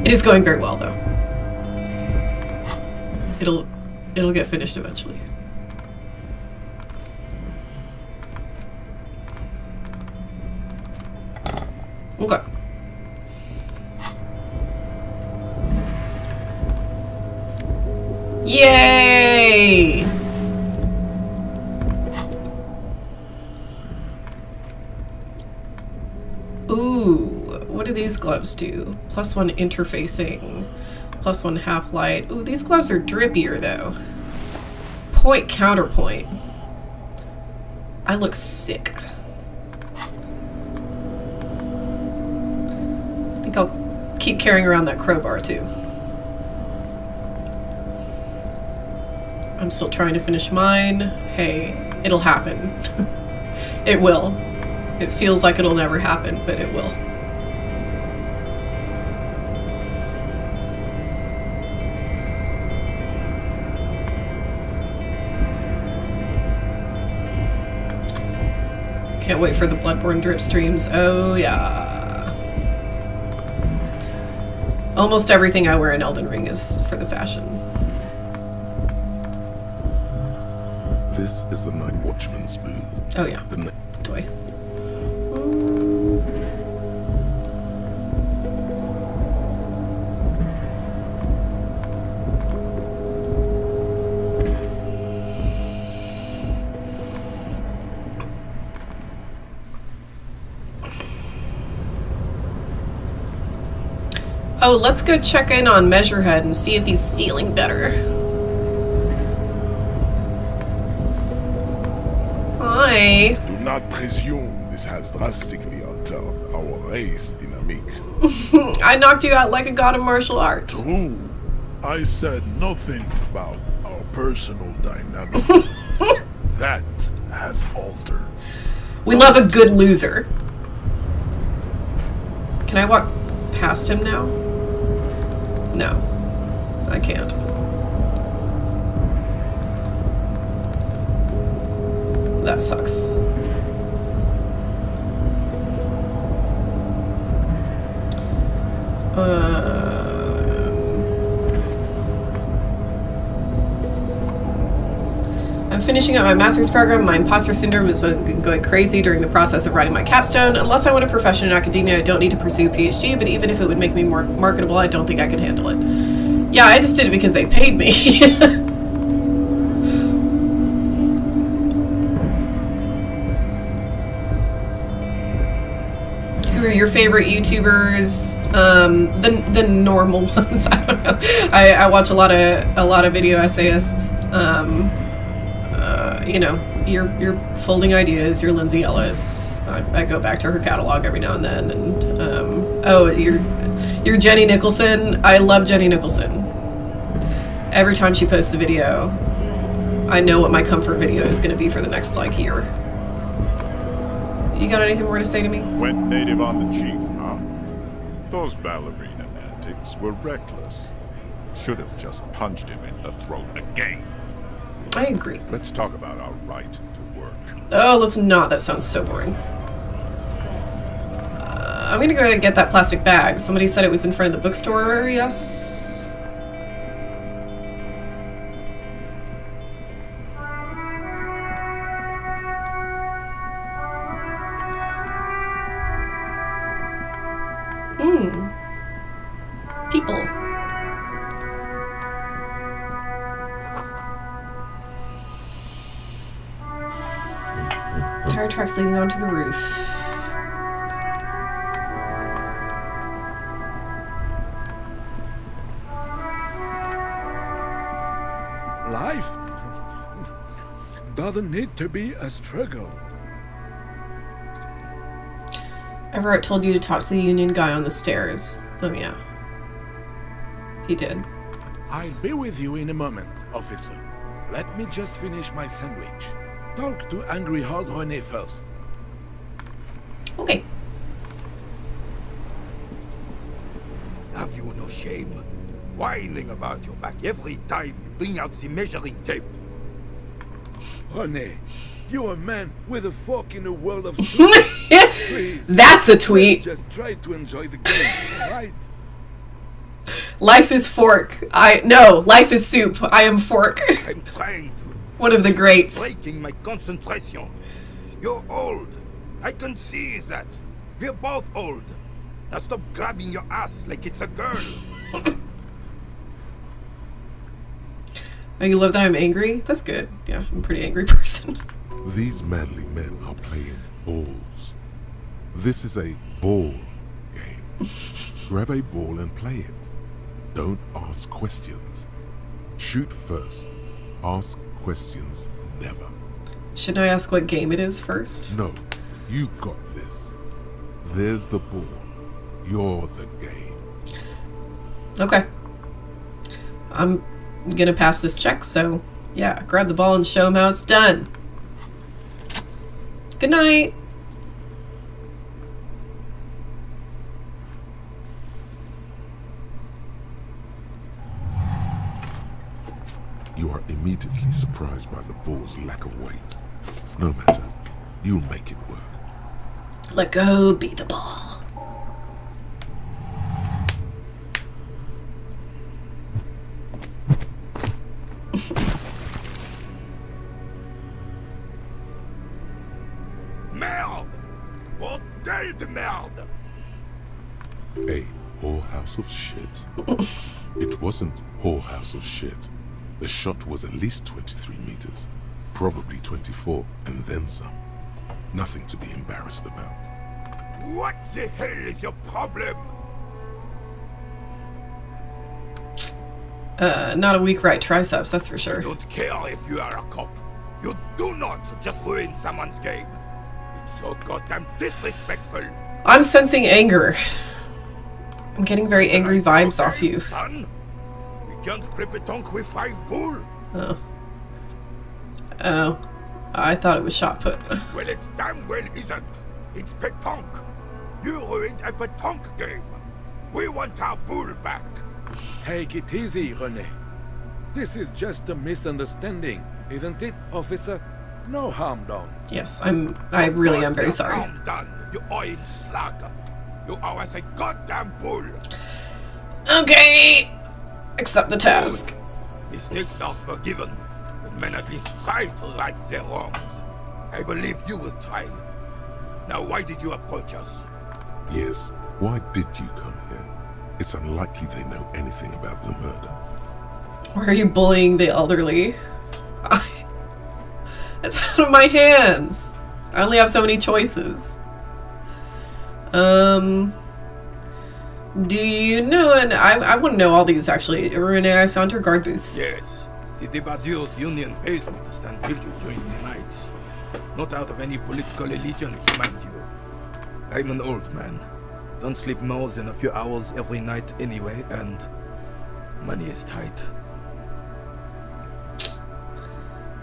It is going very well, though. It'll get finished eventually. Okay. Yay! Ooh. What do these gloves do? +1 interfacing, +1 half light. Ooh, these gloves are drippier though. Point counterpoint. I look sick. I think I'll keep carrying around that crowbar too. I'm still trying to finish mine. Hey, it'll happen. It will. It feels like it'll never happen, but it will. Can't wait for the Bloodborne drip streams. Oh yeah. Almost everything I wear in Elden Ring is for the fashion. This is the Night Watchman's booth. Oh yeah. The Toy. Oh, let's go check in on Measurehead and see if he's feeling better. Hi. Do not presume this has drastically altered our race dynamic. I knocked you out like a god of martial arts. True. I said nothing about our personal dynamic. That has altered. We love a good loser. Can I walk past him now? No, I can't. That sucks. I'm finishing up my master's program. My imposter syndrome has been going crazy during the process of writing my capstone. Unless I want a profession in academia, I don't need to pursue a PhD, but even if it would make me more marketable, I don't think I could handle it. Yeah, I just did it because they paid me. Who are your favorite YouTubers? The normal ones. I don't know. I watch a lot of video essayists. You know, your Folding Ideas, your Lindsay Ellis. I go back to her catalog every now and then. And oh, your Jenny Nicholson. I love Jenny Nicholson. Every time she posts a video, I know what my comfort video is going to be for the next like year. You got anything more to say to me? Went native on the chief, huh? Those ballerina antics were reckless. Should have just punched him in the throat again. I agree. Let's talk about our right to work. Oh, let's not. That sounds so boring. I'm gonna go and get that plastic bag. Somebody said it was in front of the bookstore, yes? People. Tire tracks leading onto the roof. Life doesn't need to be a struggle. Evrart told you to talk to the union guy on the stairs. Oh yeah. He did. I'll be with you in a moment, officer. Let me just finish my sandwich. Talk to Angry Hog Rene first. Okay. Have you no shame? Whining about your back every time you bring out the measuring tape. Rene, you're a man with a fork in a world of soup. Please, that's a tweet. Just try to enjoy the game, right? Life is fork. No, life is soup. I am fork. I'm trying to. One of the greats. Breaking my concentration. You're old. I can see that. We're both old. Now stop grabbing your ass like it's a girl. Oh, you love that I'm angry? That's good. Yeah, I'm a pretty angry person. These manly men are playing balls. This is a ball game. Grab a ball and play it. Don't ask questions. Shoot first. Ask questions never. Shouldn't I ask what game it is first? No, you got this. There's the ball. You're the game. Okay. I'm gonna pass this check, so yeah, grab the ball and show him how it's done. Good night. You are immediately surprised by the ball's lack of weight. No matter, you'll make it work. Let go, be the ball. Merde! Bordel de merde! A whorehouse of shit. It wasn't whorehouse of shit. The shot was at least 23 meters, probably 24, and then some. Nothing to be embarrassed about. What the hell is your problem? Not a weak right triceps, that's for sure. Don't care if you are a cop. You do not just ruin someone's game. It's so goddamn disrespectful. I'm sensing anger. I'm getting very angry vibes off you. Son? We can't play petanque with 5 bull. Oh. Oh. I thought it was shot put. Well, it damn well isn't. It's petanque. You ruined a petanque game. We want our bull back. Take it easy, Rene. This is just a misunderstanding, isn't it, officer? No harm done. Yes, I really am very sorry. Harm done, you orange slug. You owe us a goddamn bull. Okay. Accept the task. Mistakes are forgiven, but men at least try to right their wrongs. I believe you will try. Now, why did you approach us? Yes, why did you come here? It's unlikely they know anything about the murder. Why are you bullying the elderly? It's out of my hands. I only have so many choices. Do you know, and I want to know all these actually. Rene, I found her guard booth. Yes. The Debadeur's union pays me to stand vigil during the night. Not out of any political allegiance, mind you. I'm an old man. Don't sleep more than a few hours every night anyway, and money is tight.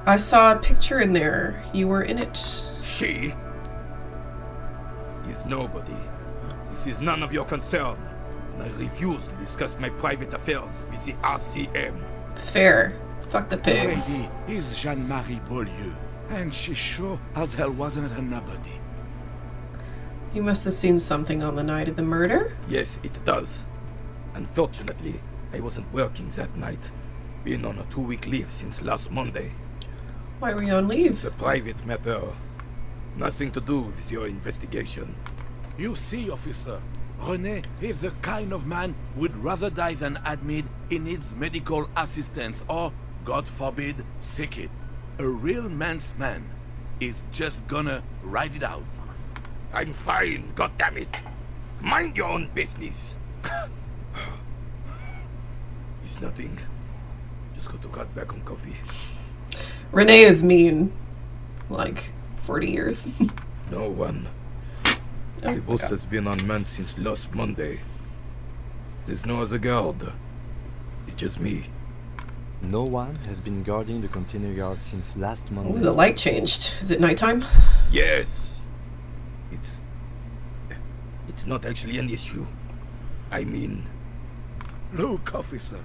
I saw a picture in there. You were in it. She is nobody. This is none of your concern. And I refuse to discuss my private affairs with the RCM. Fair. Fuck the The pigs. lady is Jean-Marie Beaulieu, and she sure as hell wasn't a nobody. You must have seen something on the night of the murder. Yes, it does. Unfortunately, I wasn't working that night. Been on a 2-week leave since last Monday. Why were you on leave? It's a private matter. Nothing to do with your investigation. You see, officer, Rene is the kind of man would rather die than admit he needs medical assistance or, God forbid, sick it. A real man's man is just gonna ride it out. I'm fine, goddammit. Mind your own business. It's nothing. Just got to cut back on coffee. Rene is mean. Like 40 years. No one. The boss has been unmanned since last Monday. There's no other guard. It's just me. No one has been guarding the container yard since last Monday. Oh, the light changed. Is it nighttime? Yes. It's not actually an issue. I mean... Look, officer.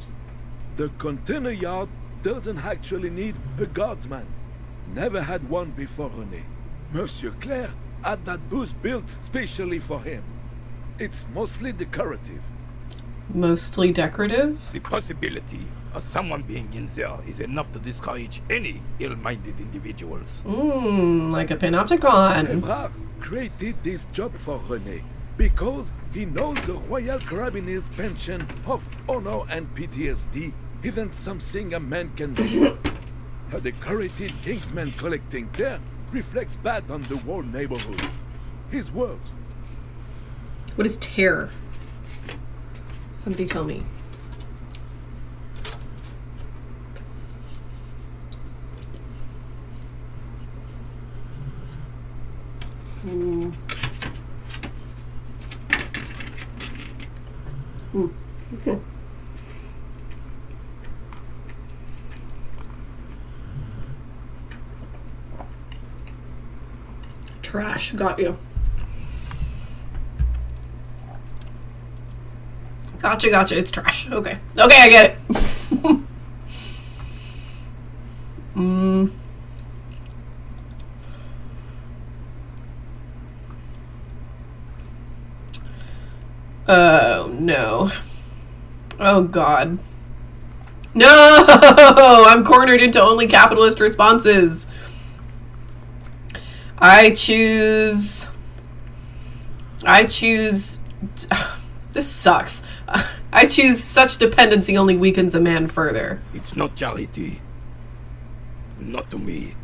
The container yard doesn't actually need a guardsman. Never had one before Rene. Monsieur Claire had that booth built specially for him. It's mostly decorative. Mostly decorative? The possibility of someone being in there is enough to discourage any ill-minded individuals. Like a panopticon. Evrart created this job for Rene because he knows the Royal Carabiniers' pension of honor and PTSD isn't something a man can deserve. A decorated kingsman collecting dirt reflects bad on the whole neighborhood. His words. What is terror? Somebody tell me. Okay. Trash. Got you. Gotcha. It's trash. Okay, I get it. Oh, no. Oh, God. No! I'm cornered into only capitalist responses. I choose... This sucks. I choose such dependency only weakens a man further. It's not charity. Not to me.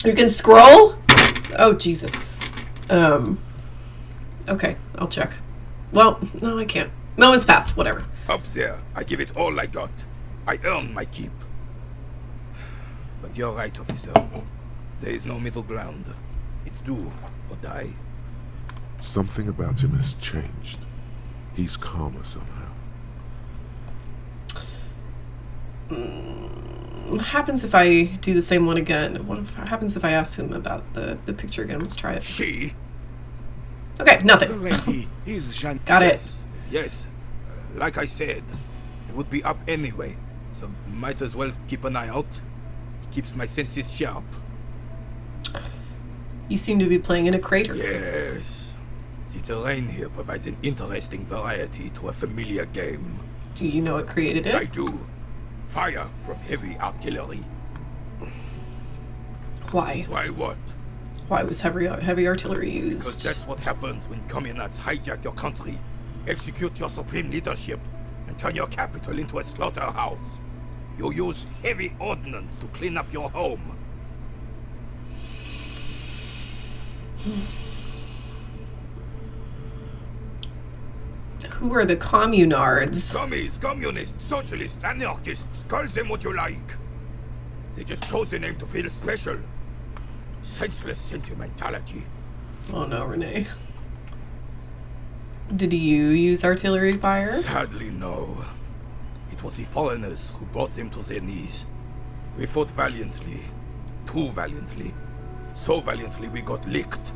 You can scroll? Oh, Jesus. Okay, I'll check. Well, no, I can't. Moment's passed, whatever. Up there, I give it all I got. I earn my keep. But you're right, officer. There is no middle ground. It's do or die. Something about him has changed. He's calmer somehow. What happens if I do the same one again? What happens if I ask him about the picture again? Let's try it. She? Okay, nothing. The lady is Jean. Got it. Yes. Like I said, it would be up anyway. So might as well keep an eye out. It keeps my senses sharp. You seem to be playing in a crater. Yes. The terrain here provides an interesting variety to a familiar game. Do you know what created it? I do. Fire from heavy artillery. Why? Why what? Why was heavy artillery used? Because that's what happens when communards hijack your country, execute your supreme leadership, and turn your capital into a slaughterhouse. You use heavy ordnance to clean up your home. Who are the communards? Commies, communists, socialists, anarchists, call them what you like. They just chose the name to feel special. Senseless sentimentality. Oh no, Rene. Did you use artillery fire? Sadly, no. It was the foreigners who brought them to their knees. We fought valiantly. Too valiantly. So valiantly we got licked.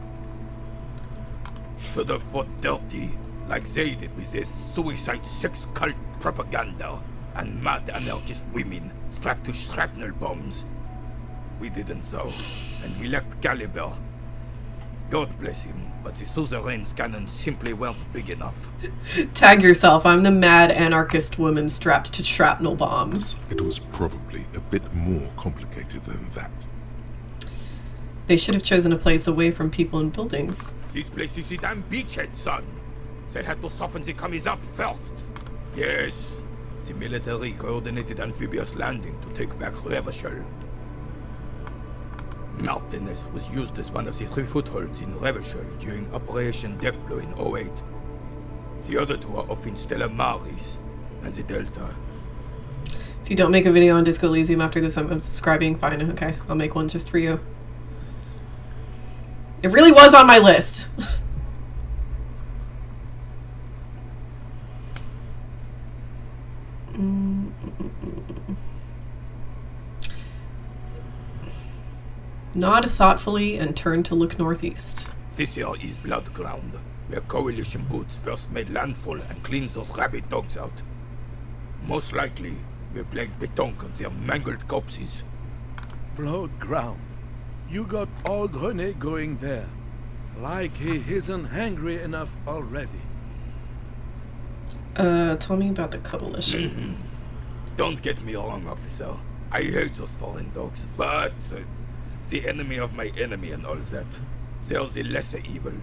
Should have fought dirty, like they did with their suicide sex cult propaganda and mad anarchist women strapped to shrapnel bombs. we didn't so, and we lacked caliber. God bless him, but the suzerain's cannons simply weren't big enough. Tag yourself. I'm the mad anarchist woman strapped to shrapnel bombs. It was probably a bit more complicated than that. They should have chosen a place away from people and buildings. This place is the damn beachhead, son. They had to soften the commies up first. Yes, the military coordinated amphibious landing to take back Revachol. Martinaise was used as one of the 3 footholds in Revachol during Operation Deathblow in 08. The other 2 are off in Stella Maris and the Delta. If you don't make a video on Disco Elysium after this, I'm unsubscribing. Fine, okay. I'll make one just for you. It really was on my list. Nod thoughtfully and turn to look northeast. This here is Blood Ground, where coalition boots first made landfall and cleaned those rabid dogs out. Most likely, we're playing petanque on their mangled corpses. Blood ground. You got old Rene going there. Like he isn't hungry enough already. Tell me about the coalition. Don't get me wrong, officer. I hate those foreign dogs, but the enemy of my enemy and all that. They're the lesser evil.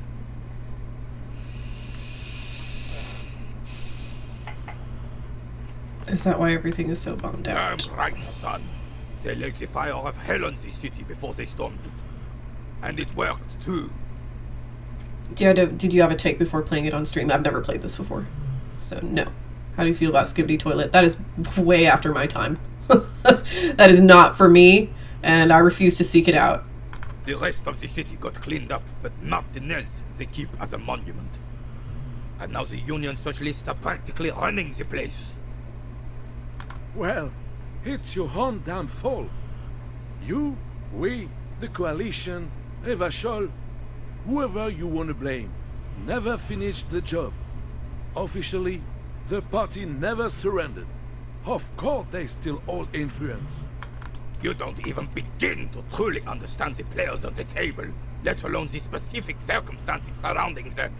Is that why everything is so bombed out? Damn right, son. They let the fire of hell on the city before they stormed it. And it worked, too. Did you have a take before playing it on stream? I've never played this before. So, no. How do you feel about Skibidi Toilet? That is way after my time. That is not for me, and I refuse to seek it out. The rest of the city got cleaned up, but Martinaise they keep as a monument. And now the Union Socialists are practically running the place. Well, it's your own damn fault. You, we, the coalition, Revachol, whoever you want to blame, never finished the job. Officially, the party never surrendered. Of course they still hold influence. You don't even begin to truly understand the players on the table, let alone the specific circumstances surrounding the...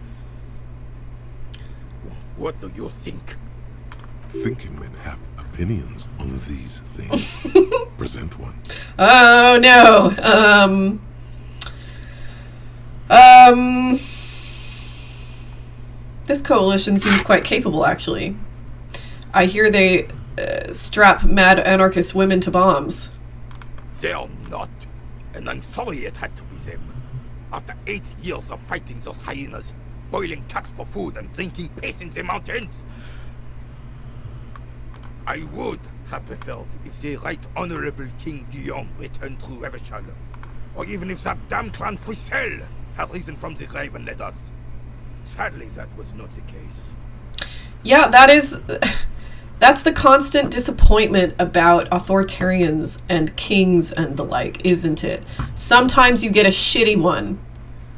What do you think? Thinking men have opinions on these things. Present one. Oh, no. This coalition seems quite capable, actually. I hear they strap mad anarchist women to bombs. They're not. And I'm sorry it had to be them. After 8 years of fighting those hyenas, boiling cats for food and drinking piss in the mountains, I would have preferred if the Right Honorable King Guillaume returned to Revachol, or even if that damn clan Frisel had risen from the grave and led us. Sadly, that was not the case. Yeah, that's the constant disappointment about authoritarians and kings and the like, isn't it? Sometimes you get a shitty one.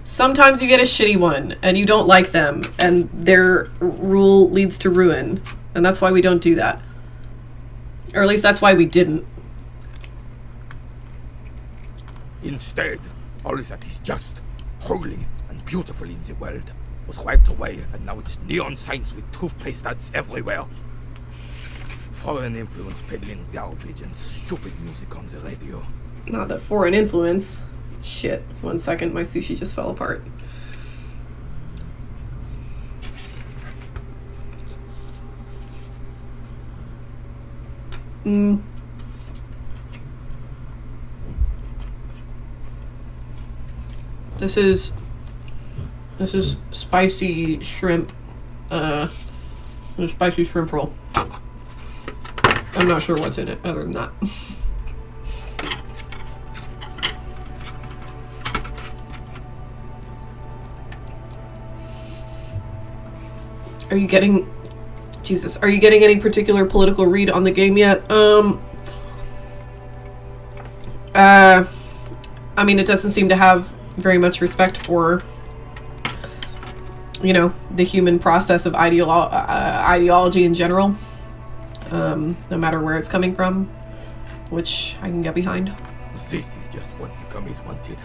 Sometimes you get a shitty one, and you don't like them, and their rule leads to ruin. And that's why we don't do that. Or at least that's why we didn't. Instead, all that is just, holy, and beautiful in the world was wiped away, and now it's neon signs with toothpaste ads everywhere. Foreign influence peddling garbage and stupid music on the radio. Not that foreign influence. Shit. 1 second, my sushi just fell apart. This is spicy shrimp. Spicy shrimp roll. I'm not sure what's in it other than that. Are you getting... Jesus, are you getting any particular political read on the game yet? I mean, it doesn't seem to have very much respect for, you know, the human process of ideology in general. No matter where it's coming from, which I can get behind. This is just commies wanted.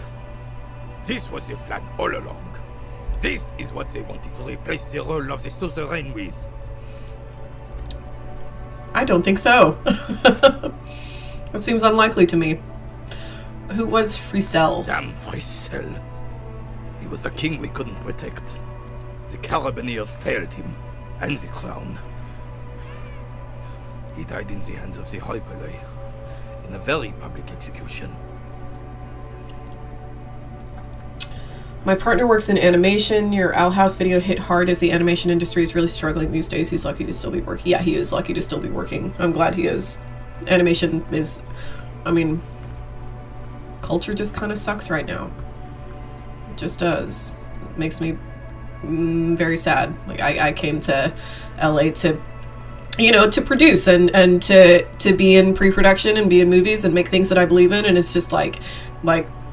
This was their plan all along. This is what they wanted to replace the role of the suzerain with. I don't think so. That seems unlikely to me. Who was Frisell? Damn Frisell. He was the king we couldn't protect. The Carabineers failed him, and the crown. He died in the hands of the Hyperlay, in a very public execution. My partner works in animation. Your Owl House video hit hard as the animation industry is really struggling these days. He's lucky to still be working. Yeah, he is lucky to still be working. I'm glad he is. Animation is, I mean, culture just kind of sucks right now. It just does. It makes me very sad. Like, I came to LA to, you know, to produce and to be in pre-production and be in movies and make things that I believe in, and it's just like,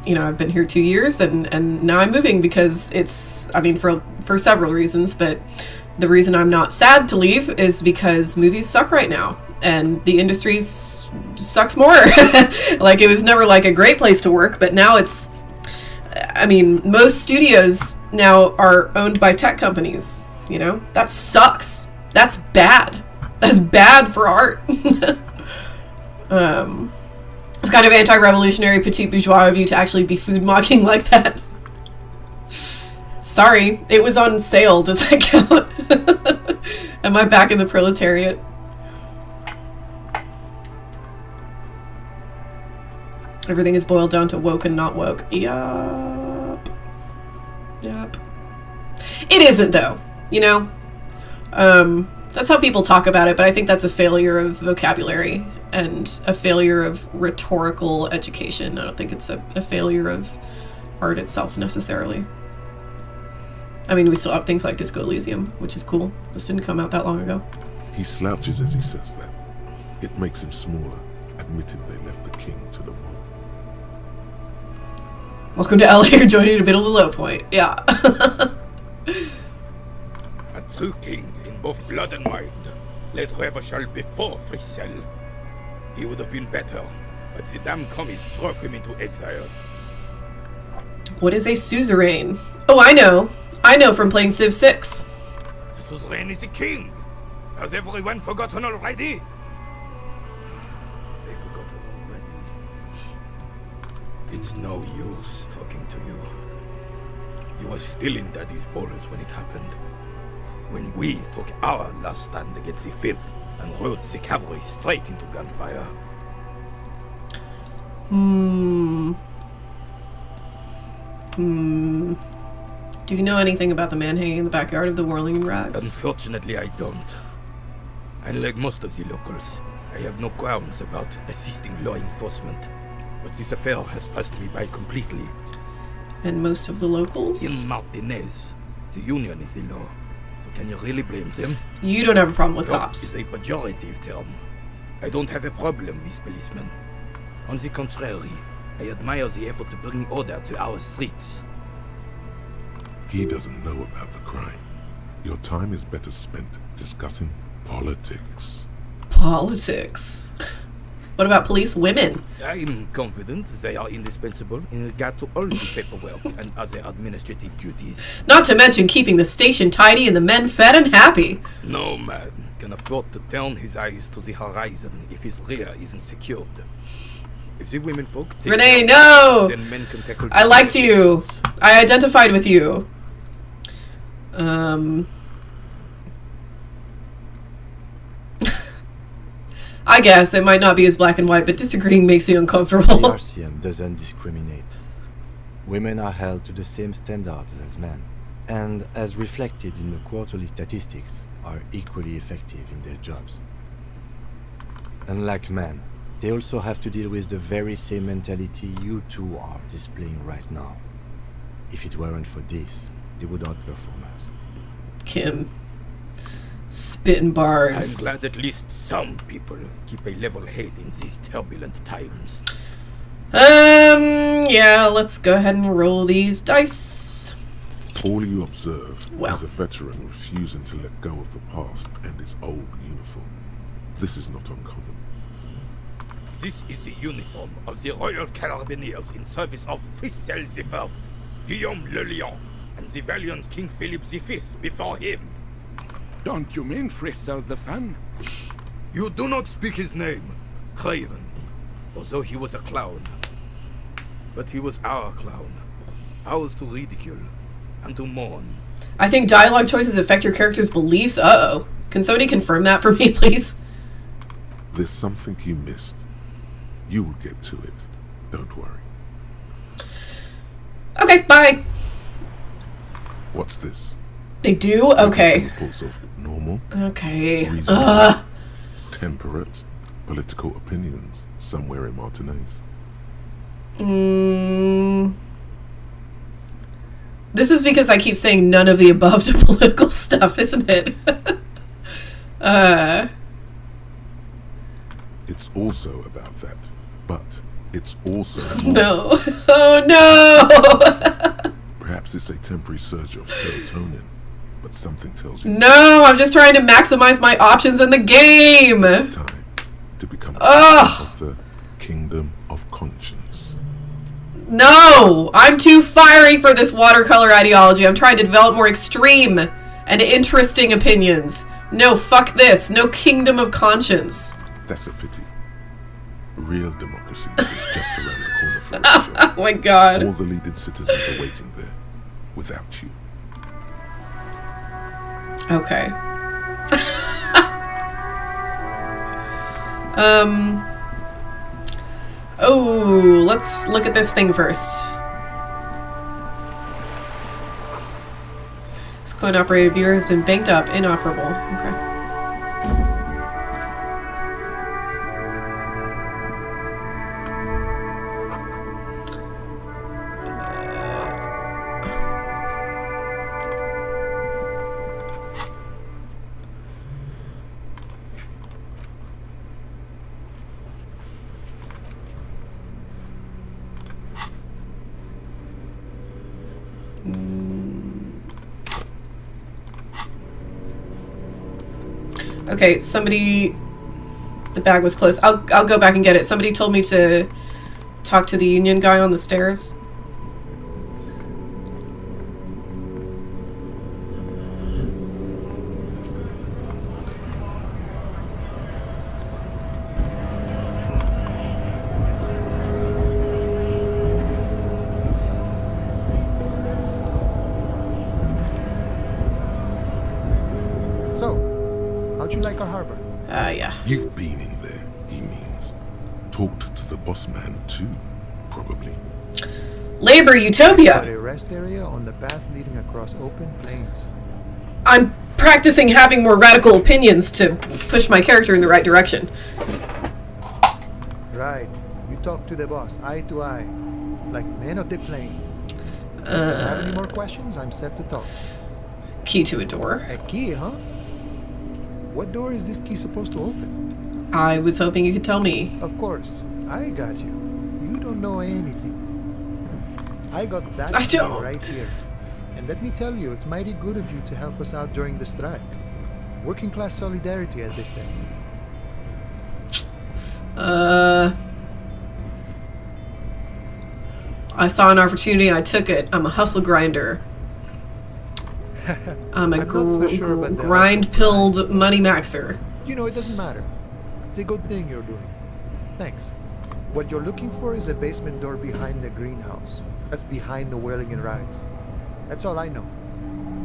you know, I've been here 2 years and now I'm moving because it's, I mean, for several reasons, but the reason I'm not sad to leave is because movies suck right now and the industry sucks more. Like, it was never like a great place to work, but now it's, I mean, most studios now are owned by tech companies, you know? That sucks. That's bad. That's bad for art. It's kind of anti-revolutionary petite bourgeois of you to actually be food mocking like that. Sorry, it was on sale. Does that count? Am I back in the proletariat? Everything is boiled down to woke and not woke. Yup. Yup. It isn't, though. You know? That's how people talk about it, but I think that's a failure of vocabulary and a failure of rhetorical education. I don't think it's a failure of art itself, necessarily. I mean, we still have things like Disco Elysium, which is cool. This didn't come out that long ago. He slouches as he says that. It makes him smaller, admitting they left the king to the wall. Welcome to LA, you're joining a bit of a low point. Yeah. A true king in both blood and mind. Let whoever shall before Frisell. He would have been better, but the damn commies drove him into exile. What is a suzerain? Oh, I know. I know from playing Civ 6. The suzerain is the king. Has everyone forgotten already? They've forgotten already. It's no use talking to you. You were still in Daddy's balls when it happened. When we took our last stand against the 5th and rode the cavalry straight into gunfire. Do you know anything about the man hanging in the backyard of the Whirling Rags? Unfortunately, I don't. Unlike most of the locals, I have no qualms about assisting law enforcement. But this affair has passed me by completely. And most of the locals? In Martinaise, the union is the law. So can you really blame them? You don't have a problem with Law cops. is a pejorative term. I don't have a problem with policemen. On the contrary, I admire the effort to bring order to our streets. He doesn't know about the crime. Your time is better spent discussing politics. Politics. What about police women? I'm confident they are indispensable in regard to all the paperwork and other administrative duties. Not to mention keeping the station tidy and the men fed and happy. No man can afford to turn his eyes to the horizon if his rear isn't secured. If the women folk take Rene, care, no! then men can tackle I liked you. I identified with you. I guess it might not be as black and white, but disagreeing makes me uncomfortable. The Elysium doesn't discriminate. Women are held to the same standards as men, and as reflected in the quarterly statistics, are equally effective in their jobs. Unlike men, they also have to deal with the very same mentality you two are displaying right now. If it weren't for this, they would outperform us. Kim. Spitting bars. I'm glad at least some people keep a level head in these turbulent times. Yeah, let's go ahead and roll these dice. All you observe Well. is a veteran refusing to let go of the past and his old uniform. This is not uncommon. This is the uniform of the Royal Carabineers in service of Fissel I, Guillaume le Lion, and the valiant King Philip V before him. Don't you mean Fristel the Fan? You do not speak his name, Craven, although he was a clown. But he was our clown, ours to ridicule and to mourn. I think dialogue choices affect your character's beliefs. Uh-oh. Can somebody confirm that for me, please? There's something you missed. You will get to it. Don't worry. Okay, bye. What's this? They do? Okay. Reports of normal, Okay. reasonable, temperate, political opinions somewhere in Martinaise. This is because I keep saying none of the above to political stuff, isn't it? It's also about that, but it's also No. Oh no! Perhaps it's a temporary surge of serotonin, but something tells you No, I'm just trying to maximize my options in the game! it's time to become a Ugh. citizen of the Kingdom of Conscience. No! I'm too fiery for this watercolor ideology. I'm trying to develop more extreme and interesting opinions. No, fuck this. No Kingdom of Conscience. That's a pity. Real democracy is just around the corner for us. Oh my god. All the leading citizens are waiting there, without you. Okay. Oh, let's look at this thing first. This coin-operated viewer has been banked up, inoperable. Okay. Okay, somebody... The bag was closed. I'll go back and get it. Somebody told me to talk to the union guy on the stairs. Yeah. You've been in there, he means. Talked to the boss man too, probably. Labor Utopia! A rest area on the path leading across open plains. I'm practicing having more radical opinions to push my character in the right direction. Right. You talk to the boss, eye to eye. Like men of the plain. If you have any more questions, I'm set to talk. Key to a door. A key, huh? What door is this key supposed to open? I was hoping you could tell me. Of course. I got you. You don't know anything. I got that key right here. And let me tell you, it's mighty good of you to help us out during the strike. Working class solidarity, as they say. I saw an opportunity, I took it. I'm a hustle grinder. I'm a grind-pilled money maxer. You know, it doesn't matter. It's a good thing you're doing. Thanks. What you're looking for is a basement door behind the greenhouse. That's behind the whirling in rags. That's all I know.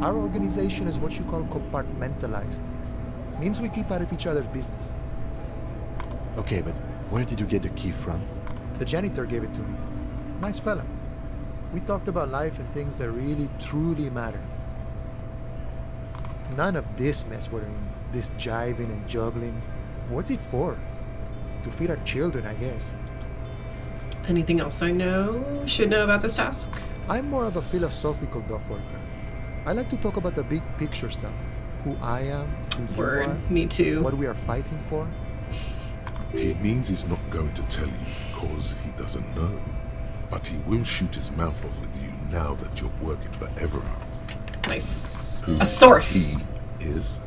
Our organization is what you call compartmentalized. Means we keep out of each other's business. Okay, but where did you get the key from? The janitor gave it to me. Nice fella. We talked about life and things that really, truly matter. None of this mess we're in. This jiving and juggling. What's it for? To feed our children, I guess. Anything else I should know about this task? I'm more of a philosophical dock worker. I like to talk about the big picture stuff. Who I am, who you are, me too. what we are fighting for. He means he's not going to tell you because he doesn't know. But he will shoot his mouth off with you now that you're working for Evrart. Nice. Who a source. He is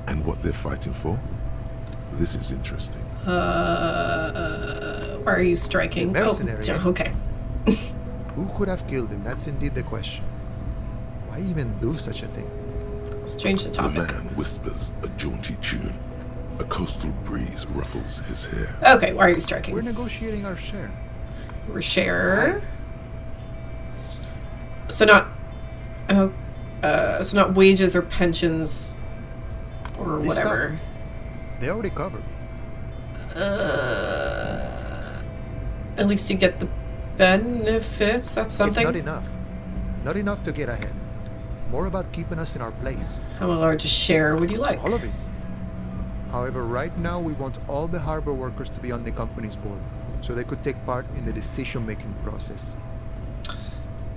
and what they're fighting for. This is interesting. Why are you striking? The mercenary. Oh, okay. Who could have killed him? That's indeed the question. Why even do such a thing? Let's change the The topic. man whispers a jaunty tune. A coastal breeze ruffles his hair. Okay, why are you striking? We're negotiating our share. Share. So not, so not wages or pensions or This whatever. They already covered. At least you get the benefits. That's something. It's not enough. Not enough to get ahead. More about keeping us in our place. How large a share would you like? All of it. However, right now we want all the harbor workers to be on the company's board, so they could take part in the decision-making process.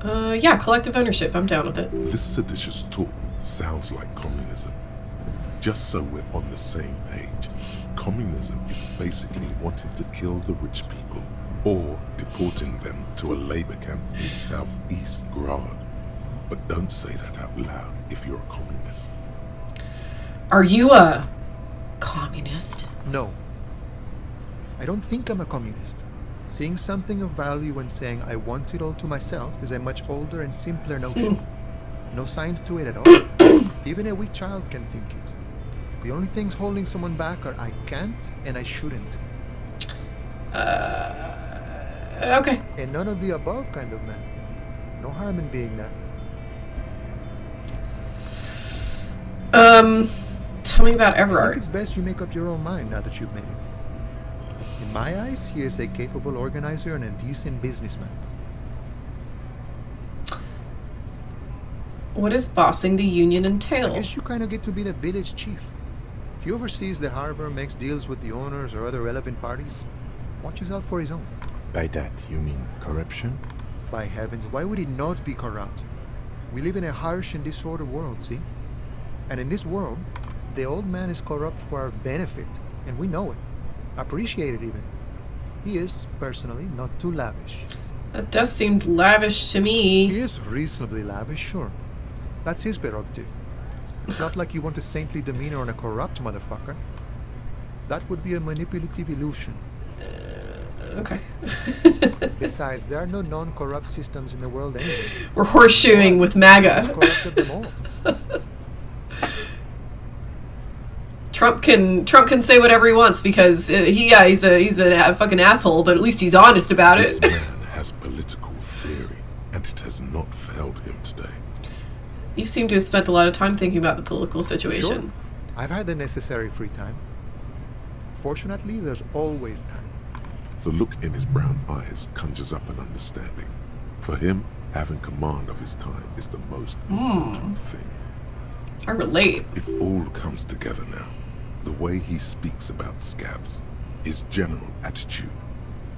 Yeah, collective ownership. I'm down with it. This seditious talk sounds like communism. Just so we're on the same page, communism is basically wanting to kill the rich people or deporting them to a labor camp in southeast Grad. But don't say that out loud if you're a communist. Are you a communist? No. I don't think I'm a communist. Seeing something of value and saying I want it all to myself is a much older and simpler notion. No science to it at all. Even a weak child can think it. The only things holding someone back are I can't and I shouldn't. Okay. A none of the above kind of man. No harm in being that. Tell me about I think Evrart. it's best you make up your own mind now that you've made it. In my eyes, he is a capable organizer and a decent businessman. What does bossing the union I entail? guess you kind of get to be the village chief. He oversees the harbor, makes deals with the owners or other relevant parties, watches out for his own. By that, you mean corruption? By heavens, why would he not be corrupt? We live in a harsh and disordered world, see? And in this world, the old man is corrupt for our benefit, and we know it. Appreciate it even. He is, personally, not too lavish. That does seem lavish to me. He is reasonably lavish, sure. That's his prerogative. It's not like you want a saintly demeanor on a corrupt motherfucker. That would be a manipulative illusion. Okay. Besides, there are no non-corrupt systems in the world anyway. We're horseshoeing with He's MAGA. corrupted them all. Trump can say whatever he wants because he's a fucking asshole, but at least he's honest about This it. man has political theory, and it has not failed him today. You seem to have spent a lot of time thinking about the political situation. Sure. I've had the necessary free time. Fortunately, there's always time. The look in his brown eyes conjures up an understanding. For him, having command of his time is the most important thing. I relate. It all comes together now. The way he speaks about scabs, his general attitude.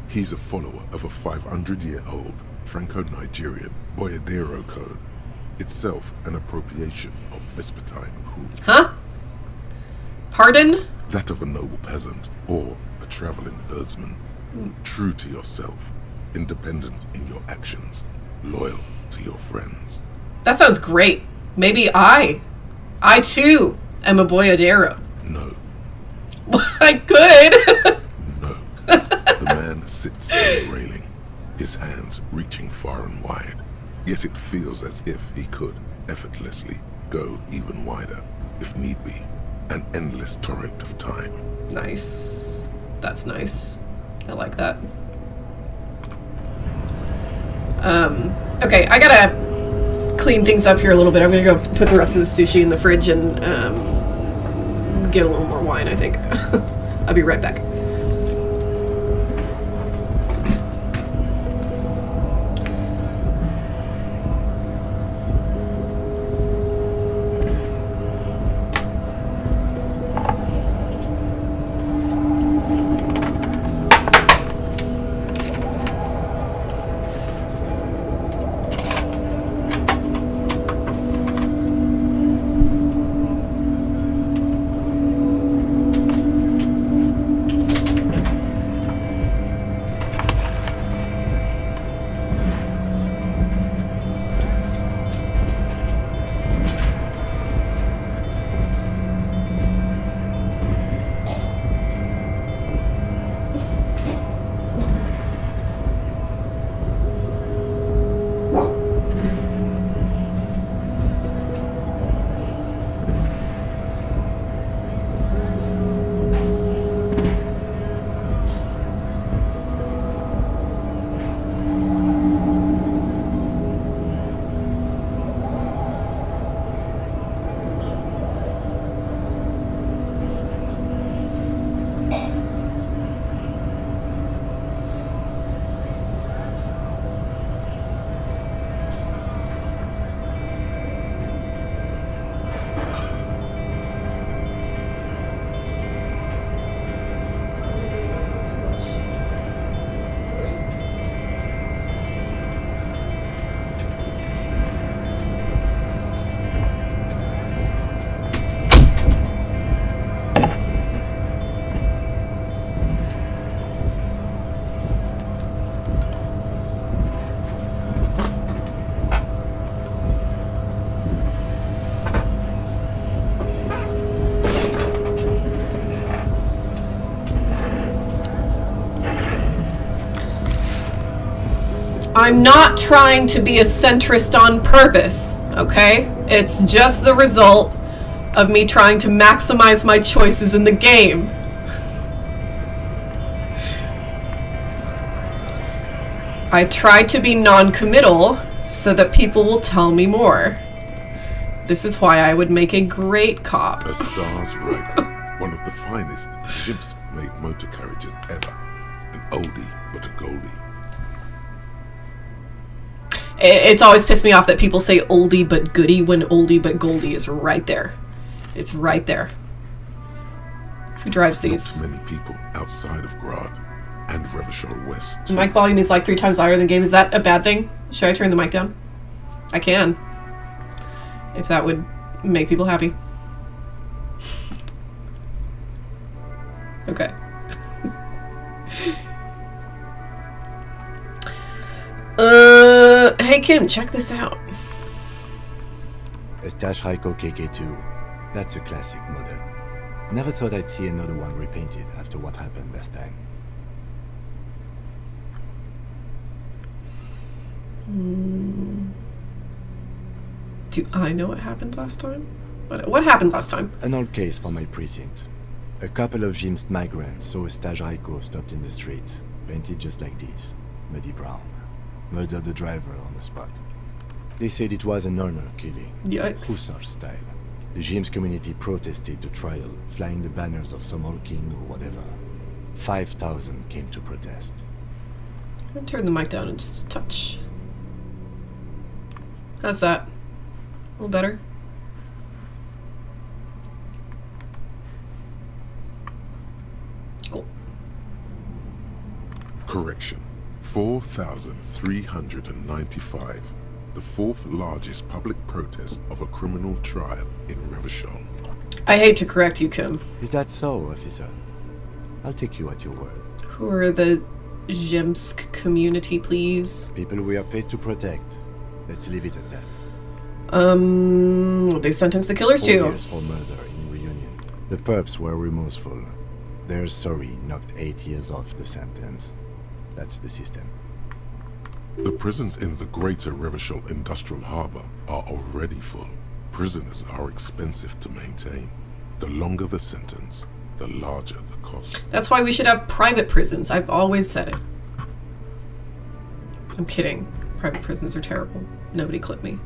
He's a follower of a 500-year-old Franco-Nigerian Boyadero code, itself an appropriation of Vespertine rule. Huh? Pardon? That of a noble peasant or a traveling herdsman. True to yourself, independent in your actions, loyal to your friends. That sounds great. Maybe I too am a boyadero. No, I could. no. The man sits on the railing, his hands reaching far and wide. Yet it feels as if he could effortlessly go even wider, if need be. An endless torrent of time. Nice. That's nice. I like that. Okay, I gotta clean things up here a little bit. I'm gonna go put the rest of the sushi in the fridge and get a little more wine, I think. I'll be right back. I'm not trying to be a centrist on purpose, okay? It's just the result of me trying to maximize my choices in the game. I try to be non-committal so that people will tell me more. This is why I would make a great cop. A Star's Rider, one of the finest Zhimsk-made motor carriages ever. An oldie, but a goldie. It's always pissed me off that people say oldie but goodie when oldie but goldie is right there. It's right there. Who drives these? Not many people outside of Grad and Revachol West. The mic volume is like 3 times louder than game. Is that a bad thing? Should I turn the mic down? I can. If that would make people happy. Okay. Hey Kim, check this out. Estache Raiko KK2. That's a classic model. Never thought I'd see another one repainted after what happened last time. Do I know what happened last time? What happened last time? An old case from my precinct. A couple of Zhimsk migrants saw a Estache Raiko stopped in the street, painted just like this, muddy brown. Murdered the driver on the spot. They said it was an honor killing. Yikes. Hussar style. The Zhimsk community protested the trial, flying the banners of some old king or whatever. 5,000 came to protest. I'm gonna turn the mic down in just a touch. How's that? A little better? Cool. Correction. 4,395. The 4th largest public protest of a criminal trial in Revachol. I hate to correct you, Kim. Is that so, officer? I'll take you at your word. Who are the Zhimsk community, please? People we are paid to protect. Let's leave it at that. What they sentenced the killers 4 to? years for murder in Reunion. The perps were remorseful. Their sorry knocked 8 years off the sentence. That's the system. The prisons in the greater Revachol Industrial Harbour are already full. Prisoners are expensive to maintain. The longer the sentence, the larger the cost. That's why we should have private prisons. I've always said it. I'm kidding. Private prisons are terrible. Nobody clip me.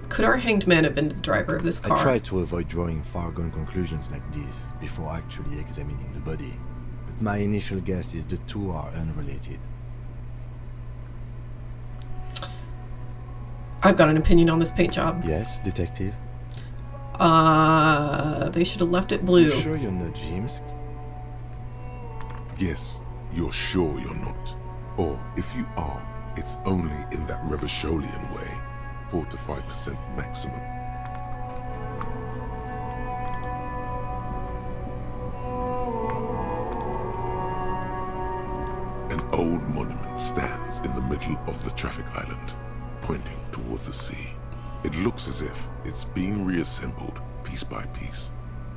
Could our hanged man have been the driver of this car? I tried to avoid drawing far-gone conclusions like this before actually examining the body. But my initial guess is the two are unrelated. I've got an opinion on this paint job. Yes, detective? They should have left it blue. You sure you're not Zhimsk? Yes, you're sure you're not. Or if you are, it's only in that Revacholian way. 4 to 5% maximum. An old monument stands in the middle of the traffic island, pointing toward the sea. It looks as if it's being reassembled piece by piece,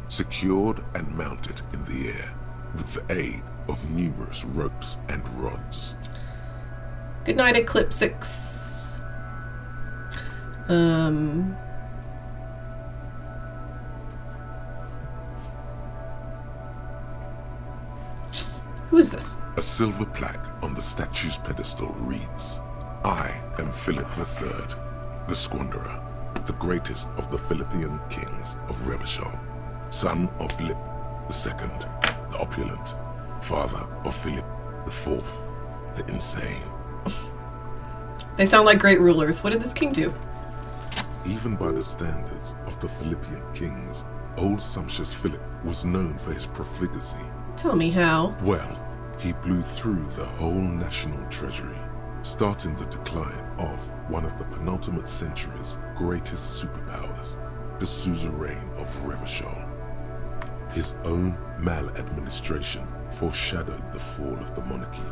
secured and mounted in the air with the aid of numerous ropes and rods. Good night, Eclipse 6. Who is this? A silver plaque on the statue's pedestal reads, "I am Philip III, the Squanderer, the greatest of the Philippian kings of Revachol, son of Philip II, the opulent, father of Philip IV, the insane." They sound like great rulers. What did this king do? Even by the standards of the Philippian kings, old sumptuous Philip was known for his profligacy. Tell me how. Well, he blew through the whole national treasury, starting the decline of one of the penultimate century's greatest superpowers, the suzerain of Revachol. His own maladministration foreshadowed the fall of the monarchy.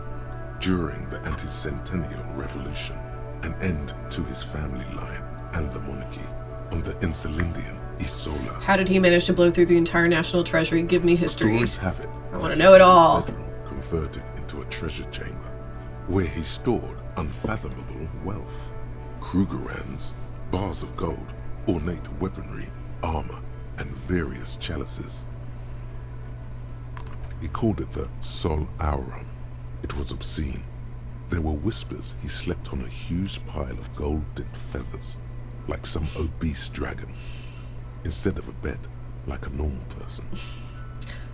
During the anti-centennial revolution, an end to his family line and the monarchy on the Insulindian Isola. How did he manage to blow through the entire national treasury? Give me history. Stories have it I want that to know it his all. bedroom converted into into a treasure chamber, where he stored unfathomable wealth. Krugerrands, bars of gold, ornate weaponry, armor, and various chalices. He called it the Sol Aurum. It was obscene. There were whispers he slept on a huge pile of gold-dipped feathers, like some obese dragon, instead of a bed, like a normal person.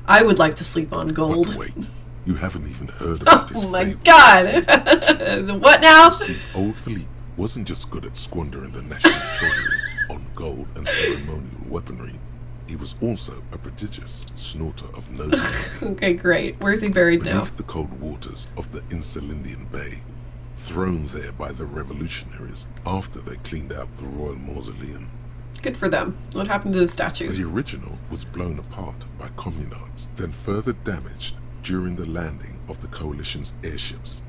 I would like to sleep on gold. But wait, you haven't even heard about his Oh my fable. God! What now? See, old Philippe wasn't just good at squandering the national treasury on gold and ceremonial weaponry. He was also a prodigious snorter of nose candy. Okay, great. Where's he buried now? Beneath the cold waters of the Insulindian Bay, thrown there by the revolutionaries after they cleaned out the royal mausoleum. Good for them. What happened to the statue? The original was blown apart by communards, then further damaged during the landing of the coalition's airships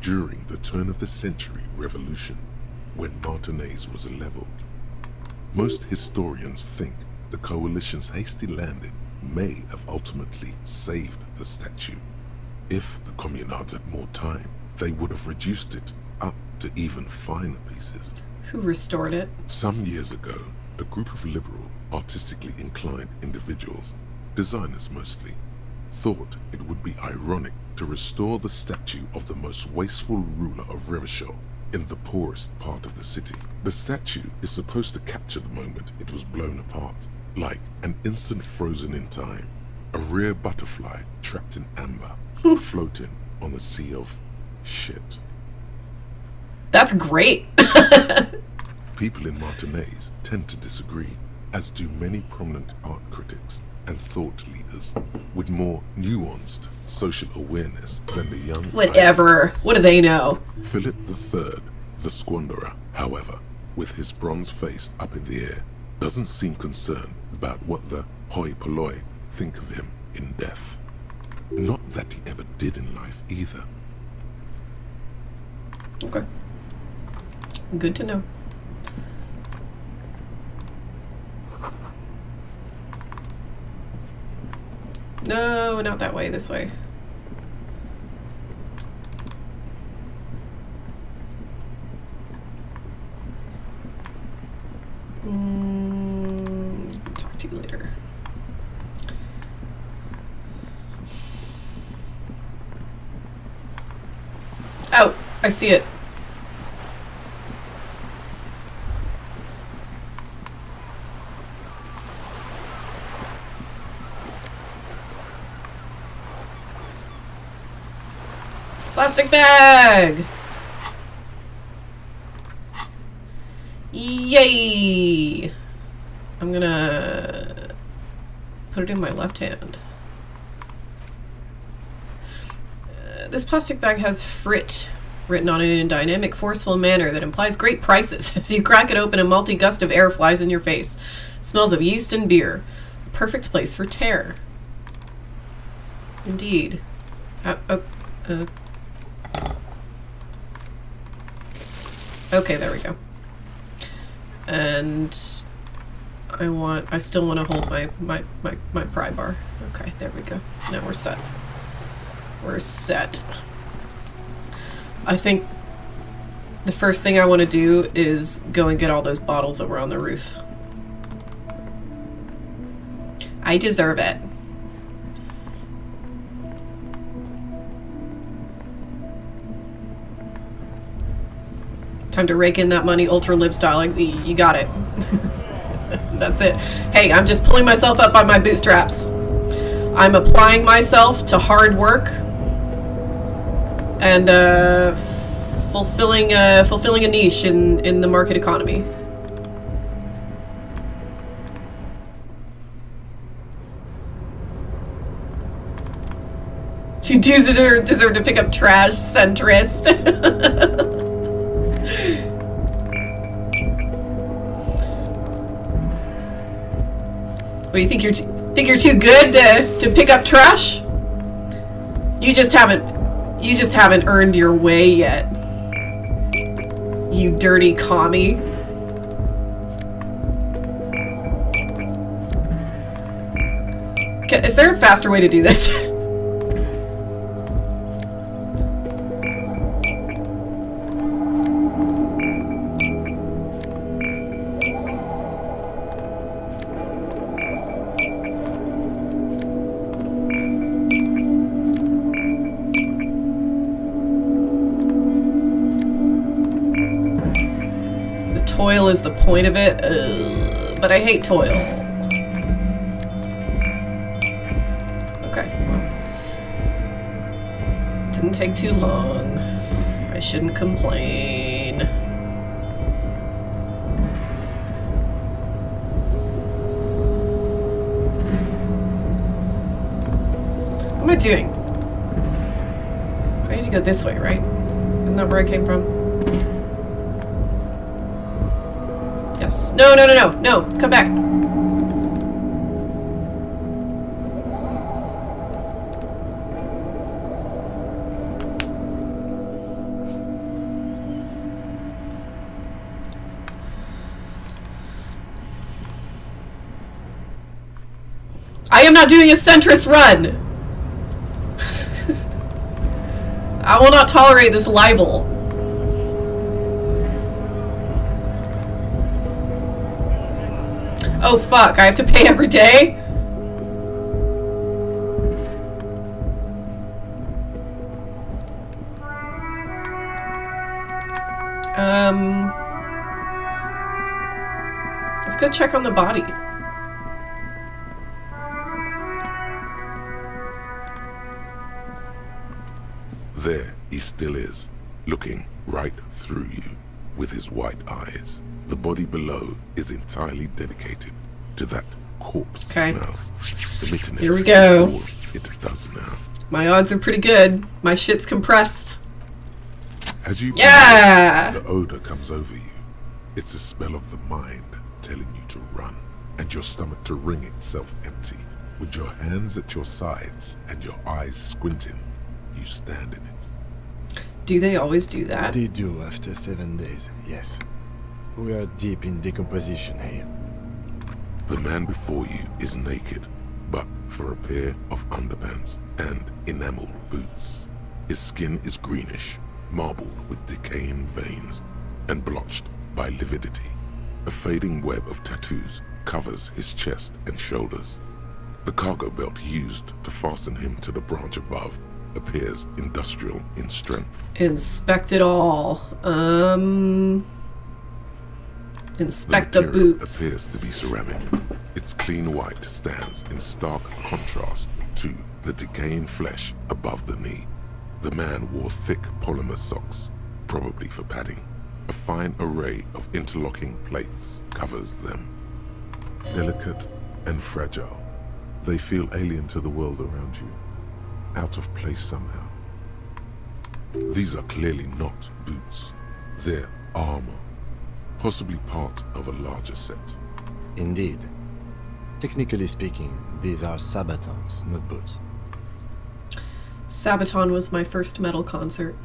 during the turn-of-the-century revolution, when Martinaise was leveled. Most historians think the coalition's hasty landing may have ultimately saved the statue. If the communards had more time, they would have reduced it up to even finer pieces. Who restored it? Some years ago, a group of liberal, artistically inclined individuals, designers mostly, thought it would be ironic to restore the statue of the most wasteful ruler of Revachol in the poorest part of the city. The statue is supposed to capture the moment it was blown apart, like an instant frozen in time, a rare butterfly trapped in amber, floating on a sea of shit. That's great. People in Martinaise tend to disagree, as do many prominent art critics and thought leaders with more nuanced social awareness than the young. Whatever. idealists. What do they know? Philip III, the squanderer, however, with his bronze face up in the air, doesn't seem concerned about what the hoi polloi think of him in death. Not that he ever did in life either. Okay. Good to know. No, not that way, this way. Talk to you later. Oh, I see it. Plastic bag! Yay! I'm gonna put it in my left hand. This plastic bag has frit written on it in a dynamic, forceful manner that implies great prices. As you crack it open, a malty gust of air flies in your face. Smells of yeast and beer. A perfect place for terror. Indeed. Okay, there we go. And I still want to hold my pry bar. Okay, there we go. Now we're set. We're set. I think the first thing I want to do is go and get all those bottles that were on the roof. I deserve it. Time to rake in that money, ultra lib style. You got it. That's it. Hey, I'm just pulling myself up by my bootstraps. I'm applying myself to hard work and fulfilling a niche in the market economy. You do deserve to pick up trash, centrist. What do you think? You're too good to pick up trash? You just haven't earned your way yet. You dirty commie. Is there a faster way to do this? point of it. But I hate toil. Okay. Didn't take too long. I shouldn't complain. What am I doing? I need to go this way, right? Isn't that where I came from? Yes. No, no, no, no, no. Come back. I am not doing a centrist run! I will not tolerate this libel. Oh fuck, I have to pay every day? Let's go check on the body. There he still is, looking right through you with his white eyes. The body below is entirely dedicated to that corpse smell. Emitting Here we go. all it does now. My odds are pretty good. My shit's compressed. As you Yeah! breathe, the odor comes over you. It's a spell of the mind telling you to run, and your stomach to wring itself empty. With your hands at your sides and your eyes squinting, you stand in it. Do they always do that? They do after 7 days, yes. We are deep in decomposition here. The man before you is naked, but for a pair of underpants and enameled boots. His skin is greenish, marbled with decaying veins, and blotched by lividity. A fading web of tattoos covers his chest and shoulders. The cargo belt used to fasten him to the branch above appears industrial in strength. Inspect it all. Inspect the boots. Appears to be ceramic. Its clean white stands in stark contrast to the decaying flesh above the knee. The man wore thick polymer socks, probably for padding. A fine array of interlocking plates covers them. Delicate and fragile, they feel alien to the world around you, out of place somehow. These are clearly not boots. They're armor, possibly part of a larger set. Indeed. Technically speaking, these are sabatons, not boots. Sabaton was my first metal concert.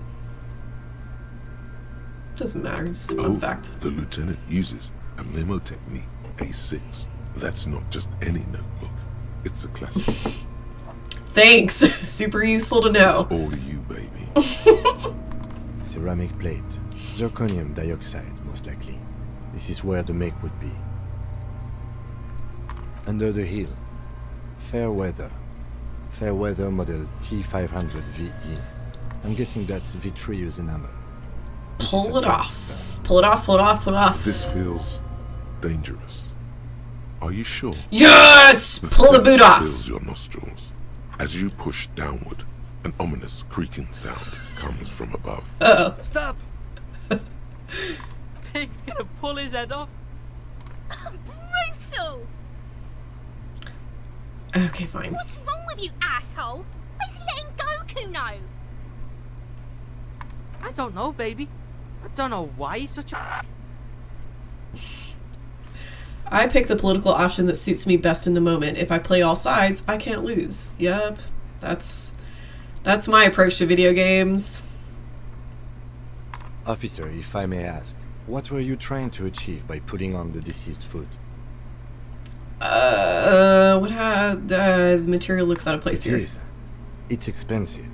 Doesn't matter, it's a fun fact. The lieutenant uses a memo technique A6. That's not just any notebook. It's a classic. Thanks! Super useful to know. It's all you, baby. Ceramic plate. Zirconium dioxide, most likely. This is where the make would be. Under the heel. Fair weather. Fair weather model T500 VE. I'm guessing that's vitreous enamel. Pull it off. Pull it off, pull it off, pull it off. This feels dangerous. Are you sure? Yes! Pull the boot off. Fills your nostrils. As you push downward, an ominous creaking sound comes from above. Uh-oh. Stop! Pig's gonna pull his head off. Brutal! Okay, fine. What's wrong with you, asshole? Why's he letting go, Kuno? I don't know, baby. I don't know why he's such a... I pick the political option that suits me best in the moment. If I play all sides, I can't lose. Yep. That's my approach to video games. Officer, if I may ask, what were you trying to achieve by putting on the deceased foot? The material looks out of place here. It's expensive.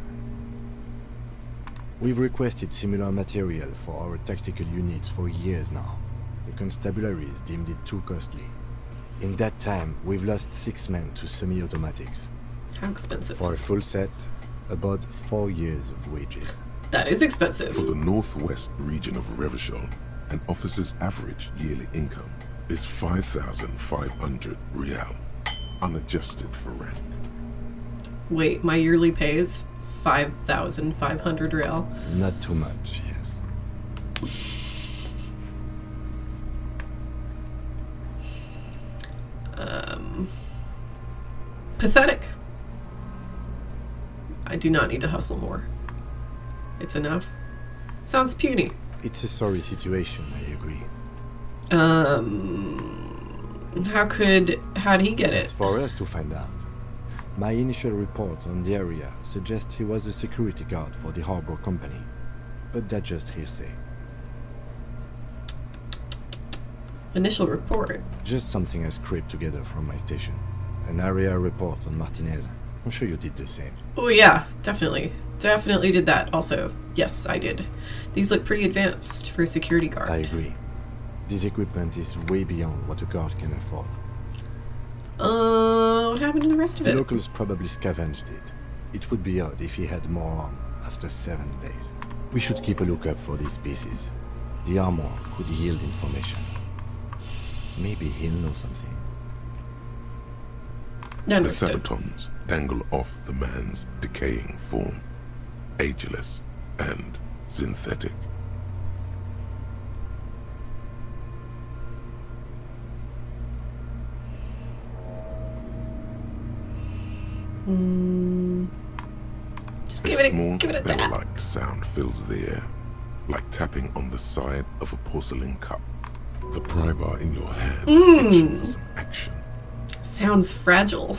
We've requested similar material for our tactical units for years now. The constabularies deemed it too costly. In that time, we've lost 6 men to semi-automatics. How expensive? For a full set, about 4 years of wages. That is expensive. For the northwest region of Revachol, An officer's average yearly income is 5,500 real, unadjusted for rent. Wait, my yearly pay is 5,500 real. Not too much, yes. Pathetic. I do not need to hustle more. It's enough. Sounds puny. It's a sorry situation, I agree. How'd he get it? It's for us to find out. My initial report on the area suggests he was a security guard for the harbor company, but that's just hearsay. Initial report? Just something I scraped together from my station. An area report on Martinaise. I'm sure you did the same. Oh yeah, definitely. Definitely did that also. Yes, I did. These look pretty advanced for a security guard. I agree. This equipment is way beyond what a guard can afford. What happened to the rest of The it? locals probably scavenged it. It would be odd if he had more on after 7 days. We should keep a lookout for these pieces. The armor could yield information. Maybe he'll know something. Understood. The sabatons dangle off the man's decaying form, ageless and synthetic. Just give it a tap. Bell-like sound fills the air, like tapping on the side of a porcelain cup. The pry bar in your hand is itching for some action. Sounds fragile.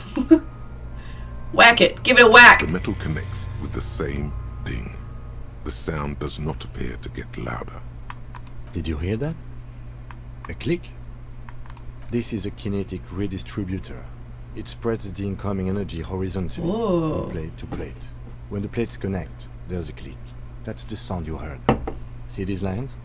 Whack it. Give it a whack. The metal connects with the same ding. The sound does not appear to get louder. Did you hear that? A click? This is a kinetic redistributor. It spreads the incoming energy horizontally from plate to plate. When the plates connect, there's a click. That's the sound you heard. See these lines?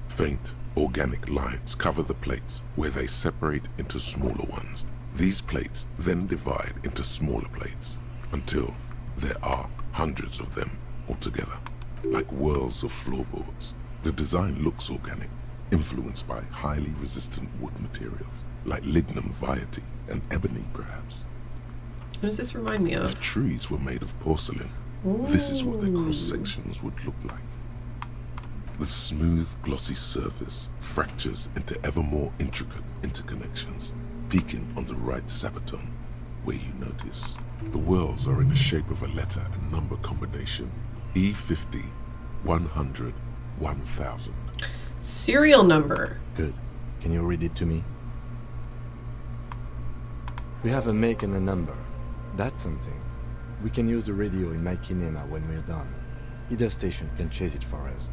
Faint, organic lines cover the plates where they separate into smaller ones. These plates then divide into smaller plates until there are hundreds of them altogether, like whirls of floorboards. The design looks organic, influenced by highly resistant wood materials, like lignum vitae and ebony perhaps. What does this remind me of? If trees were made of porcelain, this is what their cross-sections would look like. The smooth, glossy surface fractures into ever more intricate interconnections, peaking on the right sabaton, where you notice the whirls are in the shape of a letter and number combination: E50, 100, 1000. Serial number. Good. Can you read it to me? We have a make and a number. That's something. We can use the radio in my kinema when we're done. Either station can chase it for us.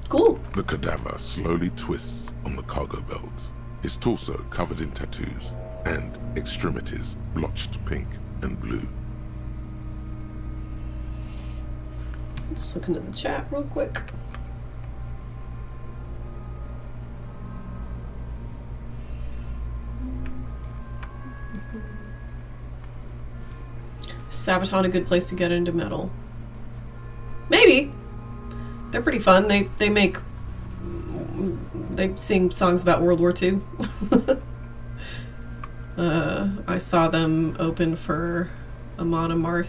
Cool. The cadaver slowly twists on the cargo belt, his torso covered in tattoos, and extremities blotched pink and blue. Just look into the chat real quick. Sabaton a good place to get into metal? Maybe. They're pretty fun. They sing songs about World War II. I saw them open for Amon Amarth.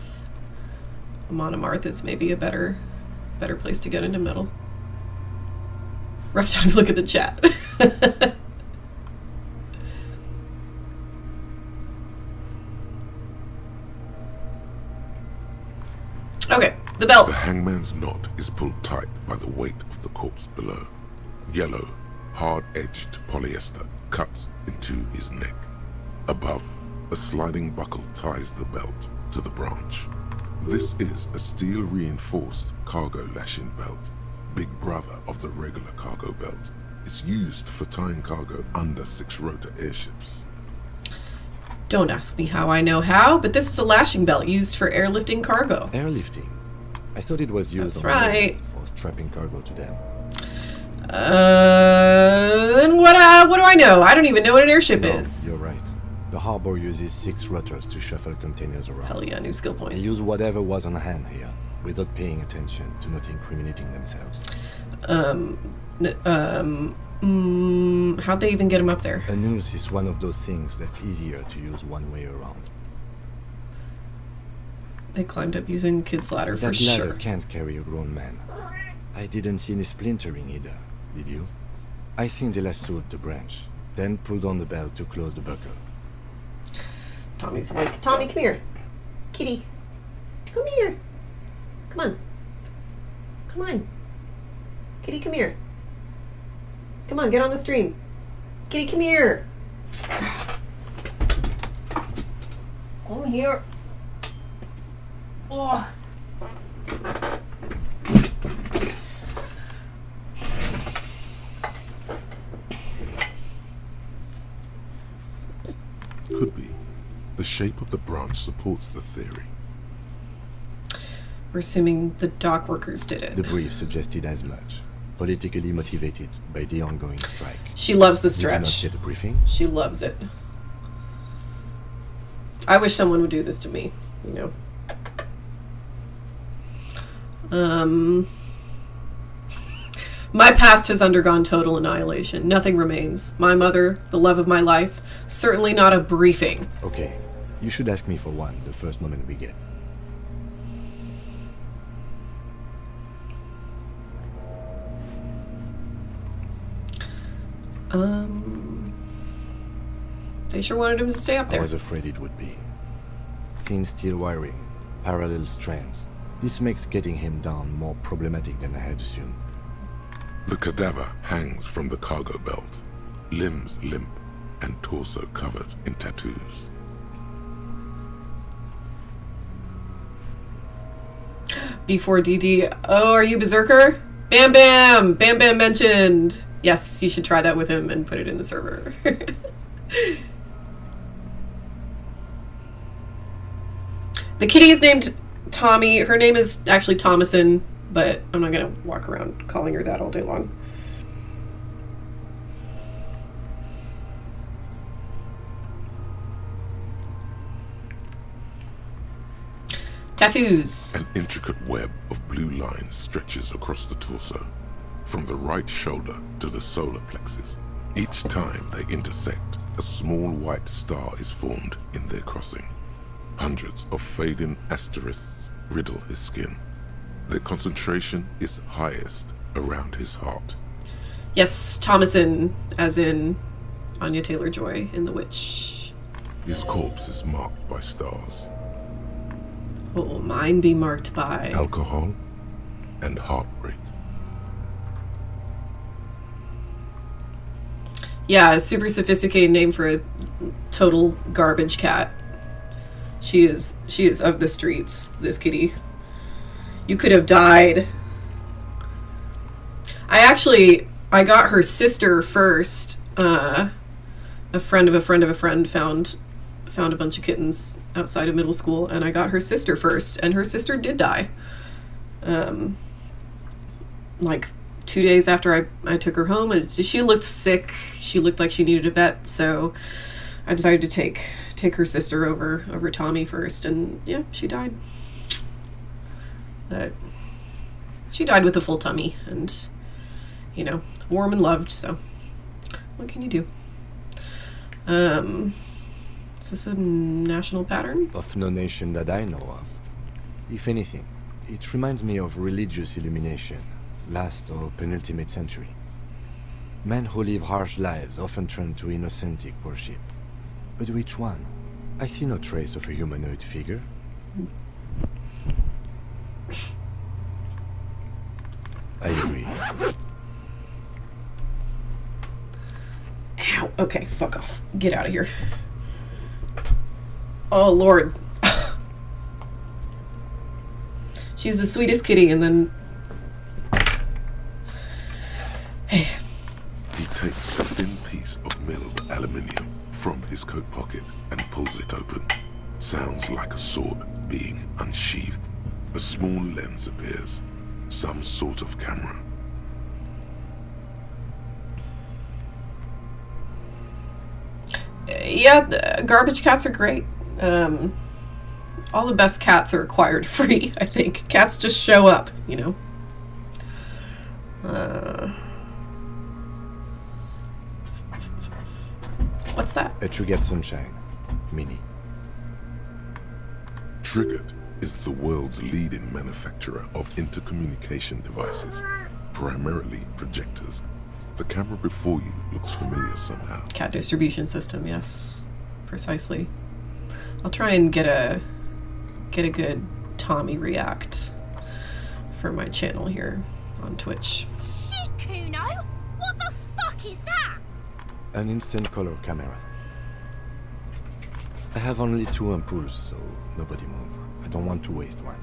Amon Amarth is maybe a better place to get into metal. Rough time to look at the chat. Okay, the belt. The hangman's knot is pulled tight by the weight of the corpse below. Yellow, hard-edged polyester cuts into his neck. Above, a sliding buckle ties the belt to the branch. This is a steel-reinforced cargo lashing belt, big brother of the regular cargo belt. It's used for tying cargo under 6-rotor airships. Don't ask me how I know how, but this is a lashing belt used for airlifting cargo. Airlifting? I thought it was used That's right. For strapping cargo to them. Then what do I know? I don't even know what an airship is. You're right. The harbor uses 6 rotors to shuffle containers around. Hell yeah, new skill point. They use whatever was on hand here, without paying attention to not incriminating themselves. How'd they even get him up there? A noose is one of those things that's easier to use one way around. They climbed up using kid's ladder for That ladder sure. can't carry a grown man. I didn't see any splintering either, did you? I think they lassoed the branch, then pulled on the belt to close the buckle. Tommy's like, Tommy, come here. Kitty, come here. Come on. Come on. Kitty, come here. Come on, get on the stream. Kitty, come here. Come here. Oh. Could be. The shape of the branch supports the theory. We're assuming the dock workers did it. The brief suggested as much. Politically motivated by the ongoing strike. She loves the Did you not stretch. get a briefing? She loves it. I wish someone would do this to me, you know. My past has undergone total annihilation. Nothing remains. My mother, the love of my life, certainly not a briefing. Okay, you should ask me for one the first moment we get. They sure wanted him to stay up I there. was afraid it would be. Thin steel wiring, parallel strands. This makes getting him down more problematic than I had assumed. The cadaver hangs from the cargo belt, limbs limp and torso covered in tattoos. Before DD, oh, are you Berserker? Bam Bam! Bam Bam mentioned! Yes, you should try that with him and put it in the server. The kitty is named Tommy. Her name is actually Thomason, but I'm not going to walk around calling her that all day long. Tattoos. An intricate web of blue lines stretches across the torso, from the right shoulder to the solar plexus. Each time they intersect, a small white star is formed in their crossing. Hundreds of fading asterisks riddle his skin. Their concentration is highest around his heart. Yes, Thomason, as in Anya Taylor-Joy in The Witch. His corpse is marked by stars. What will mine be marked by? Alcohol and heartbreak. Yeah, a super sophisticated name for a total garbage cat. She is of the streets, this kitty. You could have died. I got her sister first. A friend of a friend of a friend found a bunch of kittens outside of middle school, and I got her sister first, and her sister did die. Like 2 days after I took her home. She looked sick. She looked like she needed a vet, so I decided to take her sister over Tommy first, and yeah, she died. But she died with a full tummy, and you know, warm and loved, so what can you do? Is this a national pattern? Of no nation that I know of. If anything, it reminds me of religious illumination, last or penultimate century. Men who live harsh lives often turn to innocentic worship. But which one? I see no trace of a humanoid figure. I agree. Ow. Okay, fuck off. Get out of here. Oh, Lord. She's the sweetest kitty, and then... Hey. He takes a thin piece of milled aluminium from his coat pocket and pulls it open. Sounds like a sword being unsheathed. A small lens appears. Some sort of camera. Yeah, garbage cats are great. All the best cats are acquired free, I think. Cats just show up, you know. What's that? A Triggered Sunshine. Mini. Triggered is the world's leading manufacturer of intercommunication devices, primarily projectors. The camera before you looks familiar somehow. Cat distribution system, yes. Precisely. I'll try and get a good Tommy react for my channel here on Twitch. Shit, Kuno! What the fuck is that? An instant color camera. I have only 2 ampoules, so nobody move. I don't want to waste one.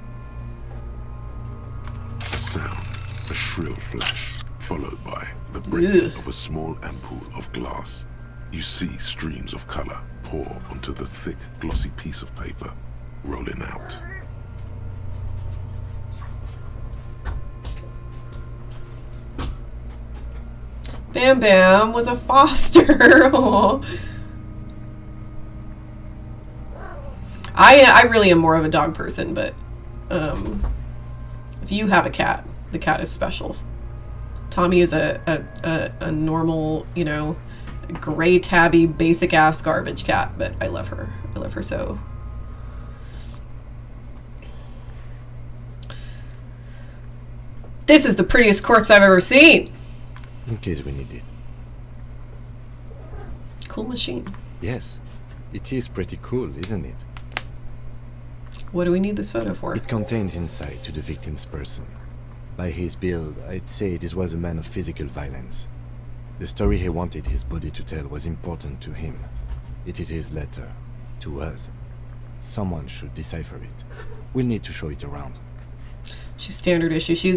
A sound, a shrill flash, followed by the breaking of a small ampoule of glass. You see streams of color pour onto the thick, glossy piece of paper, rolling out. Bam Bam was a foster. Aw. I really am more of a dog person, but if you have a cat, the cat is special. Tommy is a normal, you know, gray tabby, basic ass garbage cat, but I love her. I love her so. This is the prettiest corpse I've ever seen. In case we need it. Cool machine. Yes, it is pretty cool, isn't it? What do we need this photo for? It contains insight to the victim's person. By his build, I'd say this was a man of physical violence. The story he wanted his body to tell was important to him. It is his letter. To us. Someone should decipher it. We'll need to show it around. She's standard issue.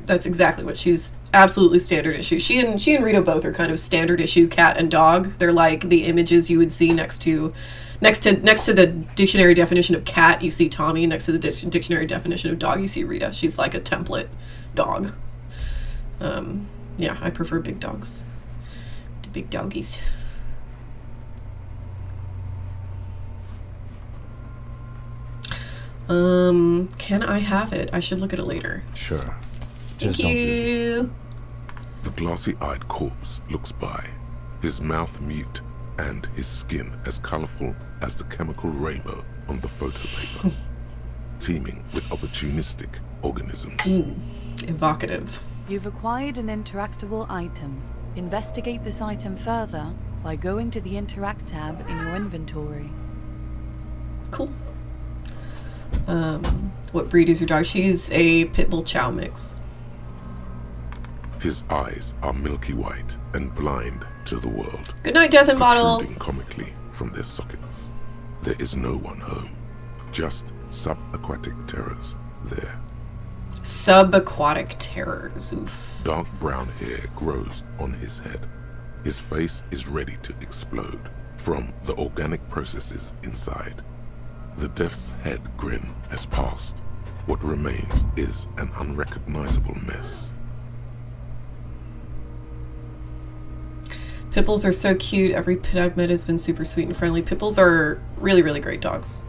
That's exactly what she's absolutely standard issue. She and Rito both are kind of standard issue cat and dog. They're like the images you would see next to the dictionary definition of cat, you see Tommy. Next to the dictionary definition of dog, you see Rita. She's like a template dog. Yeah, I prefer big dogs to big doggies. Can I have it? I should look at it later. Sure. Thank you. The glassy-eyed corpse looks by, his mouth mute and his skin as colorful as the chemical rainbow on the photo paper, teeming with opportunistic organisms. Evocative. You've acquired an interactable item. Investigate this item further by going to the Interact tab in your inventory. Cool. What breed is your dog? She's a pit bull chow mix. His eyes are milky white and blind to the world. Good night, Death and Bottle. Protruding comically from their sockets. There is no one home, just subaquatic terrors there. Subaquatic terrors. Oof. Dark brown hair grows on his head. His face is ready to explode from the organic processes inside. The death's head grin has passed. What remains is an unrecognizable mess. Pitbulls are so cute. Every pit I've met has been super sweet and friendly. Pitbulls are really, really great dogs.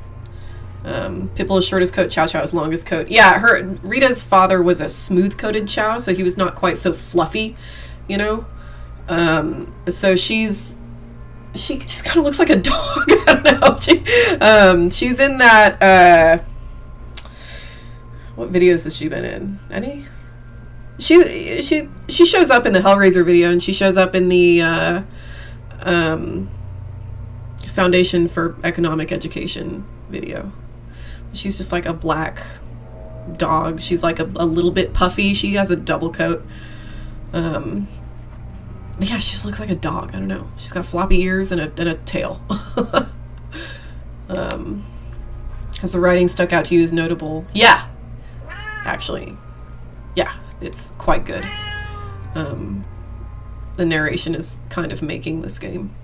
Pitbull is shortest coat, Chow Chow is longest coat. Yeah, Rita's father was a smooth-coated Chow, so he was not quite so fluffy, you know? So she just kind of looks like a dog. I don't know. She's in that, what videos has she been in? Any? She shows up in the Hellraiser video, and she shows up in the Foundation for Economic Education video. She's just like a black dog. She's like a little bit puffy. She has a double coat. But yeah, she just looks like a dog. I don't know. She's got floppy ears and a tail. Has the writing stuck out to you as notable? Yeah, actually. Yeah, it's quite good. The narration is kind of making this game.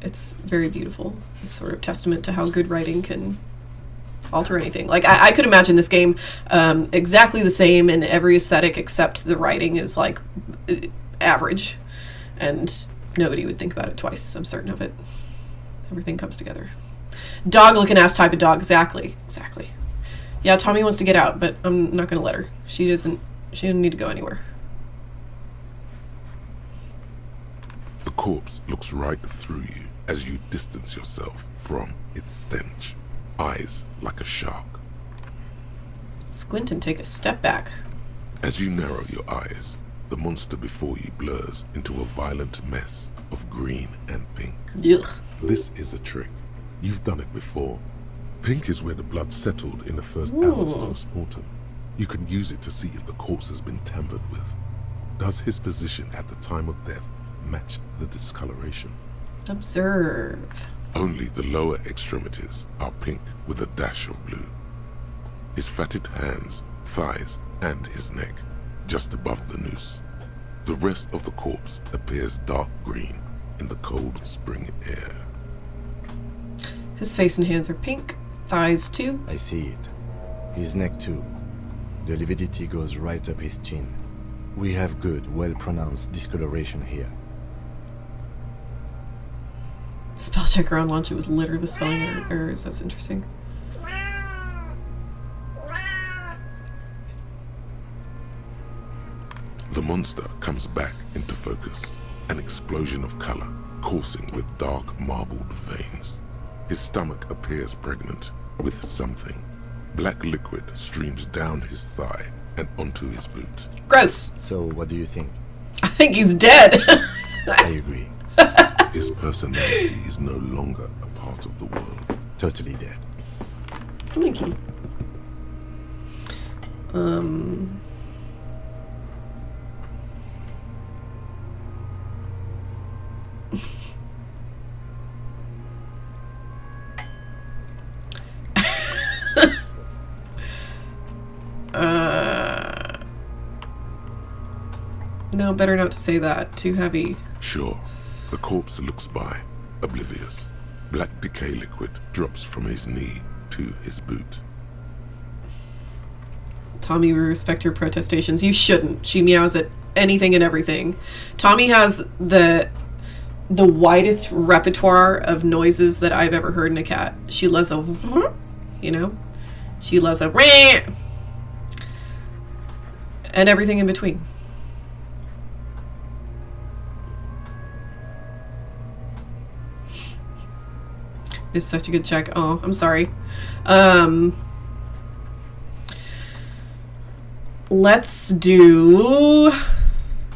It's very beautiful. It's sort of testament to how good writing can alter anything. Like, I could imagine this game exactly the same in every aesthetic except the writing is like average, and nobody would think about it twice. I'm certain of it. Everything comes together. Dog looking ass type of dog. Exactly. Yeah, Tommy wants to get out, but I'm not gonna let her. She She didn't need to go anywhere. The corpse looks right through you as you distance yourself from its stench. Eyes like a shark. Squint and take a step back. As you narrow your eyes, the monster before you blurs into a violent mess of green and pink. Ugh. This is a trick. You've done it before. Pink is where the blood settled in the first hours post-mortem. You can use it to see if the corpse has been tampered with. Does his position at the time of death match the discoloration? Observe. Only the lower extremities are pink with a dash of blue. His fatted hands, thighs, and his neck, just above the noose. The rest of the corpse appears dark green in the cold spring air. His face and hands are pink, thighs too. I see it. His neck too. The lividity goes right up his chin. We have good, well-pronounced discoloration here. Spell checker on launch, it was littered with spelling errors. That's interesting. The monster comes back into focus, an explosion of color, coursing with dark marbled veins. His stomach appears pregnant with something. Black liquid streams down his thigh and onto his boot. Gross. So, what do you think? I think he's dead. I agree. His personality is no longer a part of the world. Totally dead. Thank you. No, better not to say that. Too heavy. Sure. The corpse looks by, oblivious. Black decay liquid drops from his knee to his boot. Tommy, we respect your protestations. You shouldn't. She meows at anything and everything. Tommy has the widest repertoire of noises that I've ever heard in a cat. She loves a, you know? She loves a and everything in between. It's such a good check. Oh, I'm sorry. Let's do...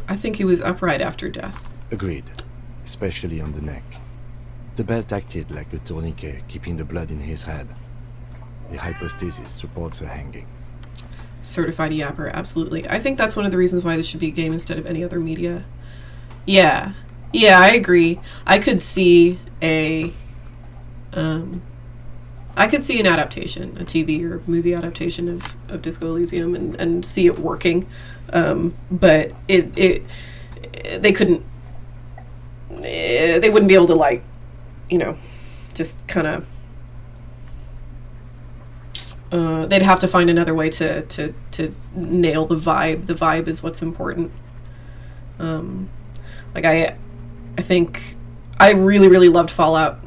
I think he was upright after death. Agreed. Especially on the neck. The belt acted like a tourniquet, keeping the blood in his head. The hypostasis supports a hanging. Certified yapper, absolutely. I think that's one of the reasons why this should be a game instead of any other media. Yeah. Yeah, I agree. I could see an adaptation, a TV or movie adaptation of Disco Elysium and see it working. But they couldn't, they wouldn't be able to, like, you know, just kind of, they'd have to find another way to nail the vibe. The vibe is what's important. Like I think I really, really loved Fallout.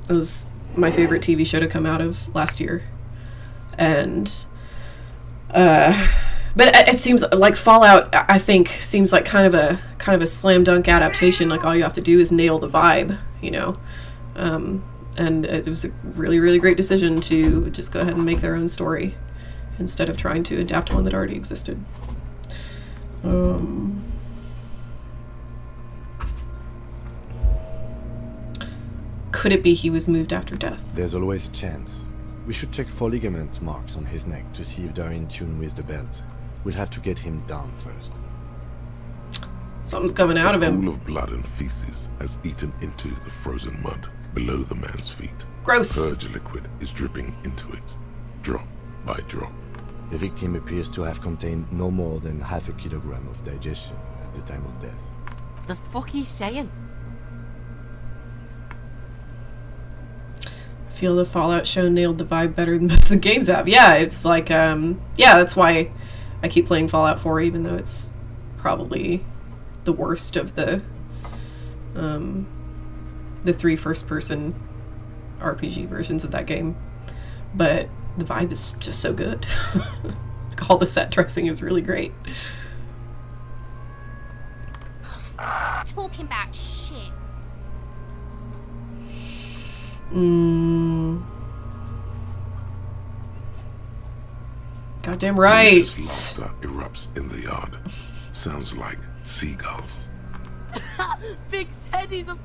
It was my favorite TV show to come out of last year. And but it seems like Fallout, I think, seems like kind of a slam dunk adaptation. Like all you have to do is nail the vibe, you know. And it was a really, really great decision to just go ahead and make their own story instead of trying to adapt one that already existed. Could it be he was moved after death? There's always a chance. We should check for ligament marks on his neck to see if they're in tune with the belt. We'll have to get him down first. Something's coming out of him. A pool of blood and feces has eaten into the frozen mud below the man's feet. Gross. Purge liquid is dripping into it, drop by drop. The victim appears to have contained no more than half a kilogram of digestion at the time of death. What the fuck he's saying? I feel the Fallout show nailed the vibe better than most of the games have. Yeah, it's like, yeah, that's why I keep playing Fallout 4, even though it's probably the worst of the 3 first-person RPG versions of that game. But the vibe is just so good. All the set dressing is really great. Talking about shit. Goddamn right. Malicious laughter erupts in the yard. Sounds like seagulls. Big said he's a...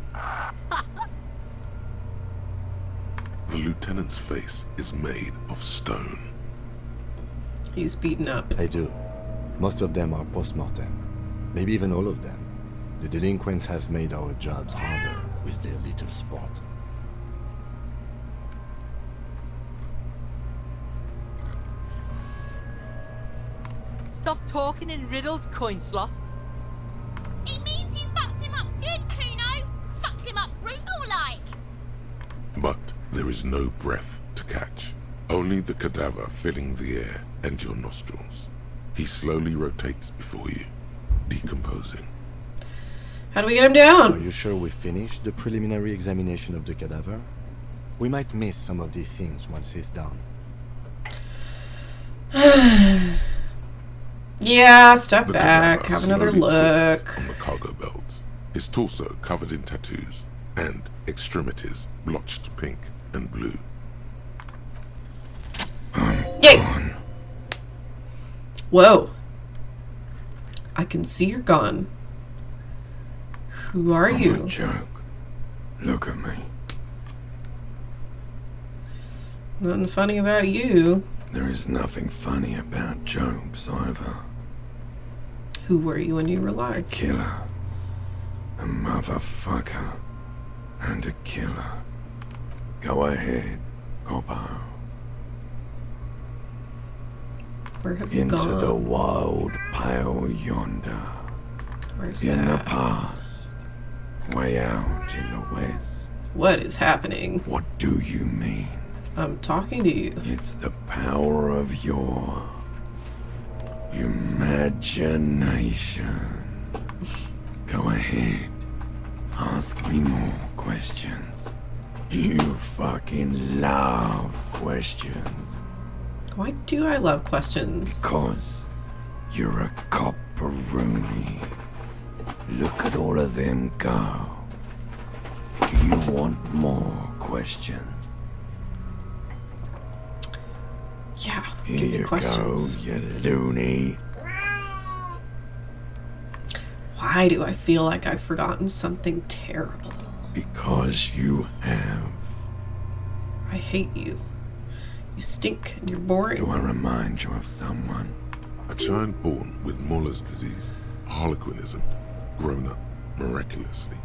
The lieutenant's face is made of stone. He's beaten up. I do. Most of them are post-mortem. Maybe even all of them. The delinquents have made our jobs harder with their little sport. Stop talking in riddles, coin slot. It means you fucked him up good, Kuno. Fucked him up brutal-like. But there is no breath to catch. Only the cadaver filling the air and your nostrils. He slowly rotates before you, decomposing. How do we get him down? Are you sure we finished the preliminary examination of the cadaver? We might miss some of these things once he's done. Yeah, step The back, cadaver have another slowly twists look. on the cargo belt. His torso covered in tattoos and extremities blotched pink and blue. Yay! Whoa. I can see you're gone. Who are you? I'm a joke. Look at me. Nothing funny about you. There is nothing funny about jokes either. Who were you when you were alive? Killer. A motherfucker. And a killer. Go ahead, Coppo. Where have you Into gone? the wild pale yonder. Where's in that? the past. Way out in the west. What is happening? What do you mean? I'm talking to you. It's the power of your imagination. Go ahead. Ask me more questions. You fucking love questions. Why do I love questions? Because you're a copperoonie. Look at all of them go. Do you want more questions? Yeah, Here give me you questions. go, you loony. Why do I feel like I've forgotten something terrible? Because you have. I hate you. You stink and you're boring. Do I remind you of someone? A child born with Muller's disease, harlequinism, grown up miraculously.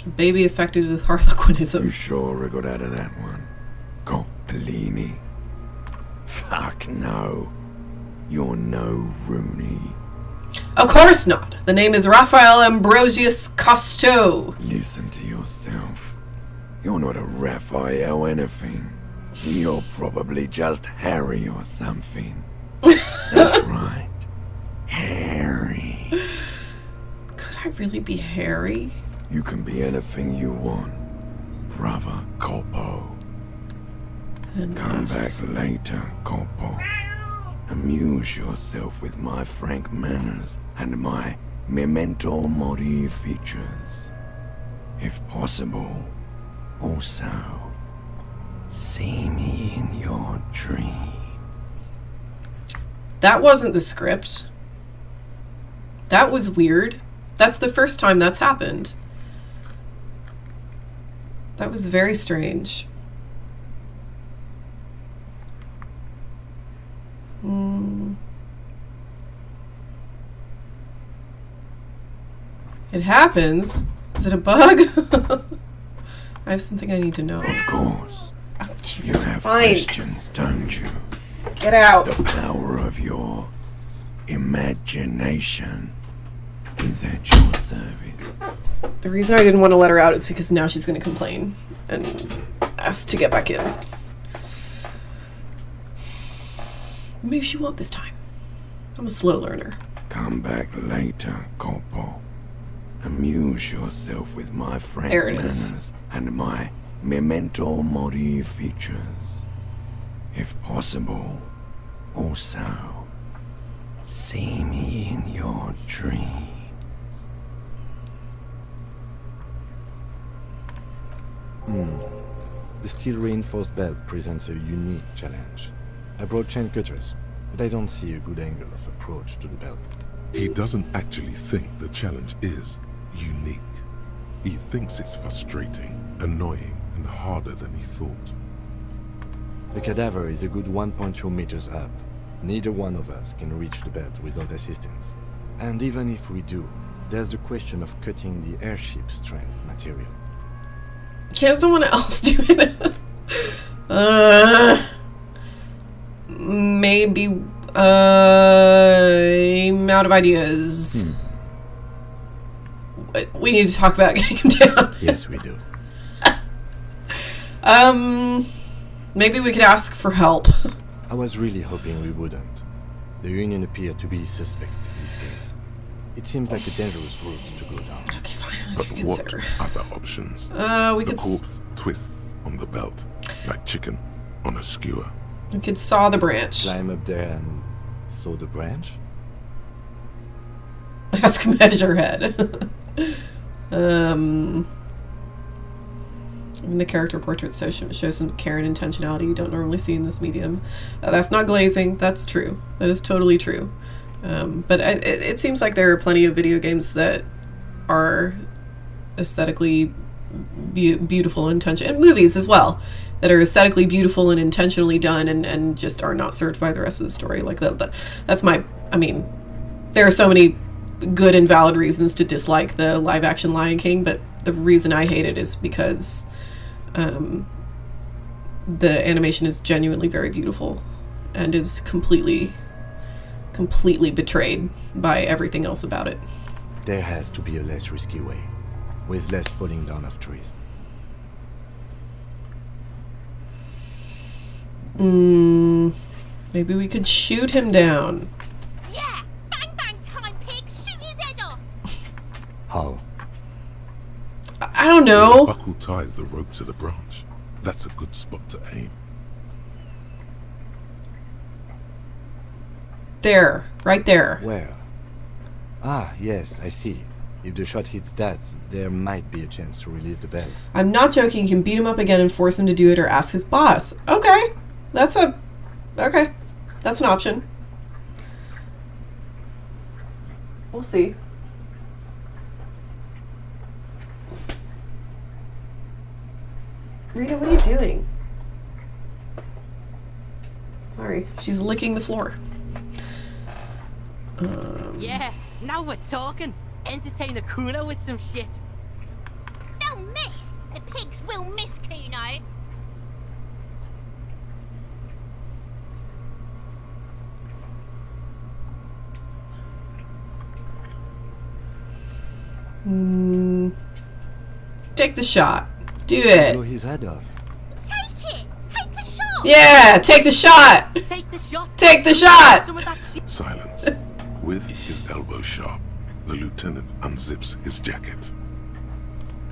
A baby affected with harlequinism. You sure I got out of that one? Coppolini. Fuck no. You're no Rooney. Of course not. The name is Raphael Ambrosius Costeau. Listen to yourself. You're not a Raphael anything. You're probably just Harry or something. That's right. Harry. Could I really be Harry? You can be anything you want, brother Coppo. Come back later, Coppo. Amuse yourself with my frank manners and my memento mori features. If possible, also, see me in your dreams. That wasn't the script. That was weird. That's the first time that's happened. That was very strange. It happens. Is it a bug? I have something I need to know. Of course. Oh, Jesus, you have fine. questions, don't you? Get out. The power of your imagination is at your service. The reason I didn't want to let her out is because now she's going to complain and ask to get back in. Maybe she won't this time. I'm a slow learner. Come back later, Corpo. Amuse yourself with my frank There it is. manners and my memento mori features. if possible. Also, see me in your dreams. The steel reinforced belt presents a unique challenge. I brought chain cutters, but I don't see a good angle of approach to the belt. He doesn't actually think the challenge is unique. He thinks it's frustrating, annoying, and harder than he thought. The cadaver is a good 1.2 meters up. Neither one of us can reach the belt without assistance. And even if we do, there's the question of cutting the airship strength material. Can't someone else do it? Maybe. I'm out of ideas. We need to talk about getting him down. Yes, we do. Maybe we could ask for help. I was really hoping we wouldn't. The Union appeared to be suspect in this case. It seems like a dangerous route to go down. Okay, fine. But what other options? We could. The corpse twists on the belt like chicken on a skewer. We could saw the branch. Climb up there and saw the branch? Ask Measurehead. The character portrait shows some care and intentionality you don't normally see in this medium. That's not glazing. That's true. That is totally true. But it seems like there are plenty of video games that are aesthetically beautiful and and movies as well, that are aesthetically beautiful and intentionally done and just are not served by the rest of the story. Like that's my, I mean, there are so many good and valid reasons to dislike the live action Lion King, but the reason I hate it is because the animation is genuinely very beautiful and is completely betrayed by everything else about it. There has to be a less risky way, with less falling down of trees. Maybe we could shoot him down. Yeah! Bang bang time, pig! Shoot his head off! How? I don't know. Buckle ties the rope to the branch. That's a good spot to aim. There. Right there. Where? Ah, yes, I see. If the shot hits that, there might be a chance to release the belt. I'm not joking. You can beat him up again and force him to do it or ask his boss. Okay. That's an option. We'll see. Rita, what are you doing? Sorry, she's licking the floor. Yeah, now we're talking. Entertain a Kuno with some shit. They'll miss! The pigs will miss Kuno. Take the shot. Do it. Blow his head off. Take it! Take the shot! Yeah, take the shot! Take the shot! Take the shot! Some of that shit. Silence. With his elbow sharp, the lieutenant unzips his jacket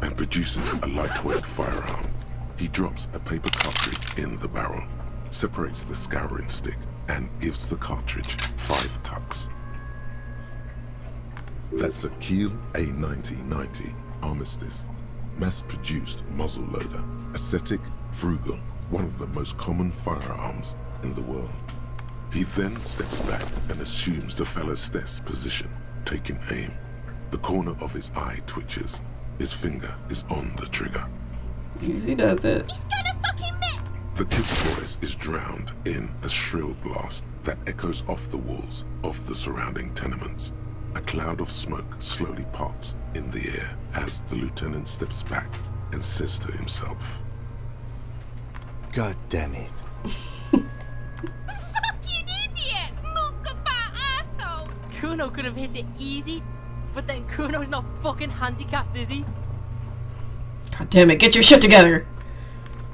and produces a lightweight firearm. He drops a paper cartridge in the barrel, separates the scouring stick, and gives the cartridge 5 tucks. That's a Kiel A9090 Armistice, mass-produced muzzle loader, ascetic, frugal, one of the most common firearms in the world. He then steps back and assumes the fellow's desk position, taking aim. The corner of his eye twitches. His finger is on the trigger. Easy does it. He's gonna fucking miss! The kid's voice is drowned in a shrill blast that echoes off the walls of the surrounding tenements. A cloud of smoke slowly parts in the air as the lieutenant steps back and says to himself, God damn it. Fucking idiot! Muckaba asshole! Kuno could have hit it easy, but then Kuno's not fucking handicapped, is he? God damn it, get your shit together!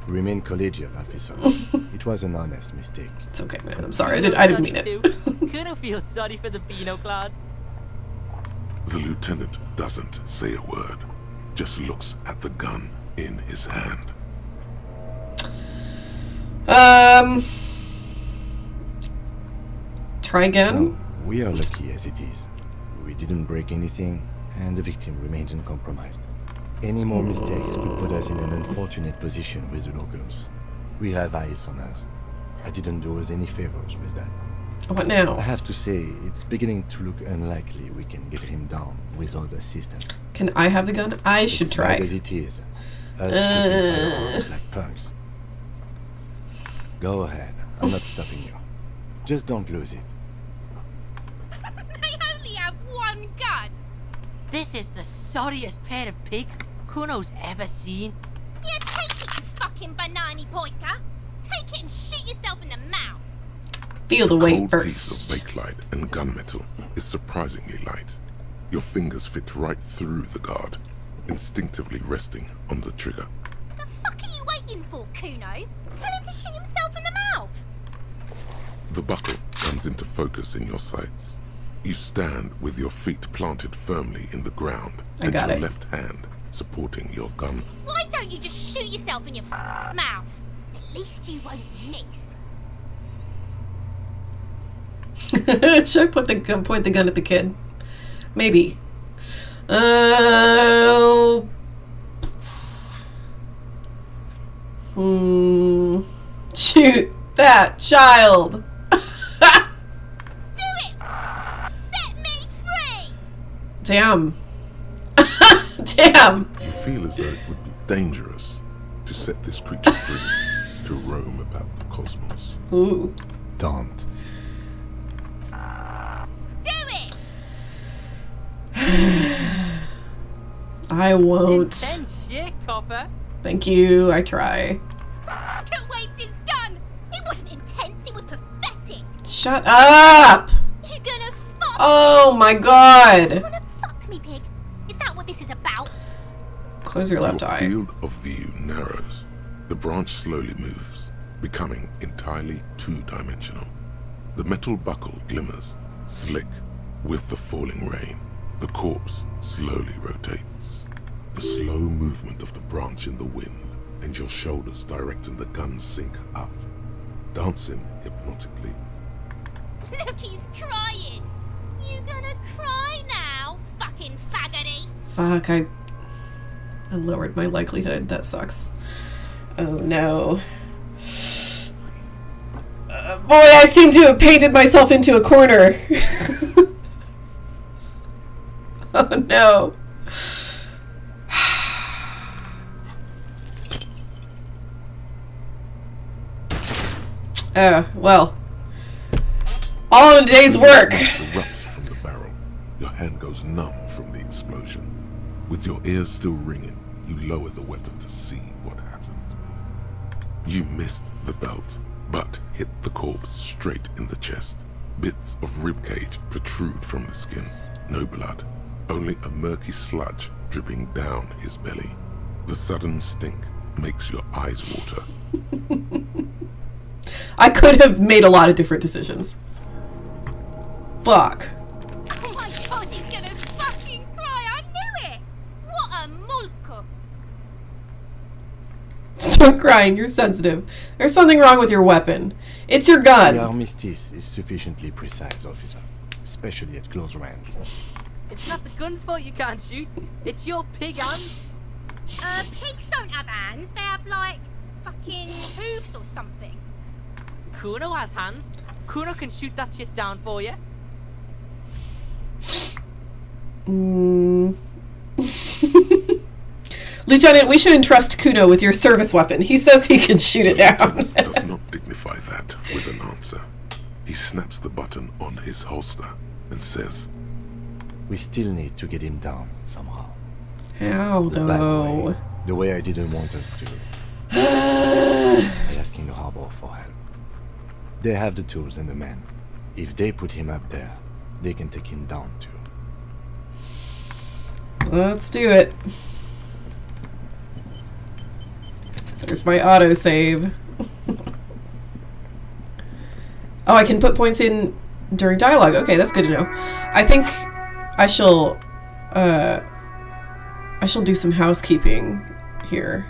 Remain collegial, officer. It was an honest mistake. It's okay, man. I'm sorry. I didn't mean it. Kuno feels sorry for the Beano Clad. The lieutenant doesn't say a word, just looks at the gun in his hand. try again? No, we are lucky as it is. We didn't break anything, and the victim remains uncompromised. Any more mistakes could put us in an unfortunate position with the locals. We have eyes on us. I didn't do us any favors with that. What now? I have to say, it's beginning to look unlikely we can get him down without assistance. Can I have the gun? I should try. As it is. Us shooting firearms like punks. Go ahead. I'm not stopping you. Just don't lose it. They only have one gun. This is the sorriest pair of pigs Kuno's ever seen. Yeah, take it, you fucking banana pointer. Take it and shoot yourself in the mouth. Feel the weight Cold first. piece of bakelite and gunmetal is surprisingly light. Your fingers fit right through the guard, instinctively resting on the trigger. The fuck are you waiting for, Kuno? Tell him to shoot himself in the mouth. The buckle comes into focus in your sights. You stand with your feet planted firmly in the ground and your left hand supporting your gun. Why don't you just shoot yourself in your mouth? At least you won't miss. Should I point the gun at the kid? Maybe. Shoot that child. Do it! Set me free! Damn. Damn. You feel as though it would be dangerous to set this creature free to roam about the cosmos. Ooh. Don't. Do it! I won't. Intense shit, copper. Thank you. I try. Could waved his gun. It wasn't intense. It was pathetic. Shut up. You're gonna fuck Oh me. my god. You wanna fuck me, pig? Is that what this is about? Close your left eye. Field of view narrows. The branch slowly moves, becoming entirely two-dimensional. The metal buckle glimmers, slick, with the falling rain. The corpse slowly rotates. The slow movement of the branch in the wind, and your shoulders directing the gun sink up, dancing hypnotically. Look, he's crying. You gonna cry now, fucking faggoty? Fuck, I lowered my likelihood. That sucks. Oh no. Boy, I seem to have painted myself into a corner. Oh no. Well. All in a day's work. Erupts from the barrel. Your hand goes numb from the explosion. With your ears still ringing, you lower the weapon to see what happened. You missed the belt, but hit the corpse straight in the chest. Bits of ribcage protrude from the skin. No blood, only a murky sludge dripping down his belly. The sudden stink makes your eyes water. I could have made a lot of different decisions. Fuck. Oh my god, he's gonna fucking cry. I knew it. What a mulko. Stop crying, you're sensitive. There's something wrong with your weapon. It's your gun. The armistice is sufficiently precise, officer, especially at close range. It's not the gun's fault you can't shoot. It's your pig hands. Pigs don't have hands. They have, like, fucking hooves or something. Kuno has hands. Kuno can shoot that shit down for you. Lieutenant, we should entrust Kuno with your service weapon. He says he can shoot it down. Does not dignify that with an answer. He snaps the button on his holster and says, We still need to get him down somehow. How, though? The way I didn't want us to. By asking the harbor for help. They have the tools and the men. If they put him up there, they can take him down too. Let's do it. There's my autosave. Oh, I can put points in during dialogue. Okay, that's good to know. I think I shall do some housekeeping here.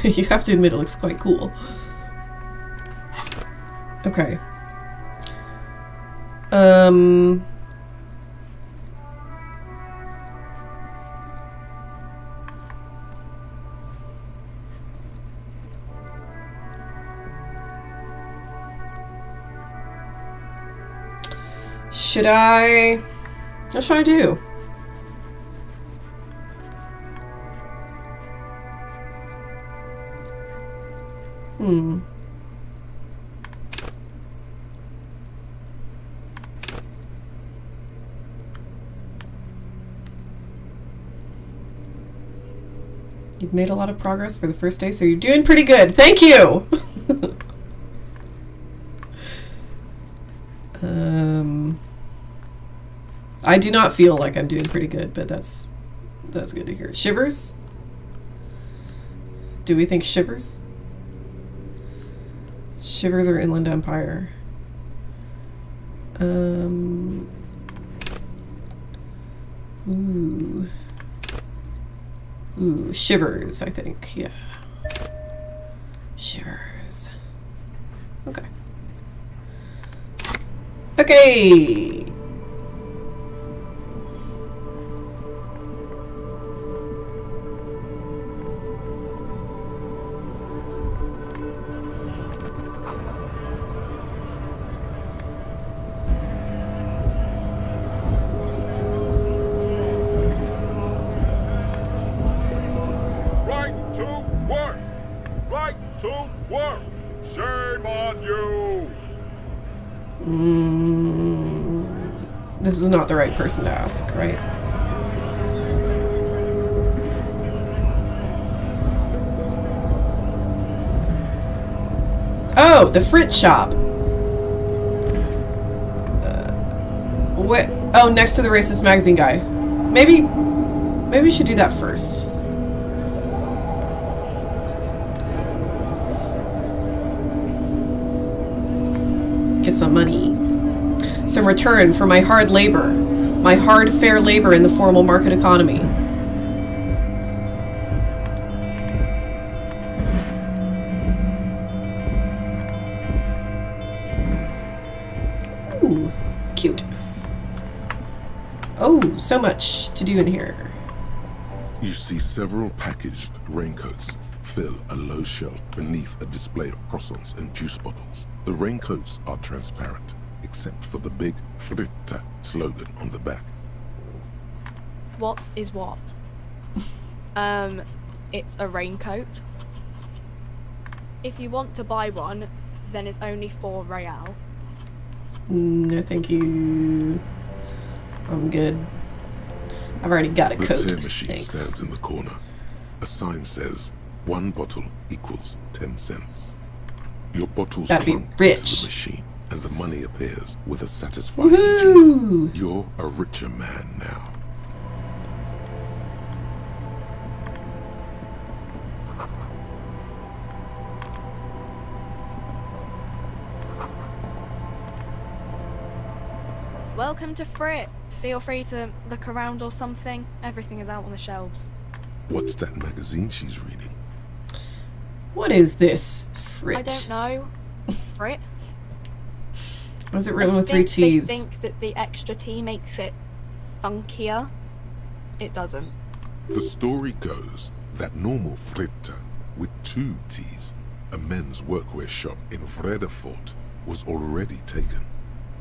You have to admit it looks quite cool. Okay. Should I... What should I do? You've made a lot of progress for the first day, so you're doing pretty good. Thank you! I do not feel like I'm doing pretty good, but that's good to hear. Shivers? Do we think Shivers? Shivers or Inland Empire? Ooh, Shivers, I think. Yeah. Shivers. Okay. Okay! This is not the right person to ask, right? Oh, the Frit shop. What? Oh, next to the racist magazine guy. Maybe we should do that first. Get some money. Some return for my hard labor. My hard, fair labor in the formal market economy. Ooh, cute. Oh, so much to do in here. You see several packaged raincoats fill a low shelf beneath a display of croissants and juice bottles. The raincoats are transparent, except for the big Fritta slogan on the back. What is what? It's a raincoat. If you want to buy one, then it's only 4 real. No, thank you. I'm good. I've already got a coat. The tin machine Thanks. stands in the corner. A sign says, 1 bottle equals 10 cents. Your bottles Gotta be plunk rich. into the machine, and the money appears with a satisfying Woohoo! jingle. You're a richer man now. Welcome to Frit. Feel free to look around or something. Everything is out on the shelves. What's that magazine she's reading? What is this? Frit. I don't know. Frit? Was it written with 3 T's? They think that the extra T makes it funkier. It doesn't. The story goes that normal Fritta, with 2 T's, a men's workwear shop in Vredefort, was already taken.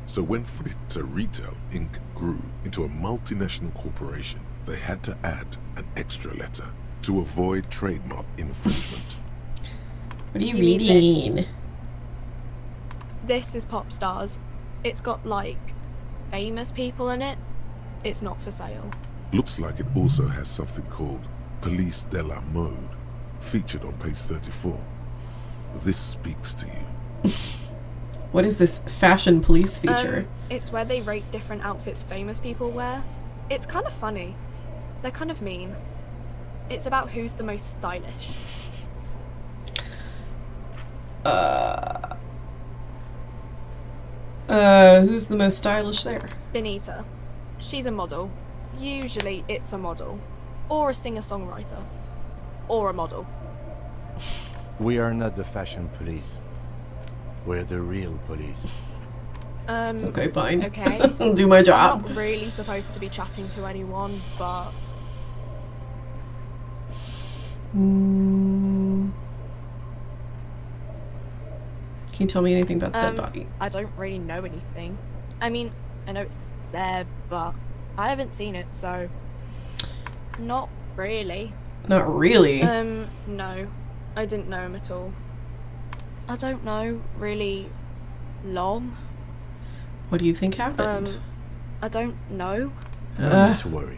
So when Fritta Retail Inc. grew into a multinational corporation, they had to add an extra letter to avoid trademark infringement. What are you reading? This is Pop Stars. It's got, like, famous people in it. It's not for sale. Looks like it also has something called Police de la Mode, featured on page 34. This speaks to you. What is this fashion police feature? It's where they rate different outfits famous people wear. It's kind of funny. They're kind of mean. It's about who's the most stylish. Who's the most stylish there? Benita. She's a model. Usually it's a model. Or a singer-songwriter. Or a model. We are not the fashion police. We're the real police. Okay, fine. Okay. I'll do my job. I'm not really supposed to be chatting to anyone, but... Can you tell me anything about the dead body? I don't really know anything. I mean, I know it's there, but I haven't seen it, so... Not really. Not really? No. I didn't know him at all. I don't know, really long. What do you think happened? I don't know. No need to worry.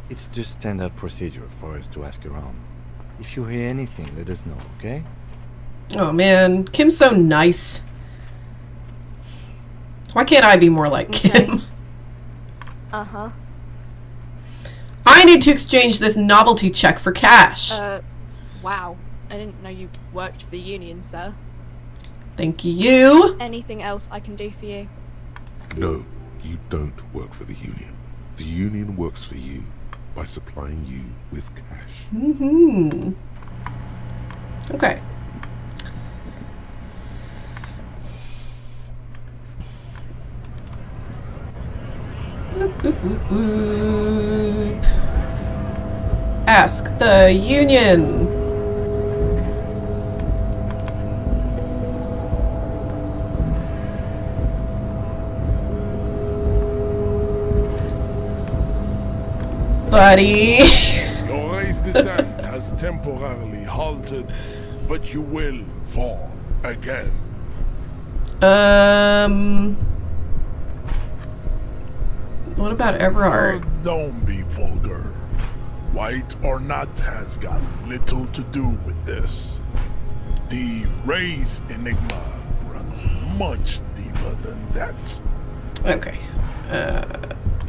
It's just standard procedure for us to ask around. If you hear anything, let us know, okay? Oh man, Kim's so nice. Why can't I be more like Kim? Uh-huh. I need to exchange this novelty check for cash. Wow. I didn't know you worked for the union, sir. Thank you. Anything else I can do for you? No, you don't work for the union. The union works for you by supplying you with cash. Mm-hmm. Okay. Boop, boop, boop, boop. Ask the union. Buddy. Your race descent has temporarily halted, but you will fall again. What about Evrart? Don't be vulgar. White or not has got little to do with this. The race enigma runs much deeper than that. Okay.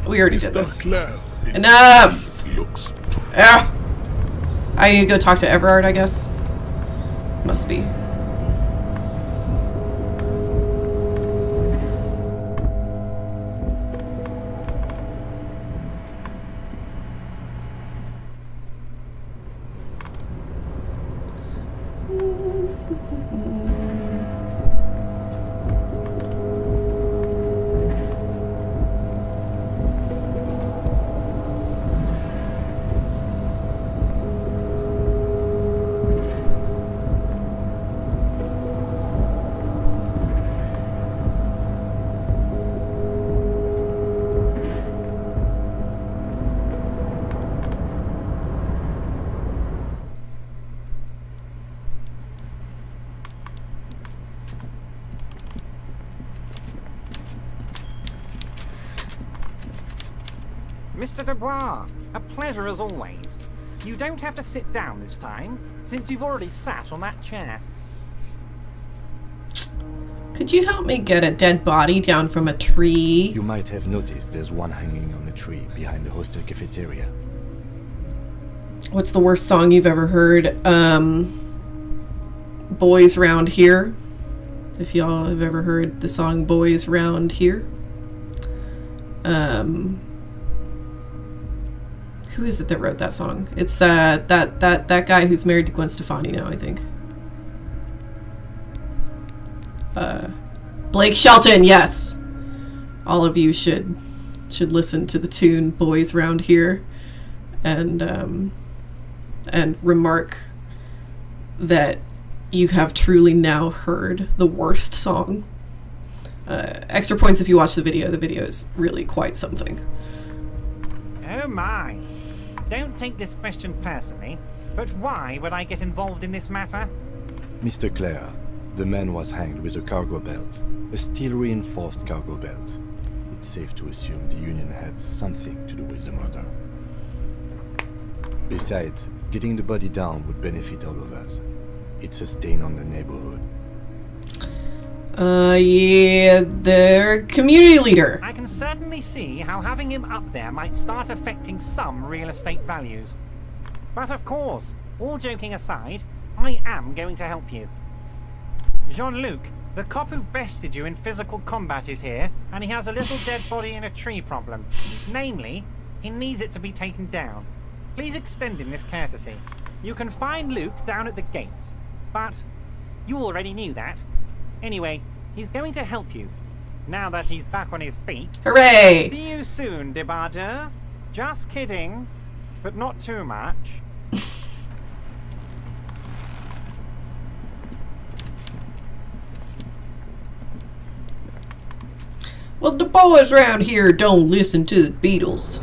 We already did this. Claire Enough! Looks. Ah! I need to go talk to Evrart, I guess. Must be. Mr. Dubois, a pleasure as always. You don't have to sit down this time, since you've already sat on that chair. Could you help me get a dead body down from a tree? You might have noticed there's one hanging on a tree behind the hostel cafeteria. What's the worst song you've ever heard? Boys Round Here. If y'all have ever heard the song Boys Round Here. Who is it that wrote that song? It's that guy who's married to Gwen Stefani now, I think. Blake Shelton, yes. All of you should listen to the tune Boys Round Here and remark that you have truly now heard the worst song. Extra points if you watch the video. The video is really quite something. Oh my. Don't take this question personally, but why would I get involved in this matter? Mr. Clare, the man was hanged with a cargo belt, a steel-reinforced cargo belt. It's safe to assume the Union had something to do with the murder. Besides, getting the body down would benefit all of us. It's a stain on the neighborhood. Yeah, the community leader. I can certainly see how having him up there might start affecting some real estate values. But of course, all joking aside, I am going to help you. Jean-Luc, the cop who bested you in physical combat is here, and he has a little dead body in a tree problem. Namely, he needs it to be taken down. Please extend him this courtesy. You can find Luke down at the gates. But you already knew that. Anyway, he's going to help you. Now that he's back on his feet. Hooray! See you soon, Debarder. Just kidding. But not too much. Well, the boys around here don't listen to the Beatles.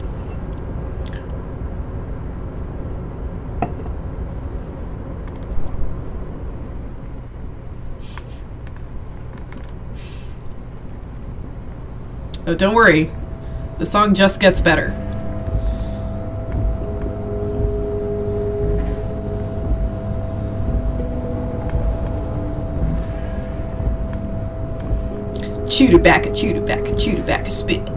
Oh, don't worry. The song just gets better. Chew tobacco, chew tobacco, chew tobacco, spit.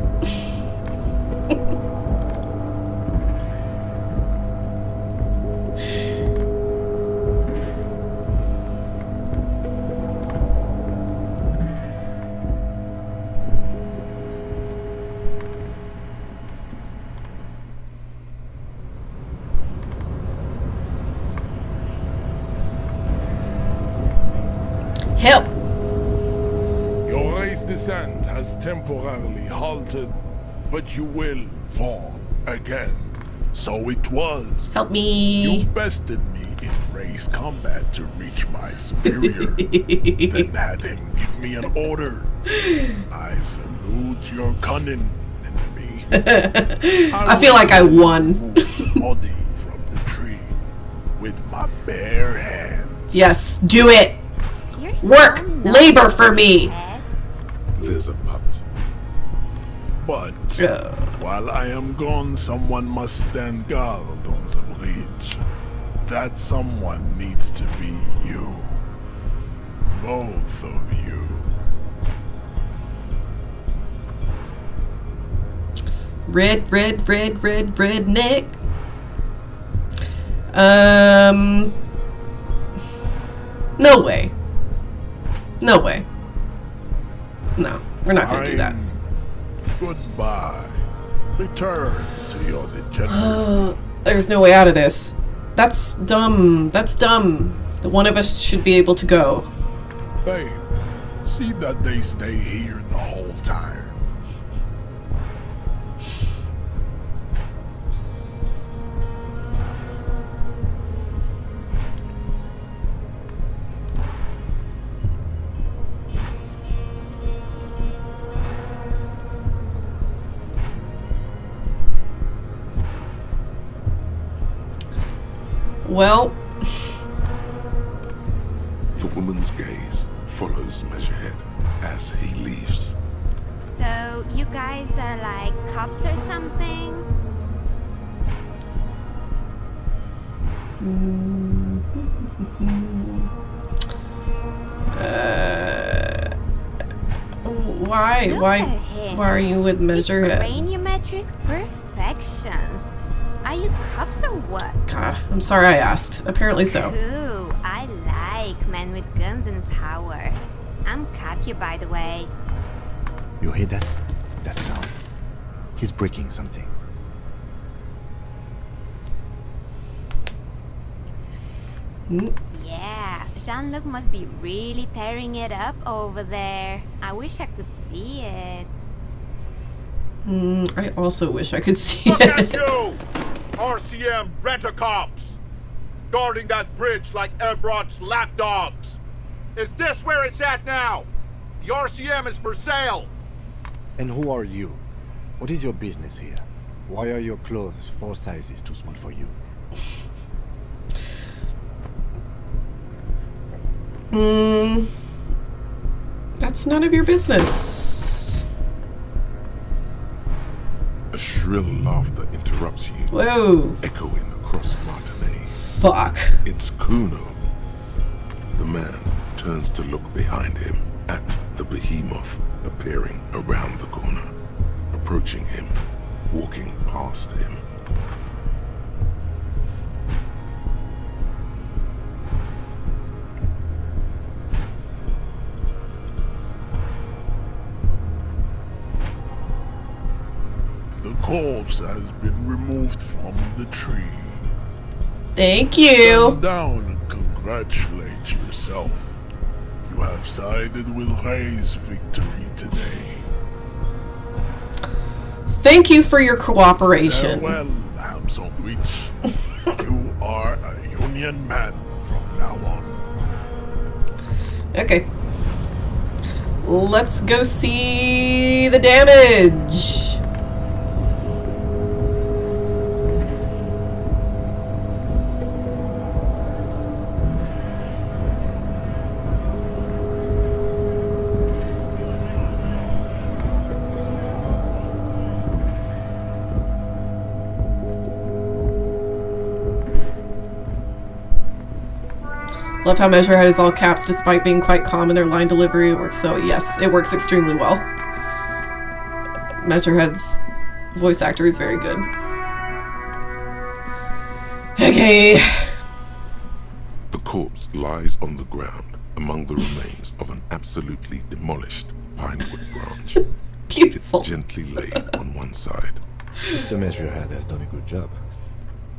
Help! Your race descent has temporarily halted, but you will fall again. So it was. Help me! You bested me in race combat to reach my superior, then had him give me an order. I salute your cunning, enemy. I feel like I won. Body from the tree with my bare hands. Yes, do it! Work! Labor for me! There's a but. But while I am gone, someone must stand guard on the bridge. That someone needs to be you. Both of you. Redneck. No way. No way. No, we're not gonna do that. Goodbye. Return to your degeneracy. There's no way out of this. That's dumb. That's dumb. The one of us should be able to go. Babe, see that they stay here the whole time. Well, the woman's gaze follows Measurehead as he leaves. So, you guys are like cops or something? Why are you with Measurehead? Craniometric perfection. Are you cops or what? God, I'm sorry I asked. Apparently so. Ooh, I like men with guns and power. I'm Katya, by the way. You hear that? That sound? He's breaking something. Yeah, Jean-Luc must be really tearing it up over there. I wish I could see it. I also wish I could see Look it. at you! RCM rent-a-cops! Guarding that bridge like Evrat's lapdogs! Is this where it's at now? The RCM is for sale! And who are you? What is your business here? Why are your clothes 4 sizes too small for you? That's none of your business. A shrill laughter interrupts you. Whoa. Echoing across Martinaise. Fuck. It's Kuno. The man turns to look behind him at the behemoth appearing around the corner, approaching him, walking past him. The corpse has been removed from the tree. Thank you. Stand down and congratulate yourself. You have sided with Rene's victory today. Thank you for your cooperation. Farewell, ham sandwich. You are a union man from now on. Okay. Let's go see the damage. Love how Measurehead is all caps despite being quite calm in their line delivery. It works so, yes, it works extremely well. Measurehead's voice actor is very good. Okay. The corpse lies on the ground among the remains of an absolutely demolished pinewood branch. Beautiful. It's gently laid on one side. Mr. Measurehead has done a good job.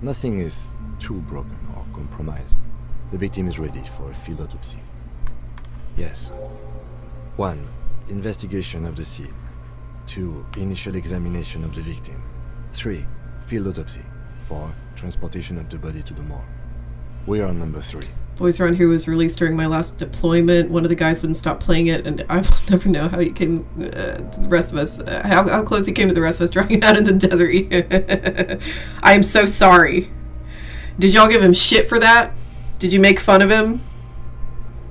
Nothing is too broken or compromised. The victim is ready for a field autopsy. Yes. 1. Investigation of the scene. 2. Initial examination of the victim. 3. Field autopsy. 4. Transportation of the body to the morgue. We are on number 3. Voice Around Here was released during my last deployment. One of the guys wouldn't stop playing it, and I will never know how he came to the rest of us. How close he came to the rest of us driving out in the desert. I am so sorry. Did y'all give him shit for that? Did you make fun of him?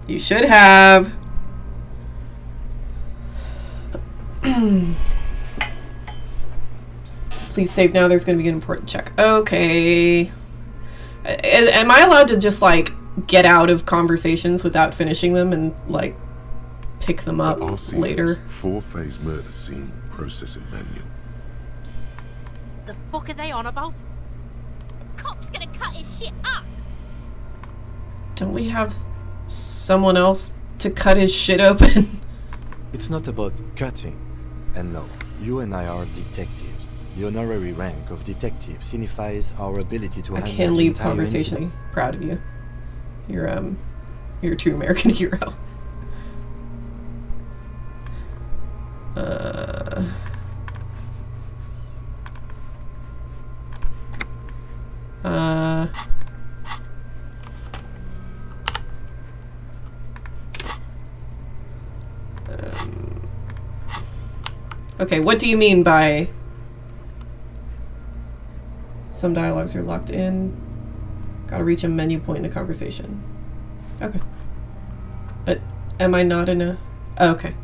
You should have. Please save now. There's going to be an important check. Okay. Am I allowed to just, like, get out of conversations without finishing them and, like, pick them up later? 4-phase murder scene processing menu. The fuck are they on about? Cop's gonna cut his shit up. Don't we have someone else to cut his shit open? It's not about cutting. And no, you and I are detectives. The honorary rank of detective signifies our ability to handle can't leave the entire conversation. incident. Proud of you. You're a true American hero. Okay, what do you mean by some dialogues are locked in? Gotta reach a menu point in the conversation. Okay. But am I not in a... Oh, okay.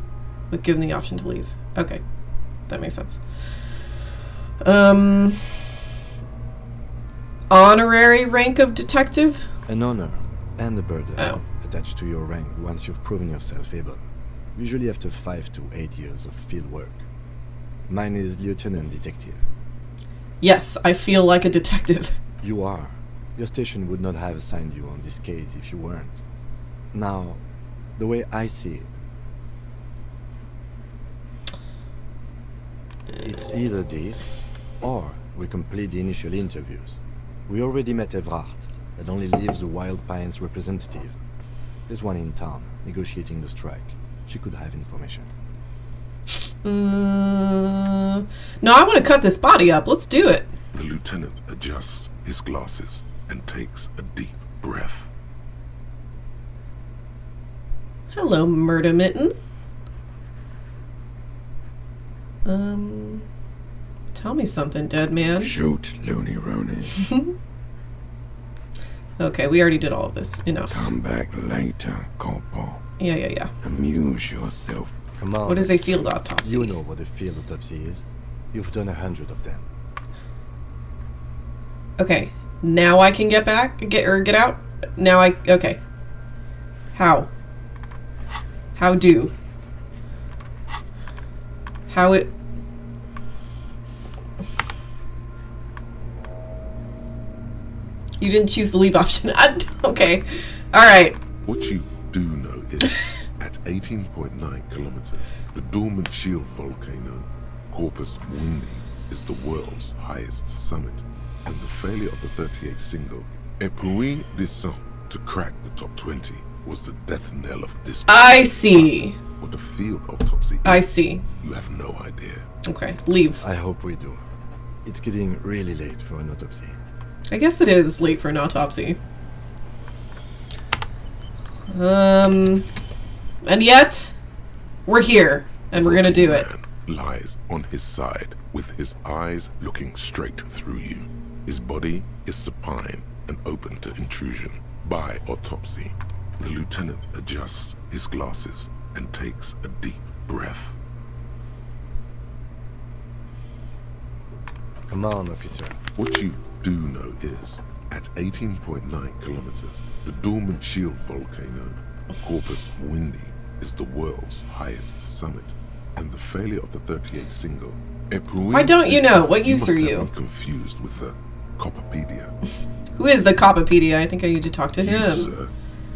With given the option to leave. Okay. That makes sense. Honorary rank of detective? An honor and a burden attached to your rank once you've proven yourself able. Usually after 5 to 8 years of field work. Mine is Lieutenant Detective. Yes, I feel like a detective. You are. Your station would not have assigned you on this case if you weren't. Now, the way I see it, it's either this, or we complete the initial interviews. We already met Evrart, that only leaves the Wild Pines representative. There's one in town, negotiating the strike. She could have information. No, I want to cut this body up. Let's do it. The lieutenant adjusts his glasses and takes a deep breath. Hello, Murder Mitten. Tell me something, dead man. Shoot, loony Rene. Okay, we already did all of this. Enough. Come back later, Corporal. Yeah. Amuse yourself. Come on. What is a field autopsy? You know what a field autopsy is. You've done 100 of them. Okay, now I can get out? Now okay. How it... You didn't choose the leave option. Okay. Alright. What you do know is, at 18.9 kilometers, the dormant shield volcano, Corpus Mundi, is the world's highest summit, and the failure of the 38 single A Puy de Sang to crack the top 20 was the death knell of this. I see. But what a field autopsy is, I see. you have no idea. Okay, leave. I hope we do. It's getting really late for an autopsy. I guess it is late for an autopsy. And yet, we're here, and we're gonna do it. Man lies on his side, with his eyes looking straight through you. His body is supine and open to intrusion. By autopsy, the lieutenant adjusts his glasses and takes a deep breath. Come on, officer. What you do know is, at 18.9 kilometers, the dormant shield volcano, Corpus Windy, is the world's highest summit, and the failure of the 38 single. Why don't you know? What use are you? Confused with the Copperpedia. Who is the Copperpedia? I think I need to talk to him. You, sir,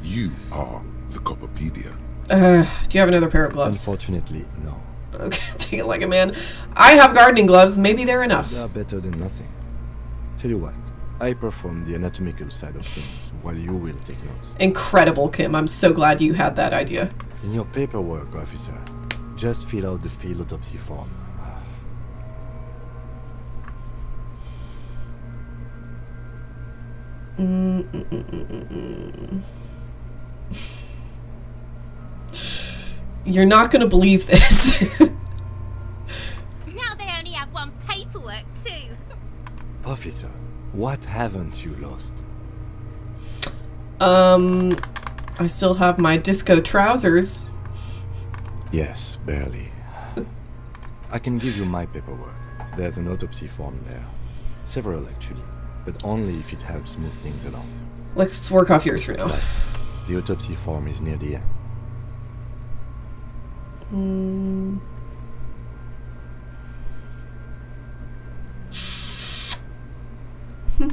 you are the Copperpedia. Do you have another pair of gloves? Unfortunately, no. Okay, take it like a man. I have gardening gloves. Maybe they're enough. They are better than nothing. Tell you what, I perform the anatomical side of things, while you will take notes. Incredible, Kim. I'm so glad you had that idea. In your paperwork, officer, just fill out the field autopsy form. You're not gonna believe this. Now they only have one paperwork too. Officer, what haven't you lost? I still have my disco trousers. Yes, barely. I can give you my paperwork. There's an autopsy form there. Several, actually. But only if it helps move things along. Let's work off yours for now. Right. The autopsy form is near the end.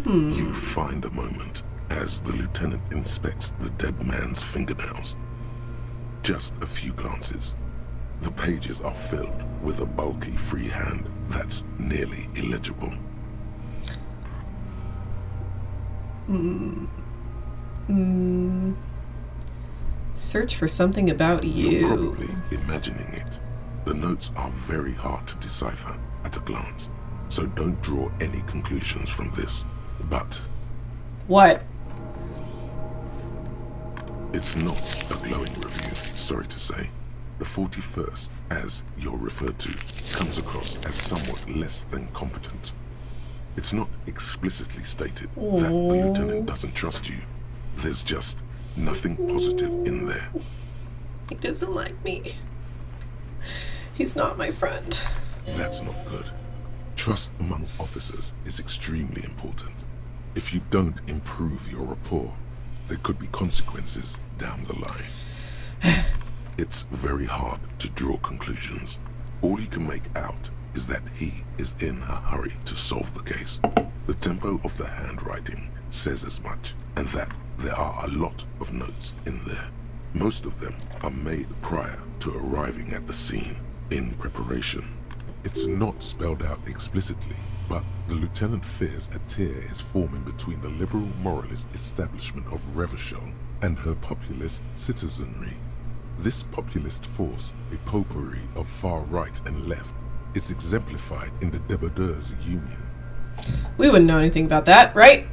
You find a moment as the lieutenant inspects the dead man's fingernails. Just a few glances. The pages are filled with a bulky freehand that's nearly illegible. Search for something about you. You're probably imagining it. The notes are very hard to decipher at a glance, so don't draw any conclusions from this. But what? It's not a glowing review, sorry to say. The 41st, as you're referred to, comes across as somewhat less than competent. It's not explicitly stated that the lieutenant doesn't trust you. There's just nothing positive in there. He doesn't like me. He's not my friend. That's not good. Trust among officers is extremely important. If you don't improve your rapport, there could be consequences down the line. It's very hard to draw conclusions. All you can make out is that he is in a hurry to solve the case. The tempo of the handwriting says as much, and that there are a lot of notes in there. Most of them are made prior to arriving at the scene, in preparation. It's not spelled out explicitly, but the lieutenant fears a tear is forming between the liberal moralist establishment of Revachol and her populist citizenry. This populist force, a potpourri of far right and left, is exemplified in the Débardeurs Union. We wouldn't know anything about that, right?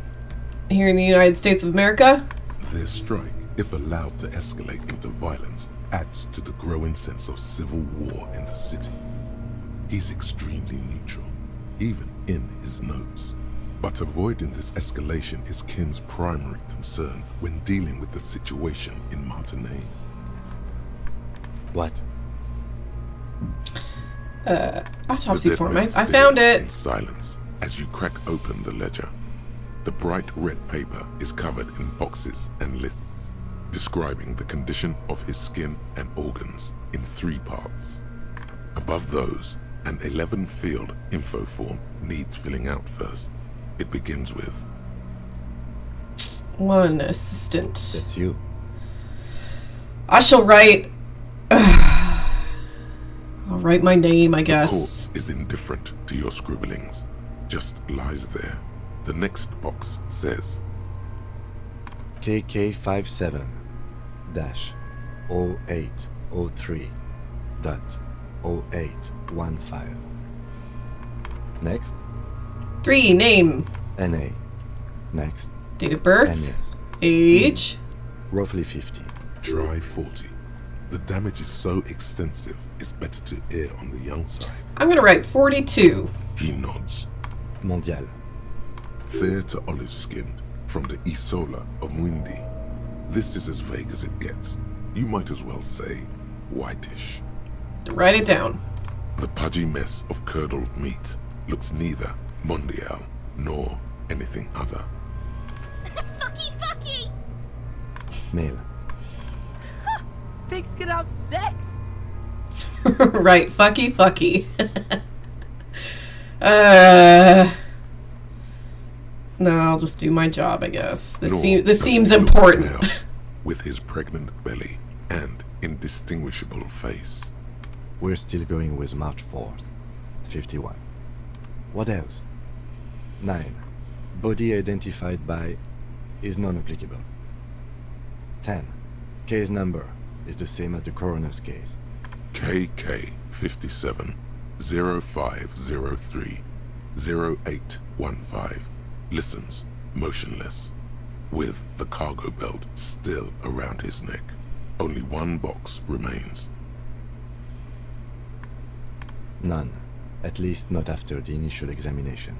Here in the United States of America? Their strike, if allowed to escalate into violence, adds to the growing sense of civil war in the city. He's extremely neutral, even in his notes. But avoiding this escalation is Kim's primary concern when dealing with the situation in Martinaise. What? Autopsy form. I found it. In silence, as you crack open the ledger, the bright red paper is covered in boxes and lists, describing the condition of his skin and organs in 3 parts. Above those, an 11-field info form needs filling out first. It begins with 1 assistant. That's you. I shall write. I'll write my name, I guess. The corpse is indifferent to your scribblings, just lies there. The next box says, KK57-0803.0815. Next. 3. Name. NA. Next. Date of birth. NA. Age. Roughly 50. Try 40. The damage is so extensive, it's better to err on the young side. I'm gonna write 42. He nods. Mondial. Fair to olive-skinned, from the Isola of Mwindi. This is as vague as it gets. You might as well say whitish. Write it down. The pudgy mess of curdled meat looks neither mondial nor anything other. Fucky! Male. Pigs can have sex. Right, fucky. No, I'll just do my job, I guess. This seems important. Now, with his pregnant belly and indistinguishable face. We're still going with March 4th. 51. What else? 9. Body identified by is non-applicable. 10. Case number is the same as the coroner's case. KK57 0503 0815 listens, motionless, with the cargo belt still around his neck. Only one box remains. None. At least not after the initial examination.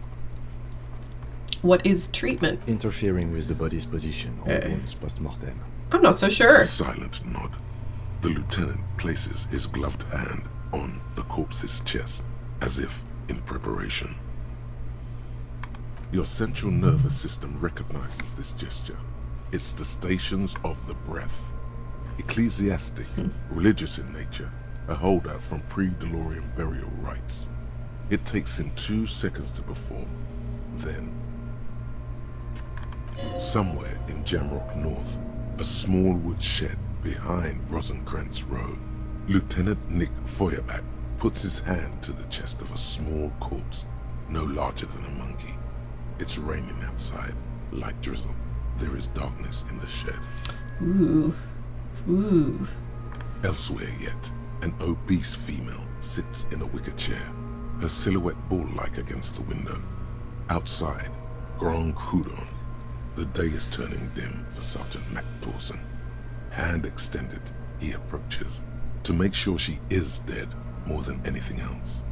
What is treatment? Interfering with the body's position or wounds post-mortem. I'm not so sure. A silent nod. The lieutenant places his gloved hand on the corpse's chest, as if in preparation. Your central nervous system recognizes this gesture. It's the stations of the breath. Ecclesiastic, religious in nature, a holdout from pre-DeLorean burial rites. It takes him 2 seconds to perform. Then, somewhere in Jamrock North, a small wood shed behind Rosenkrantz Road, Lieutenant Nick Feuerbach puts his hand to the chest of a small corpse, no larger than a monkey. It's raining outside, light drizzle. There is darkness in the shed. Ooh. Elsewhere yet, an obese female sits in a wicker chair, her silhouette bull-like against the window. Outside, Grand Coudon. The day is turning dim for Sergeant MacDawson. Hand extended, he approaches, to make sure she is dead more than anything else.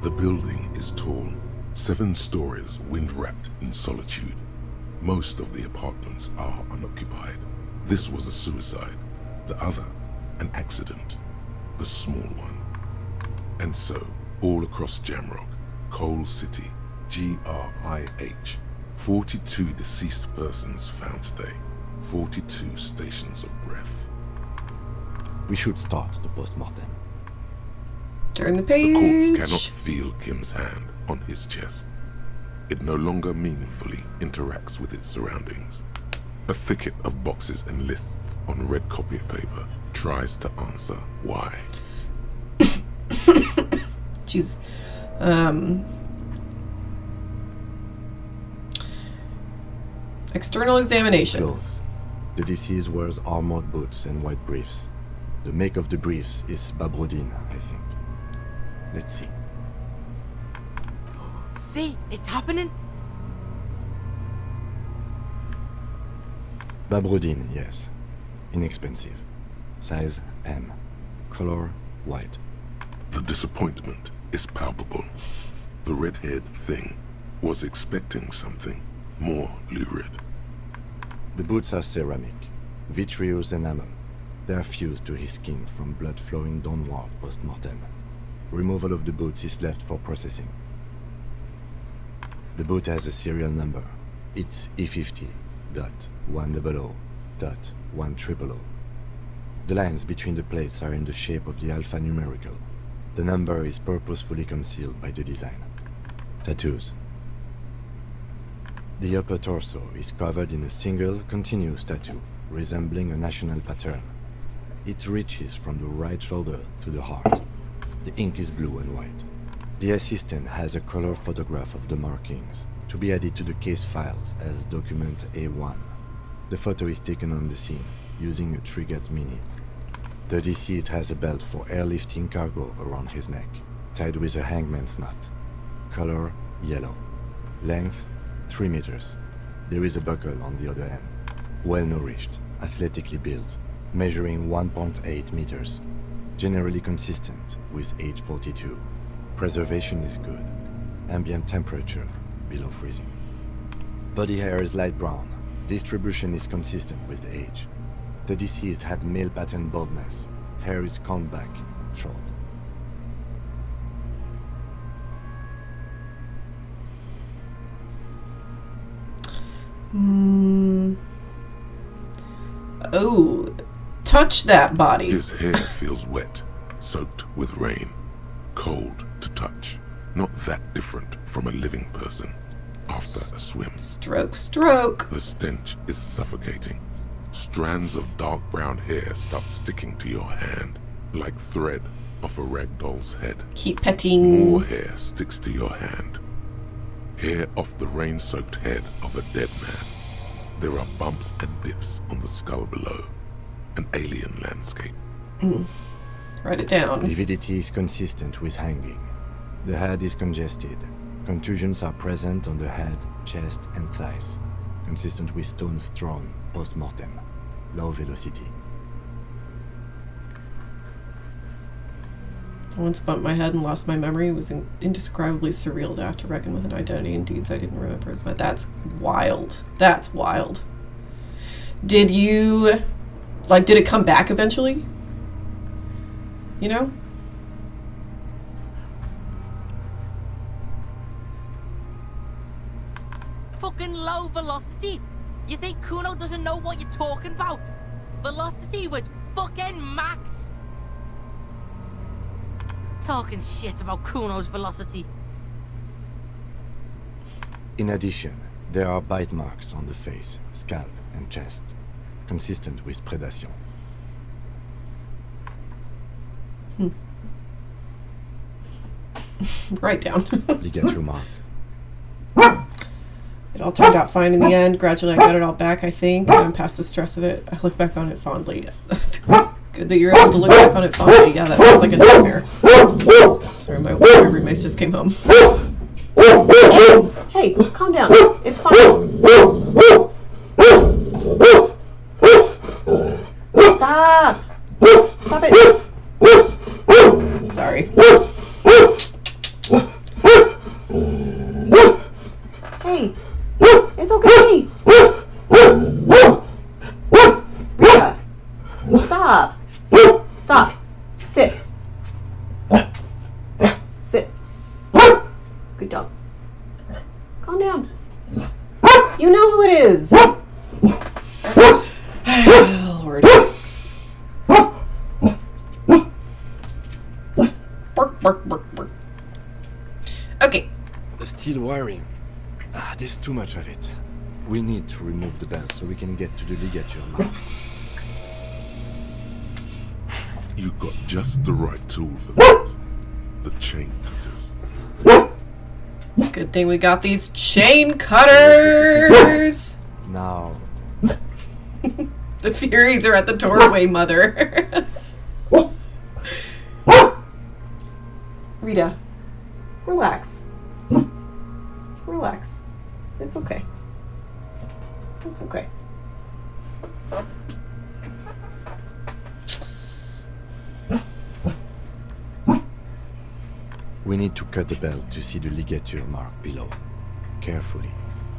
The building is tall, 7 stories, wind-wrapped in solitude. Most of the apartments are unoccupied. This was a suicide. The other, an accident. The small one. And so, all across Jamrock, Coal City, GRIH, 42 deceased persons found today. 42 stations of breath. We should start the post-mortem. Turn the page. The corpse cannot feel Kim's hand on his chest. It no longer meaningfully interacts with its surroundings. A thicket of boxes and lists on red copier paper tries to answer why. Jeez. External examination. Clothes. The deceased wears armored boots and white briefs. The make of the briefs is Babrodine, I think. Let's see. See, it's happening. Babrodine, yes. Inexpensive. Size M. Color white. The disappointment is palpable. The red-haired thing was expecting something more lurid. The boots are ceramic, vitreous enamel. They are fused to his skin from blood flowing downward post-mortem. Removal of the boots is left for processing. The boot has a serial number. It's E50.100.100. The lines between the plates are in the shape of the alphanumerical. The number is purposefully concealed by the design. Tattoos. The upper torso is covered in a single, continuous tattoo, resembling a national pattern. It reaches from the right shoulder to the heart. The ink is blue and white. The assistant has a color photograph of the markings, to be added to the case files as document A1. The photo is taken on the scene, using a triggered mini. The deceased has a belt for airlifting cargo around his neck, tied with a hangman's knot. Color, yellow. Length, 3 meters. There is a buckle on the other end. Well-nourished, athletically built, measuring 1.8 meters. Generally consistent with age 42. Preservation is good. Ambient temperature, below freezing. Body hair is light brown. Distribution is consistent with age. The deceased had male pattern baldness. Hair is combed back, short. Oh, touch that body. His hair feels wet, soaked with rain, cold to touch. Not that different from a living person after a swim. Stroke, stroke. The stench is suffocating. Strands of dark brown hair start sticking to your hand, like thread off a rag doll's head. Keep petting. More hair sticks to your hand. Hair off the rain-soaked head of a dead man. There are bumps and dips on the skull below. An alien landscape. Write it down. Lividity is consistent with hanging. The head is congested. Contusions are present on the head, chest, and thighs. Consistent with stones thrown post-mortem. Low velocity. I once bumped my head and lost my memory. It was indescribably surreal to have to reckon with an identity and deeds I didn't remember as much. That's wild. That's wild. Did you... Like, did it come back eventually? You know? Fucking low velocity. You think Kuno doesn't know what you're talking about? Velocity was fucking max. Talking shit about Kuno's velocity. In addition, there are bite marks on the face, scalp, and chest, consistent with predation. Write down. Ligature mark. It all turned out fine in the end. Gradually I got it all back, I think. I'm past the stress of it. I look back on it fondly. Good that you're able to look back on it fondly. Yeah, that sounds like a nightmare. Sorry, my roommates just came home. Hey, calm down. It's fine. Stop! Stop it! Sorry. Hey, it's okay. Rita, stop. Stop. Sit. Sit. Good dog. Calm down. You know who it is. Lord. Bark, bark, bark, bark. Okay. The steel wiring. There's too much of it. We need to remove the belt so we can get to the ligature mark. You got just the right tool for that. The chain cutters. Good thing we got these chain cutters. Now. The Furies are at the doorway, mother. Rita, relax. Relax. It's okay. It's okay. We need to cut the belt to see the ligature mark below. Carefully,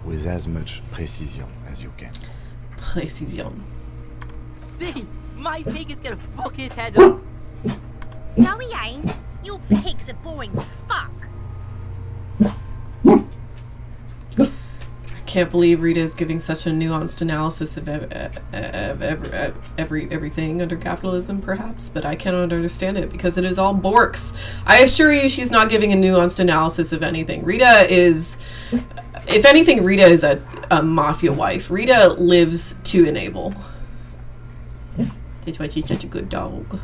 with as much precision as you can. Precision. See, my pig is gonna fuck his head up. No, he ain't. Your pig's a boring fuck. I can't believe Rita is giving such a nuanced analysis of everything under capitalism, perhaps, but I cannot understand it because it is all Borks. I assure you she's not giving a nuanced analysis of anything. Rita is, if anything, Rita is a mafia wife. Rita lives to enable. That's why she's such a good dog.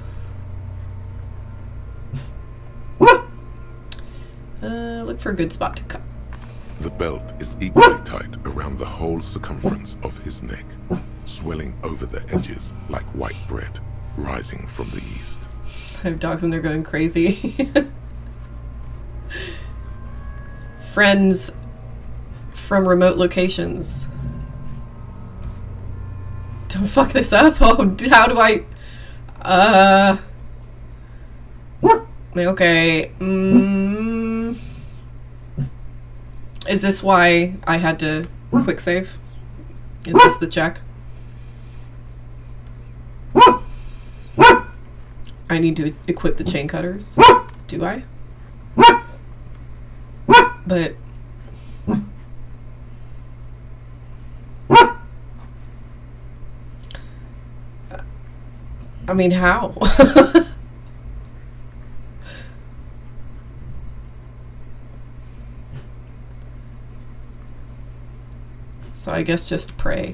Look for a good spot to cut. The belt is equally tight around the whole circumference of his neck, swelling over their edges like white bread rising from the east. I have dogs and they're going crazy. Friends from remote locations. Don't fuck this up. Oh, how do I... Okay. Is this why I had to quick save? Is this the check? I need to equip the chain cutters. Do I? But... I mean, how? So I guess just pray.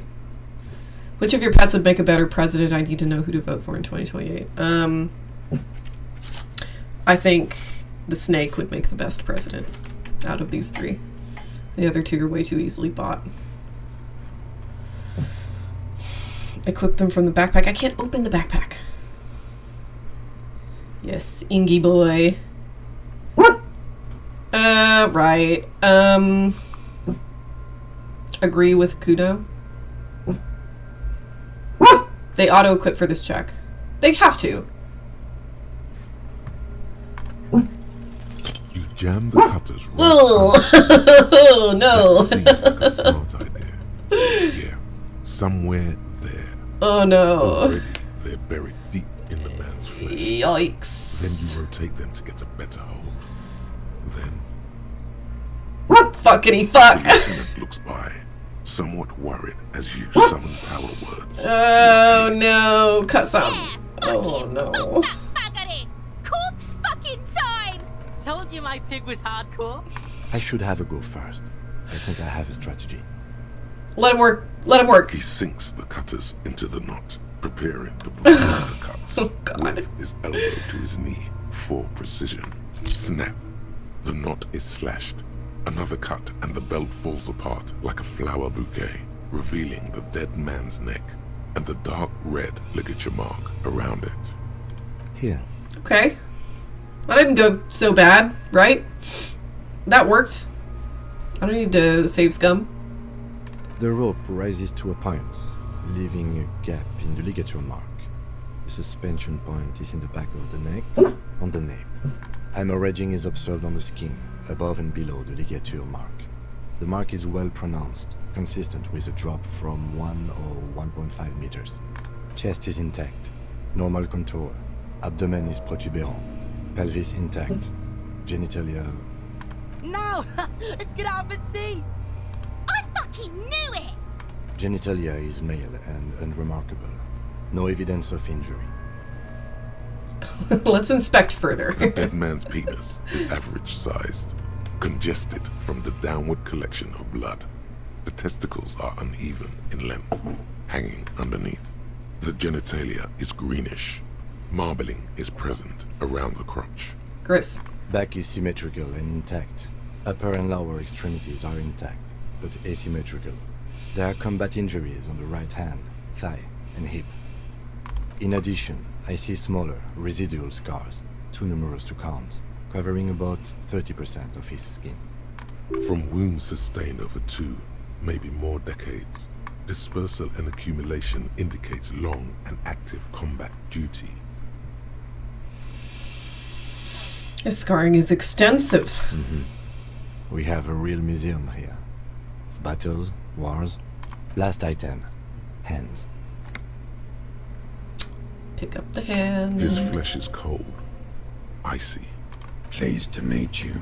Which of your pets would make a better president? I need to know who to vote for in 2028. I think the snake would make the best president out of these three. The other two are way too easily bought. Equip them from the backpack. I can't open the backpack. Yes, Ingy boy. Right. Agree with Kudo. They auto-equip for this check. They have to. You jam the cutters right Oh no! That seems like a smart idea. Yeah, somewhere there. Oh no! Already, they're buried deep in the man's flesh. Yikes! Then you rotate them to get a better hold. Then, fuckity fuck! the lieutenant looks by, somewhat worried as you summon power words. Oh no! Cut some. Oh no! Corpse fucking time! Told you my pig was hardcore. I should have a go first. I think I have a strategy. Let him work. Let him work. He sinks the cutters into the knot, preparing to perform the cuts. Oh, God. With his elbow to his knee for precision. Snap. The knot is slashed. Another cut and the belt falls apart like a flower bouquet, revealing the dead man's neck and the dark red ligature mark around it. Here. Okay. That didn't go so bad, right? That worked. I don't need to save scum. The rope rises to a point, leaving a gap in the ligature mark. The suspension point is in the back of the neck, on the nape. Hemorrhaging is observed on the skin, above and below the ligature mark. The mark is well pronounced, consistent with a drop from 1 or 1.5 meters. Chest is intact, normal contour. Abdomen is protuberant, pelvis intact, genitalia... No! Let's get out and see! I fucking knew it! Genitalia is male and unremarkable. No evidence of injury. Let's inspect further. The dead man's penis is average-sized, congested from the downward collection of blood. The testicles are uneven in length, hanging underneath. The genitalia is greenish. Marbling is present around the crotch. Gross. Back is symmetrical and intact. Upper and lower extremities are intact, but asymmetrical. There are combat injuries on the right hand, thigh, and hip. In addition, I see smaller, residual scars, too numerous to count, covering about 30% of his skin. From wounds sustained over 2, maybe more decades, dispersal and accumulation indicates long and active combat duty. His scarring is extensive. We have a real museum here. Of battles, wars. Last item, hands. Pick up the hand. His flesh is cold, icy. Pleased to meet you.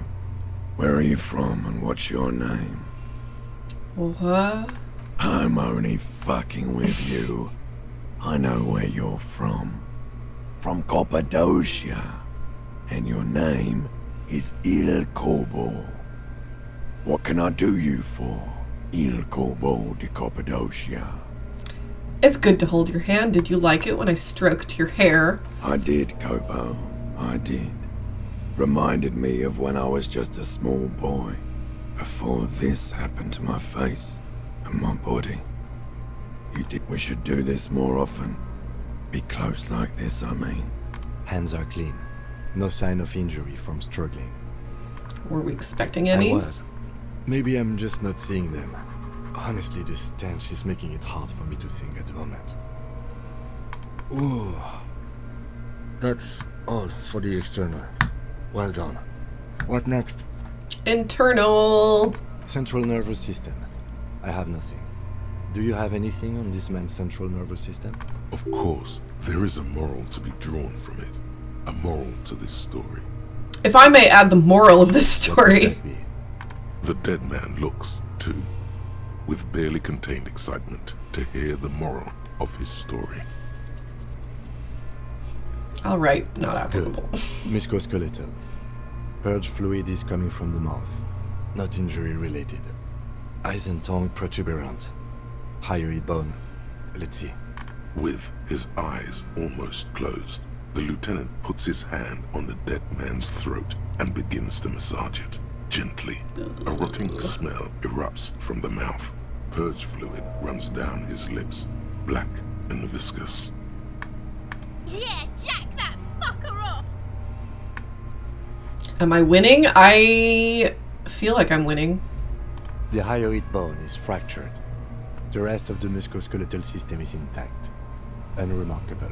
Where are you from and what's your name? What? I'm only fucking with you. I know where you're from. From Cappadocia. And your name is Il Corbeau. What can I do you for, Il Corbeau de Cappadocia? It's good to hold your hand. Did you like it when I stroked your hair? I did, Corbeau. I did. Reminded me of when I was just a small boy, before this happened to my face and my body. You think we should do this more often? Be close like this, I mean. Hands are clean. No sign of injury from struggling. Were we expecting any? I was. Maybe I'm just not seeing them. Honestly, this stench is making it hard for me to think at the moment. Ooh. That's all for the external. Well done. What next? Internal. Central nervous system. I have nothing. Do you have anything on this man's central nervous system? Of course, there is a moral to be drawn from it. A moral to this story. If I may add the moral of this story. The dead man looks, too, with barely contained excitement to hear the moral of his story. All right, not applicable. Musculoskeletal. Purge fluid is coming from the mouth. Not injury related. Eyes and tongue protuberant. Hyoid bone. Let's see. With his eyes almost closed, the lieutenant puts his hand on the dead man's throat and begins to massage it. Gently, a rotting smell erupts from the mouth. Purge fluid runs down his lips, black and viscous. Yeah, jack that fucker off! Am I winning? I feel like I'm winning. The hyoid bone is fractured. The rest of the musculoskeletal system is intact. Unremarkable.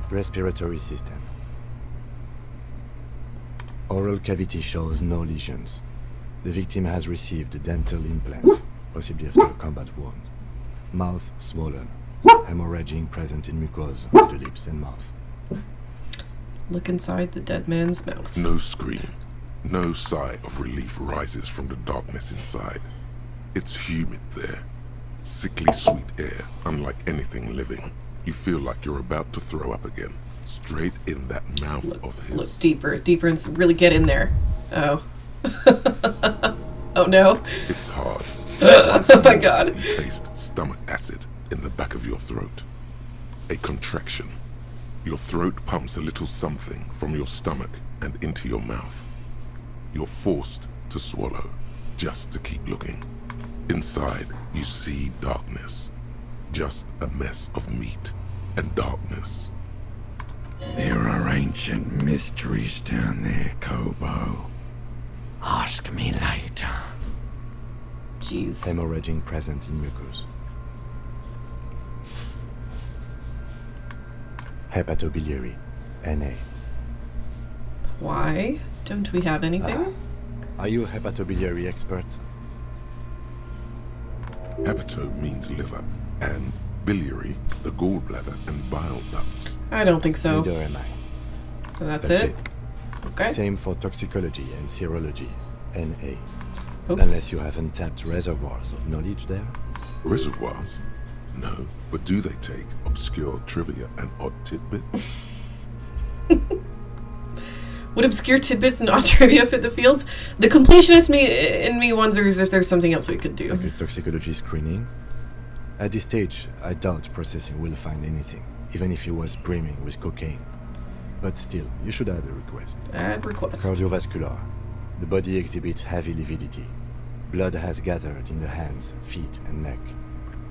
Respiratory system. Oral cavity shows no lesions. The victim has received a dental implant, possibly after a combat wound. Mouth swollen. Hemorrhaging present in mucosa of the lips and mouth. Look inside the dead man's mouth. No scream. No sigh of relief rises from the darkness inside. It's humid there. Sickly sweet air, unlike anything living. You feel like you're about to throw up again. Straight in that mouth of his. Look deeper and really get in there. Oh. Oh no. It's hard. Oh my god. You taste stomach acid in the back of your throat. A contraction. Your throat pumps a little something from your stomach and into your mouth. You're forced to swallow, just to keep looking. Inside, you see darkness. Just a mess of meat and darkness. There are ancient mysteries down there, Kobo. Ask me later. Jeez. Hemorrhaging present in mucus. Hepatobiliary, NA. Why don't we have anything? Are you a hepatobiliary expert? Hepato means liver, and biliary, the gallbladder and bile ducts. I don't think so. Neither am I. So that's it? Okay. Same for toxicology and serology, NA. Oof. Unless you have untapped reservoirs of knowledge there. Reservoirs? No, but do they take obscure trivia and odd tidbits? Would obscure tidbits and odd trivia fit the field? The completionist in me wonders if there's something else we could do. Like a toxicology screening? At this stage, I doubt processing will find anything, even if he was brimming with cocaine. But still, you should add a request. Add request. Cardiovascular. The body exhibits heavy lividity. Blood has gathered in the hands, feet, and neck.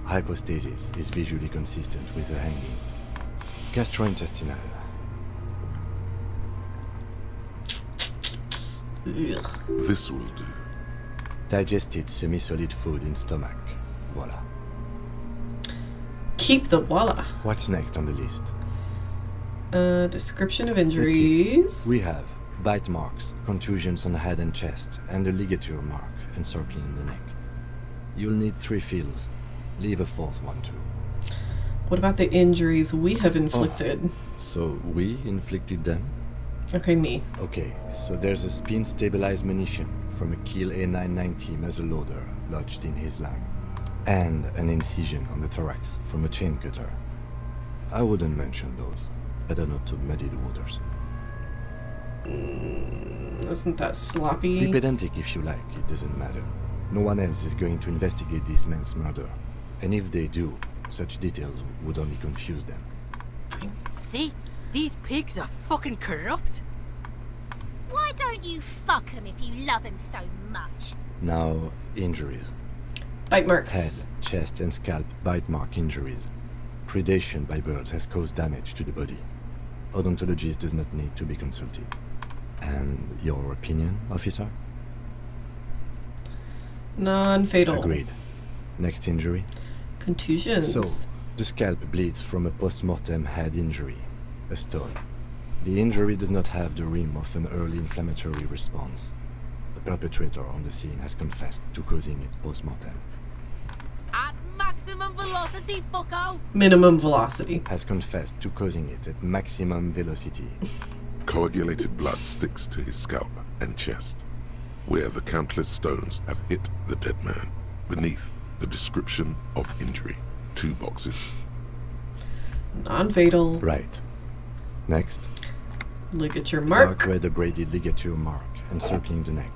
Hypostasis is visually consistent with the hanging. Gastrointestinal. Ugh. This will do. Digested semi-solid food in stomach. Voila. Keep the voila. What's next on the list? Description of injuries. We have bite marks, contusions on the head and chest, and a ligature mark encircling the neck. You'll need 3 fills. Leave a 4th one too. What about the injuries we have inflicted? Oh, so we inflicted them? Okay, me. Okay, so there's a spin-stabilized munition from a Kiel A990 muzzleloader lodged in his lung, and an incision on the thorax from a chain cutter. I wouldn't mention those. Better not to muddy the waters. Isn't that sloppy? Be pedantic if you like, it doesn't matter. No one else is going to investigate this man's murder. And if they do, such details would only confuse them. See? These pigs are fucking corrupt. Why don't you fuck him if you love him so much? Now, injuries. Bite marks. Head, chest, and scalp bite mark injuries. Predation by birds has caused damage to the body. Odontologist does not need to be consulted. And your opinion, officer? Non-fatal. Agreed. Next injury? Contusions. So, the scalp bleeds from a post-mortem head injury, a stone. The injury does not have the rim of an early inflammatory response. The perpetrator on the scene has confessed to causing it post-mortem. At maximum velocity, fucko! Minimum velocity. Has confessed to causing it at maximum velocity. Coagulated blood sticks to his scalp and chest, where the countless stones have hit the dead man. Beneath, the description of injury. 2 boxes. Non-fatal. Right. Next. Ligature mark. Dark red abraded ligature mark encircling the neck,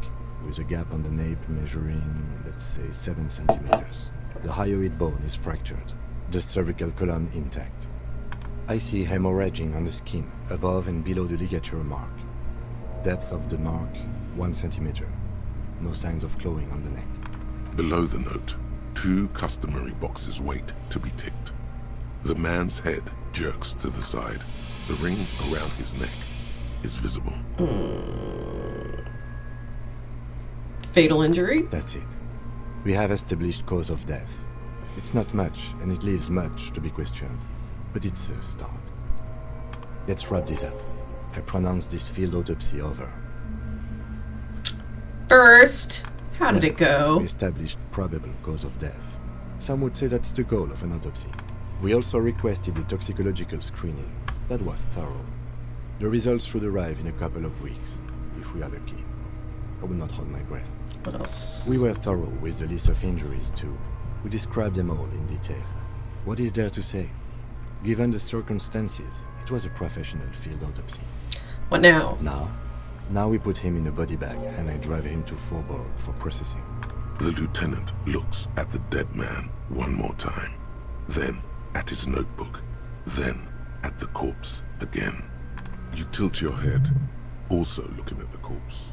with a gap on the nape measuring, let's say, 7 centimeters. The hyoid bone is fractured, the cervical column intact. I see hemorrhaging on the skin, above and below the ligature mark. Depth of the mark, 1 centimeter. No signs of clawing on the neck. Below the note, 2 customary boxes wait to be ticked. The man's head jerks to the side. The ring around his neck is visible. Fatal injury? That's it. We have established cause of death. It's not much, and it leaves much to be questioned. But it's a start. Let's wrap this up. I pronounce this field autopsy over. First, how did it go? We established probable cause of death. Some would say that's the goal of an autopsy. We also requested a toxicological screening. That was thorough. The results should arrive in a couple of weeks, if we are lucky. I will not hold my breath. What else? We were thorough with the list of injuries, too. We described them all in detail. What is there to say? Given the circumstances, it was a professional field autopsy. What now? Now we put him in a body bag and I drive him to Faubourg for processing. The lieutenant looks at the dead man one more time, then at his notebook, then at the corpse again. You tilt your head, also looking at the corpse.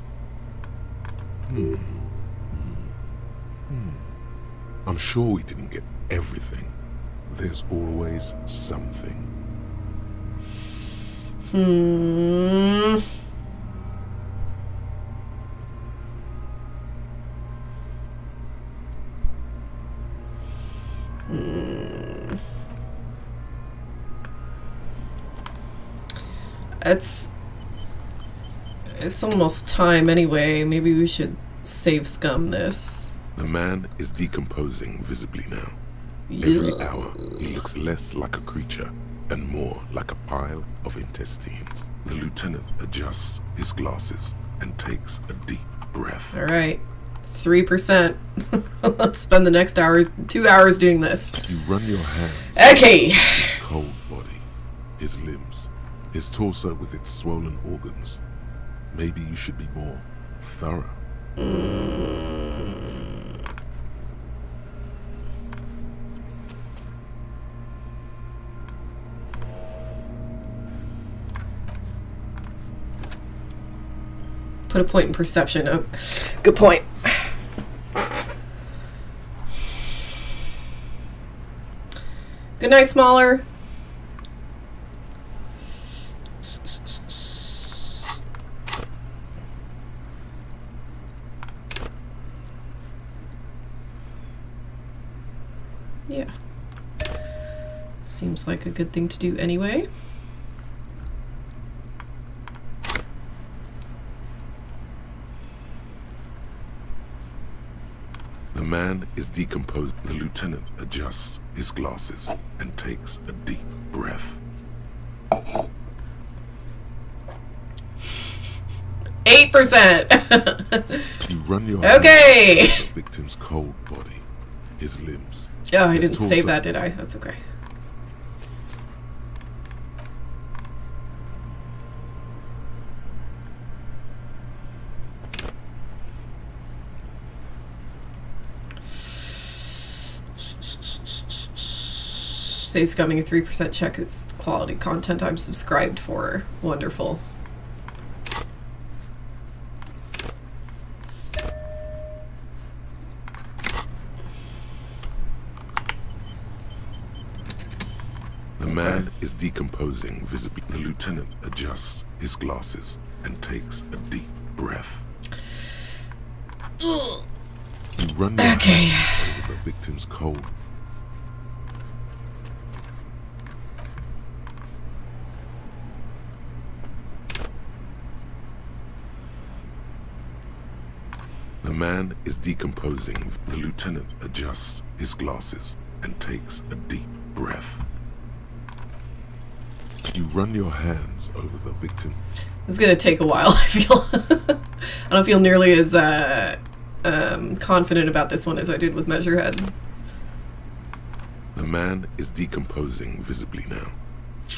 I'm sure we didn't get everything. There's always something. It's almost time anyway. Maybe we should save scum this. The man is decomposing visibly now. Every hour, he looks less like a creature and more like a pile of intestines. The lieutenant adjusts his glasses and takes a deep breath. All right, 3%. Let's spend the next 2 hours doing this. You run your hands. Okay. His cold body, his limbs, his torso with its swollen organs. Maybe you should be more thorough. Put a point in perception. Oh, good point. Good night, Smaller. Yeah. Seems like a good thing to do anyway. The man is decomposed. The lieutenant adjusts his glasses and takes a deep breath. 8%. You run your hands okay. over the victim's cold body, his limbs. Oh, I his didn't torso. save that, did I? That's okay. Save scumming a 3% check. It's quality content I'm subscribed for. Wonderful. The man is decomposing visibly. The lieutenant adjusts his glasses and takes a deep breath. You run your hands over the victim's cold. The man is decomposing. The lieutenant adjusts his glasses and takes a deep breath. You run your hands over the victim. This is gonna take a while, I feel. I don't feel nearly as confident about this one as I did with Measurehead. The man is decomposing visibly now.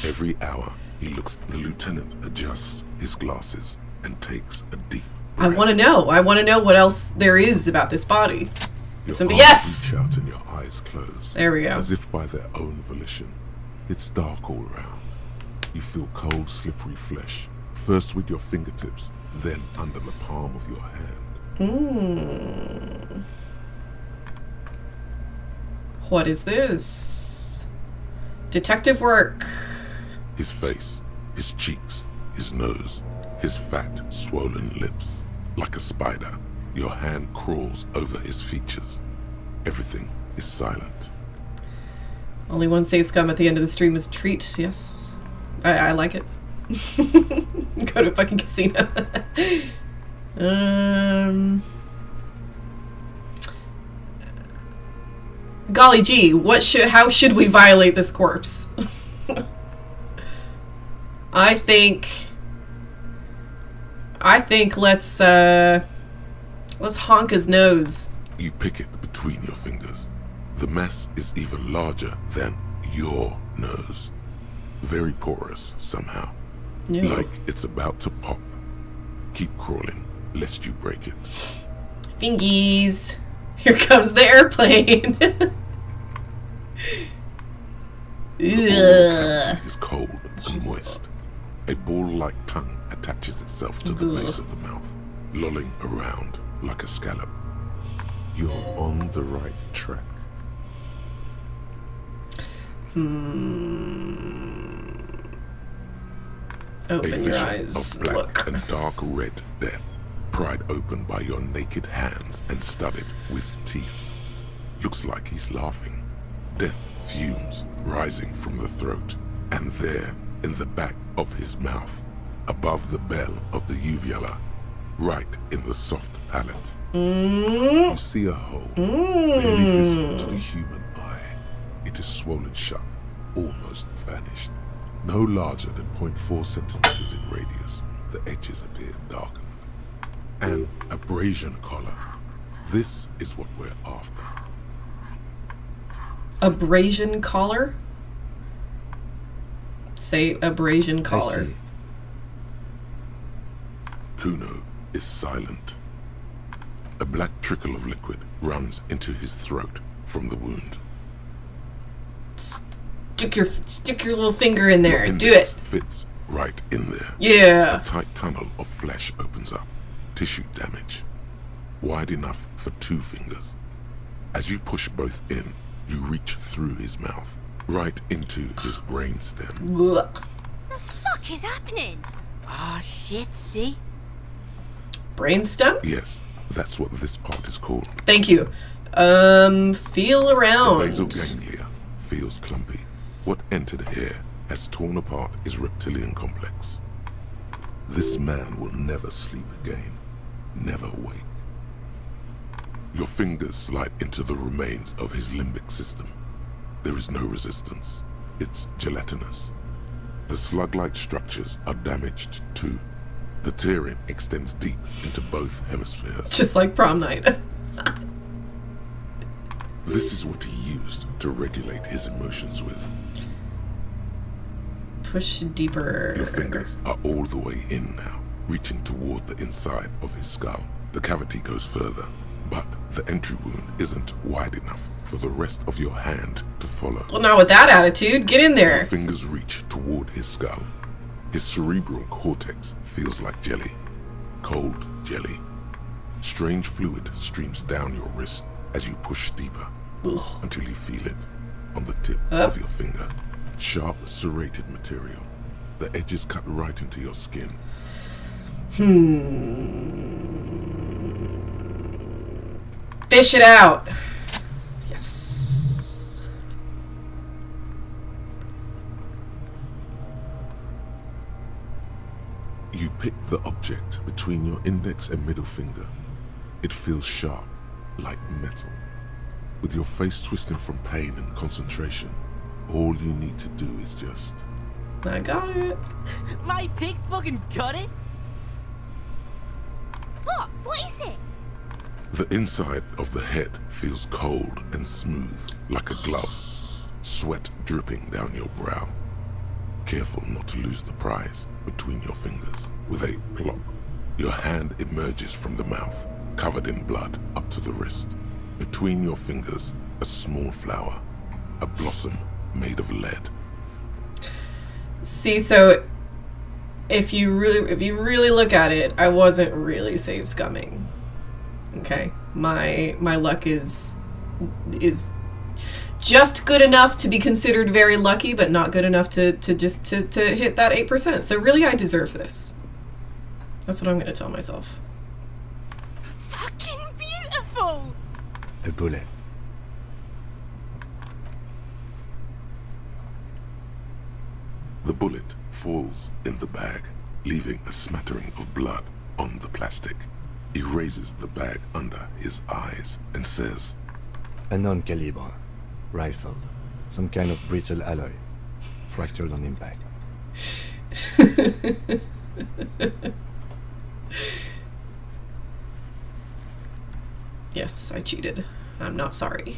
Every hour he looks. The lieutenant adjusts his glasses and takes a deep breath. I want to know. I want to know what else there is about this body. Your Somebody, arms yes! reach out and your eyes close. There we go. As if by their own volition. It's dark all around. You feel cold, slippery flesh. First with your fingertips, then under the palm of your hand. What is this? Detective work. His face, his cheeks, his nose, his fat, swollen lips. Like a spider, your hand crawls over his features. Everything is silent. Only one safe scum at the end of the stream is treat. Yes. I like it. Go to a fucking casino. Golly gee, how should we violate this corpse? I think let's honk his nose. You pick it between your fingers. The mess is even larger than your nose. Very porous somehow. Yeah. Like it's about to pop. Keep crawling, lest you break it. Fingies. Here comes the airplane. The is cold and moist. A ball-like tongue attaches itself to the base of the mouth, lolling around like a scallop. You're on the right track. Open your eyes. Of black Look. and dark red death, pried open by your naked hands and studded with teeth. Looks like he's laughing. Death fumes rising from the throat, and there, in the back of his mouth, above the bell of the uvula, right in the soft palate, you see a hole, barely visible to the human eye. It is swollen shut, almost vanished. No larger than 0.4 centimeters in radius, the edges appear darkened. An abrasion collar. This is what we're after. Abrasion collar? Say abrasion collar. Kuno is silent. A black trickle of liquid runs into his throat from the wound. Stick your little finger in there. Your Do it. Fits right in there. Yeah. A tight tunnel of flesh opens up. Tissue damage. Wide enough for 2 fingers. As you push both in, you reach through his mouth, right into his brainstem. The fuck is happening? Ah, shit, see? Brainstem? Yes, that's what this part is called. Thank you. Feel around. The basal ganglia feels clumpy. What entered here has torn apart his reptilian complex. This man will never sleep again. Never wake. Your fingers slide into the remains of his limbic system. There is no resistance. It's gelatinous. The slug-like structures are damaged too. The tearing extends deep into both hemispheres. Just like prom night. This is what he used to regulate his emotions with. Push deeper. Your fingers are all the way in now, reaching toward the inside of his skull. The cavity goes further, but the entry wound isn't wide enough for the rest of your hand to follow. Well, not with that attitude. Get in there. Your fingers reach toward his skull. His cerebral cortex feels like jelly. Cold jelly. Strange fluid streams down your wrist as you push deeper until you feel it on the tip of your finger. Sharp, serrated material. The edges cut right into your skin. Fish it out. Yes. You pick the object between your index and middle finger. It feels sharp, like metal. With your face twisting from pain and concentration, all you need to do is just... I got it. My pig's fucking got it. What? What is it? The inside of the head feels cold and smooth, like a glove. Sweat dripping down your brow. Careful not to lose the prize between your fingers. With a plop, your hand emerges from the mouth, covered in blood up to the wrist. Between your fingers, a small flower, a blossom made of lead. See, so if you really look at it, I wasn't really save scumming. Okay, my luck is just good enough to be considered very lucky, but not good enough to hit that 8%. So really, I deserve this. That's what I'm going to tell myself. Fucking beautiful! A bullet. The bullet falls in the bag, leaving a smattering of blood on the plastic. He raises the bag under his eyes and says, A non-caliber. Rifled. Some kind of brittle alloy. Fractured on impact. Yes, I cheated. I'm not sorry.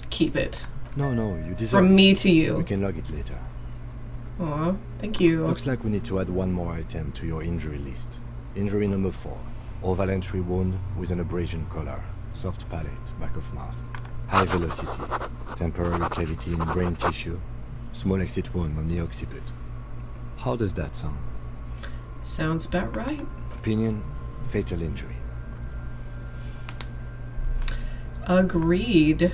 Keep it. No, you deserve From me to you. We can log it later. Aw, thank you. Looks like we need to add one more item to your injury list. Injury number 4. Oval entry wound with an abrasion collar. Soft palate, back of mouth. High velocity. Temporary cavity in brain tissue. Small exit wound on the occiput. How does that sound? Sounds about right. Opinion, fatal injury. Agreed.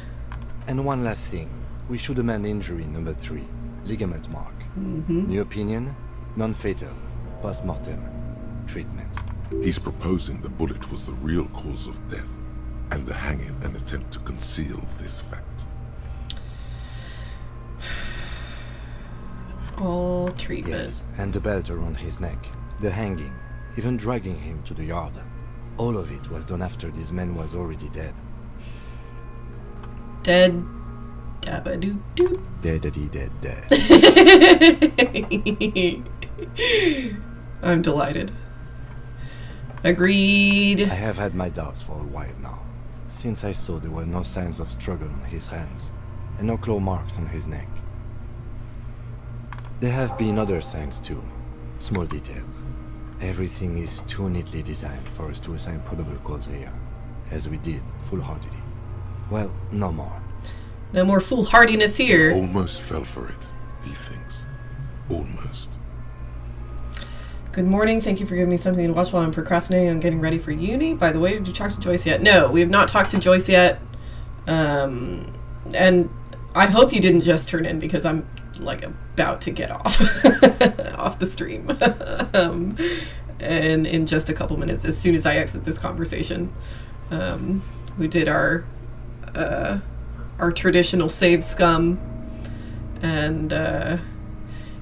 And one last thing. We should amend injury number 3. Ligament mark. New opinion, non-fatal. Post-mortem. Treatment. He's proposing the bullet was the real cause of death, and the hanging an attempt to conceal this fact. All treatment. Yes, and the belt around his neck. The hanging. Even dragging him to the yard. All of it was done after this man was already dead. Dead. Dabba-doo-doo. Dead. I'm delighted. Agreed. I have had my doubts for a while now, since I saw there were no signs of struggle on his hands, and no claw marks on his neck. There have been other signs too, small details. Everything is too neatly designed for us to assign probable cause here, as we did foolhardily. Well, no more. No more foolhardiness here. Almost fell for it, he thinks. Almost. Good morning. Thank you for giving me something to watch while I'm procrastinating on getting ready for uni. By the way, did you talk to Joyce yet? No, we have not talked to Joyce yet. And I hope you didn't just turn in because I'm like about to get off off the stream. And in just a couple minutes, as soon as I exit this conversation, we did our traditional save scum, and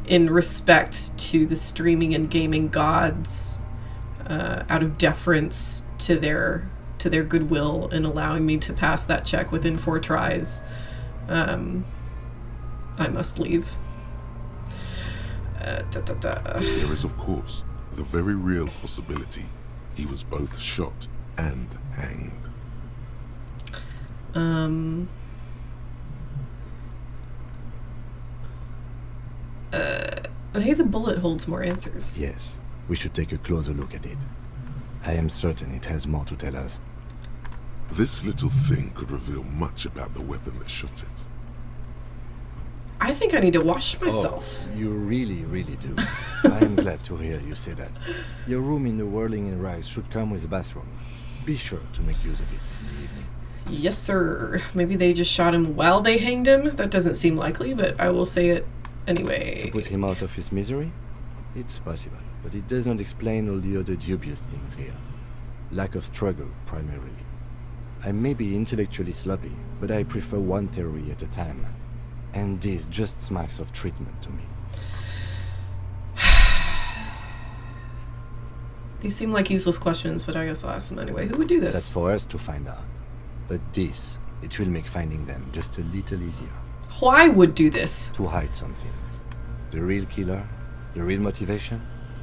in respect to the streaming and gaming gods, out of deference to their goodwill in allowing me to pass that check within 4 tries, I must leave. There is, of course, the very real possibility he was both shot and hanged. Hey, the bullet holds more answers. Yes, we should take a closer look at it. I am certain it has more to tell us. This little thing could reveal much about the weapon that shot it. I think I need to wash myself. Oh, you really, really do. I am glad to hear you say that. Your room in the Whirling in Rags should come with a bathroom. Be sure to make use of it in the evening. Yes, sir. Maybe they just shot him while they hanged him. That doesn't seem likely, but I will say it anyway. To put him out of his misery? It's possible, but it does not explain all the other dubious things here. Lack of struggle, primarily. I may be intellectually sloppy, but I prefer one theory at a time. And this just smacks of treatment to me. These seem like useless questions, but I guess I'll ask them anyway. Who would do this? That's for us to find out. But this, it will make finding them just a little easier. Why would do this? To hide something. The real killer, the real motivation,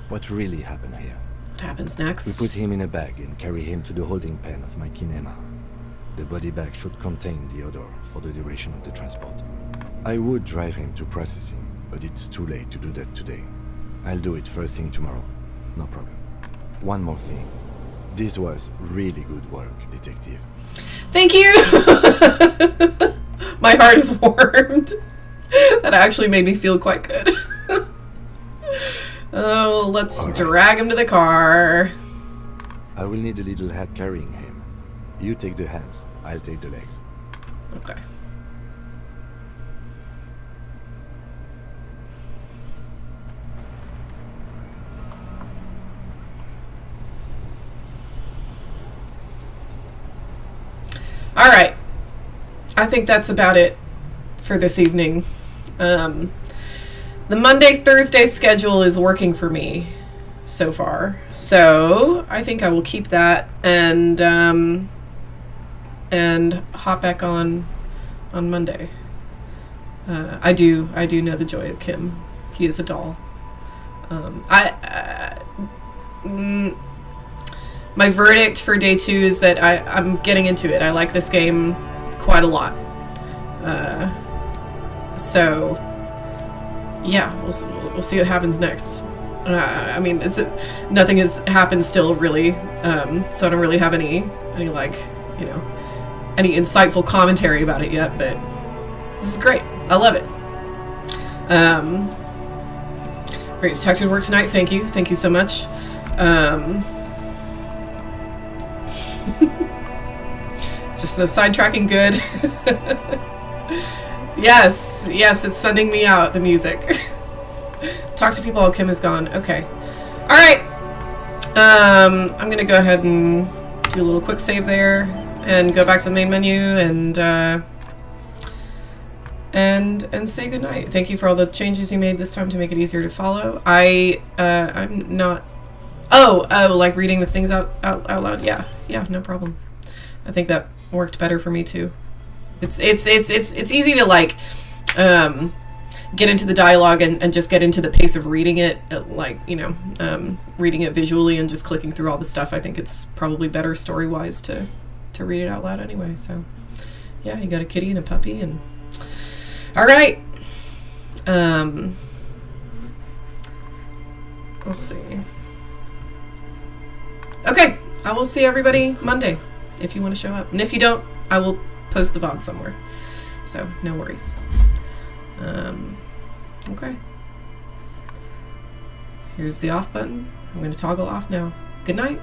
what really happened here. What happens next? We put him in a bag and carry him to the holding pen of my kinema. The body bag should contain the odor for the duration of the transport. I would drive him to processing, but it's too late to do that today. I'll do it first thing tomorrow. No problem. One more thing. This was really good work, detective. Thank you! My heart is warmed. That actually made me feel quite good. Oh, let's drag him to the car. I will need a little help carrying him. You take the hands, I'll take the legs. Okay. Alright. I think that's about it for this evening. The Monday-Thursday schedule is working for me so far. So I think I will keep that and hop back on Monday. I do know the joy of Kim. He is a doll. My verdict for day 2 is that I'm getting into it. I like this game quite a lot. So yeah, we'll see what happens next. I mean, nothing has happened still really, so I don't really have any like, you know, any insightful commentary about it yet. But this is great. I love it. Great detective work tonight. Thank you so much. Just so sidetracking good. Yes, it's sending me out, the music. Talk to people while Kim is gone. Okay. Alright. I'm gonna go ahead and do a little quick save there and go back to the main menu and say goodnight. Thank you for all the changes you made this time to make it easier to follow. I'm not... Oh, like reading the things out loud? Yeah, no problem. I think that worked better for me too. It's easy to like get into the dialogue and just get into the pace of reading it, like, you know, reading it visually and just clicking through all the stuff. I think it's probably better story-wise to read it out loud anyway. So yeah, you got a kitty and a puppy and all right. Let's see. Okay, I will see everybody Monday if you want to show up. And if you don't, I will post the VOD somewhere. So, no worries. Okay. Here's the off button. I'm going to toggle off now. Good night.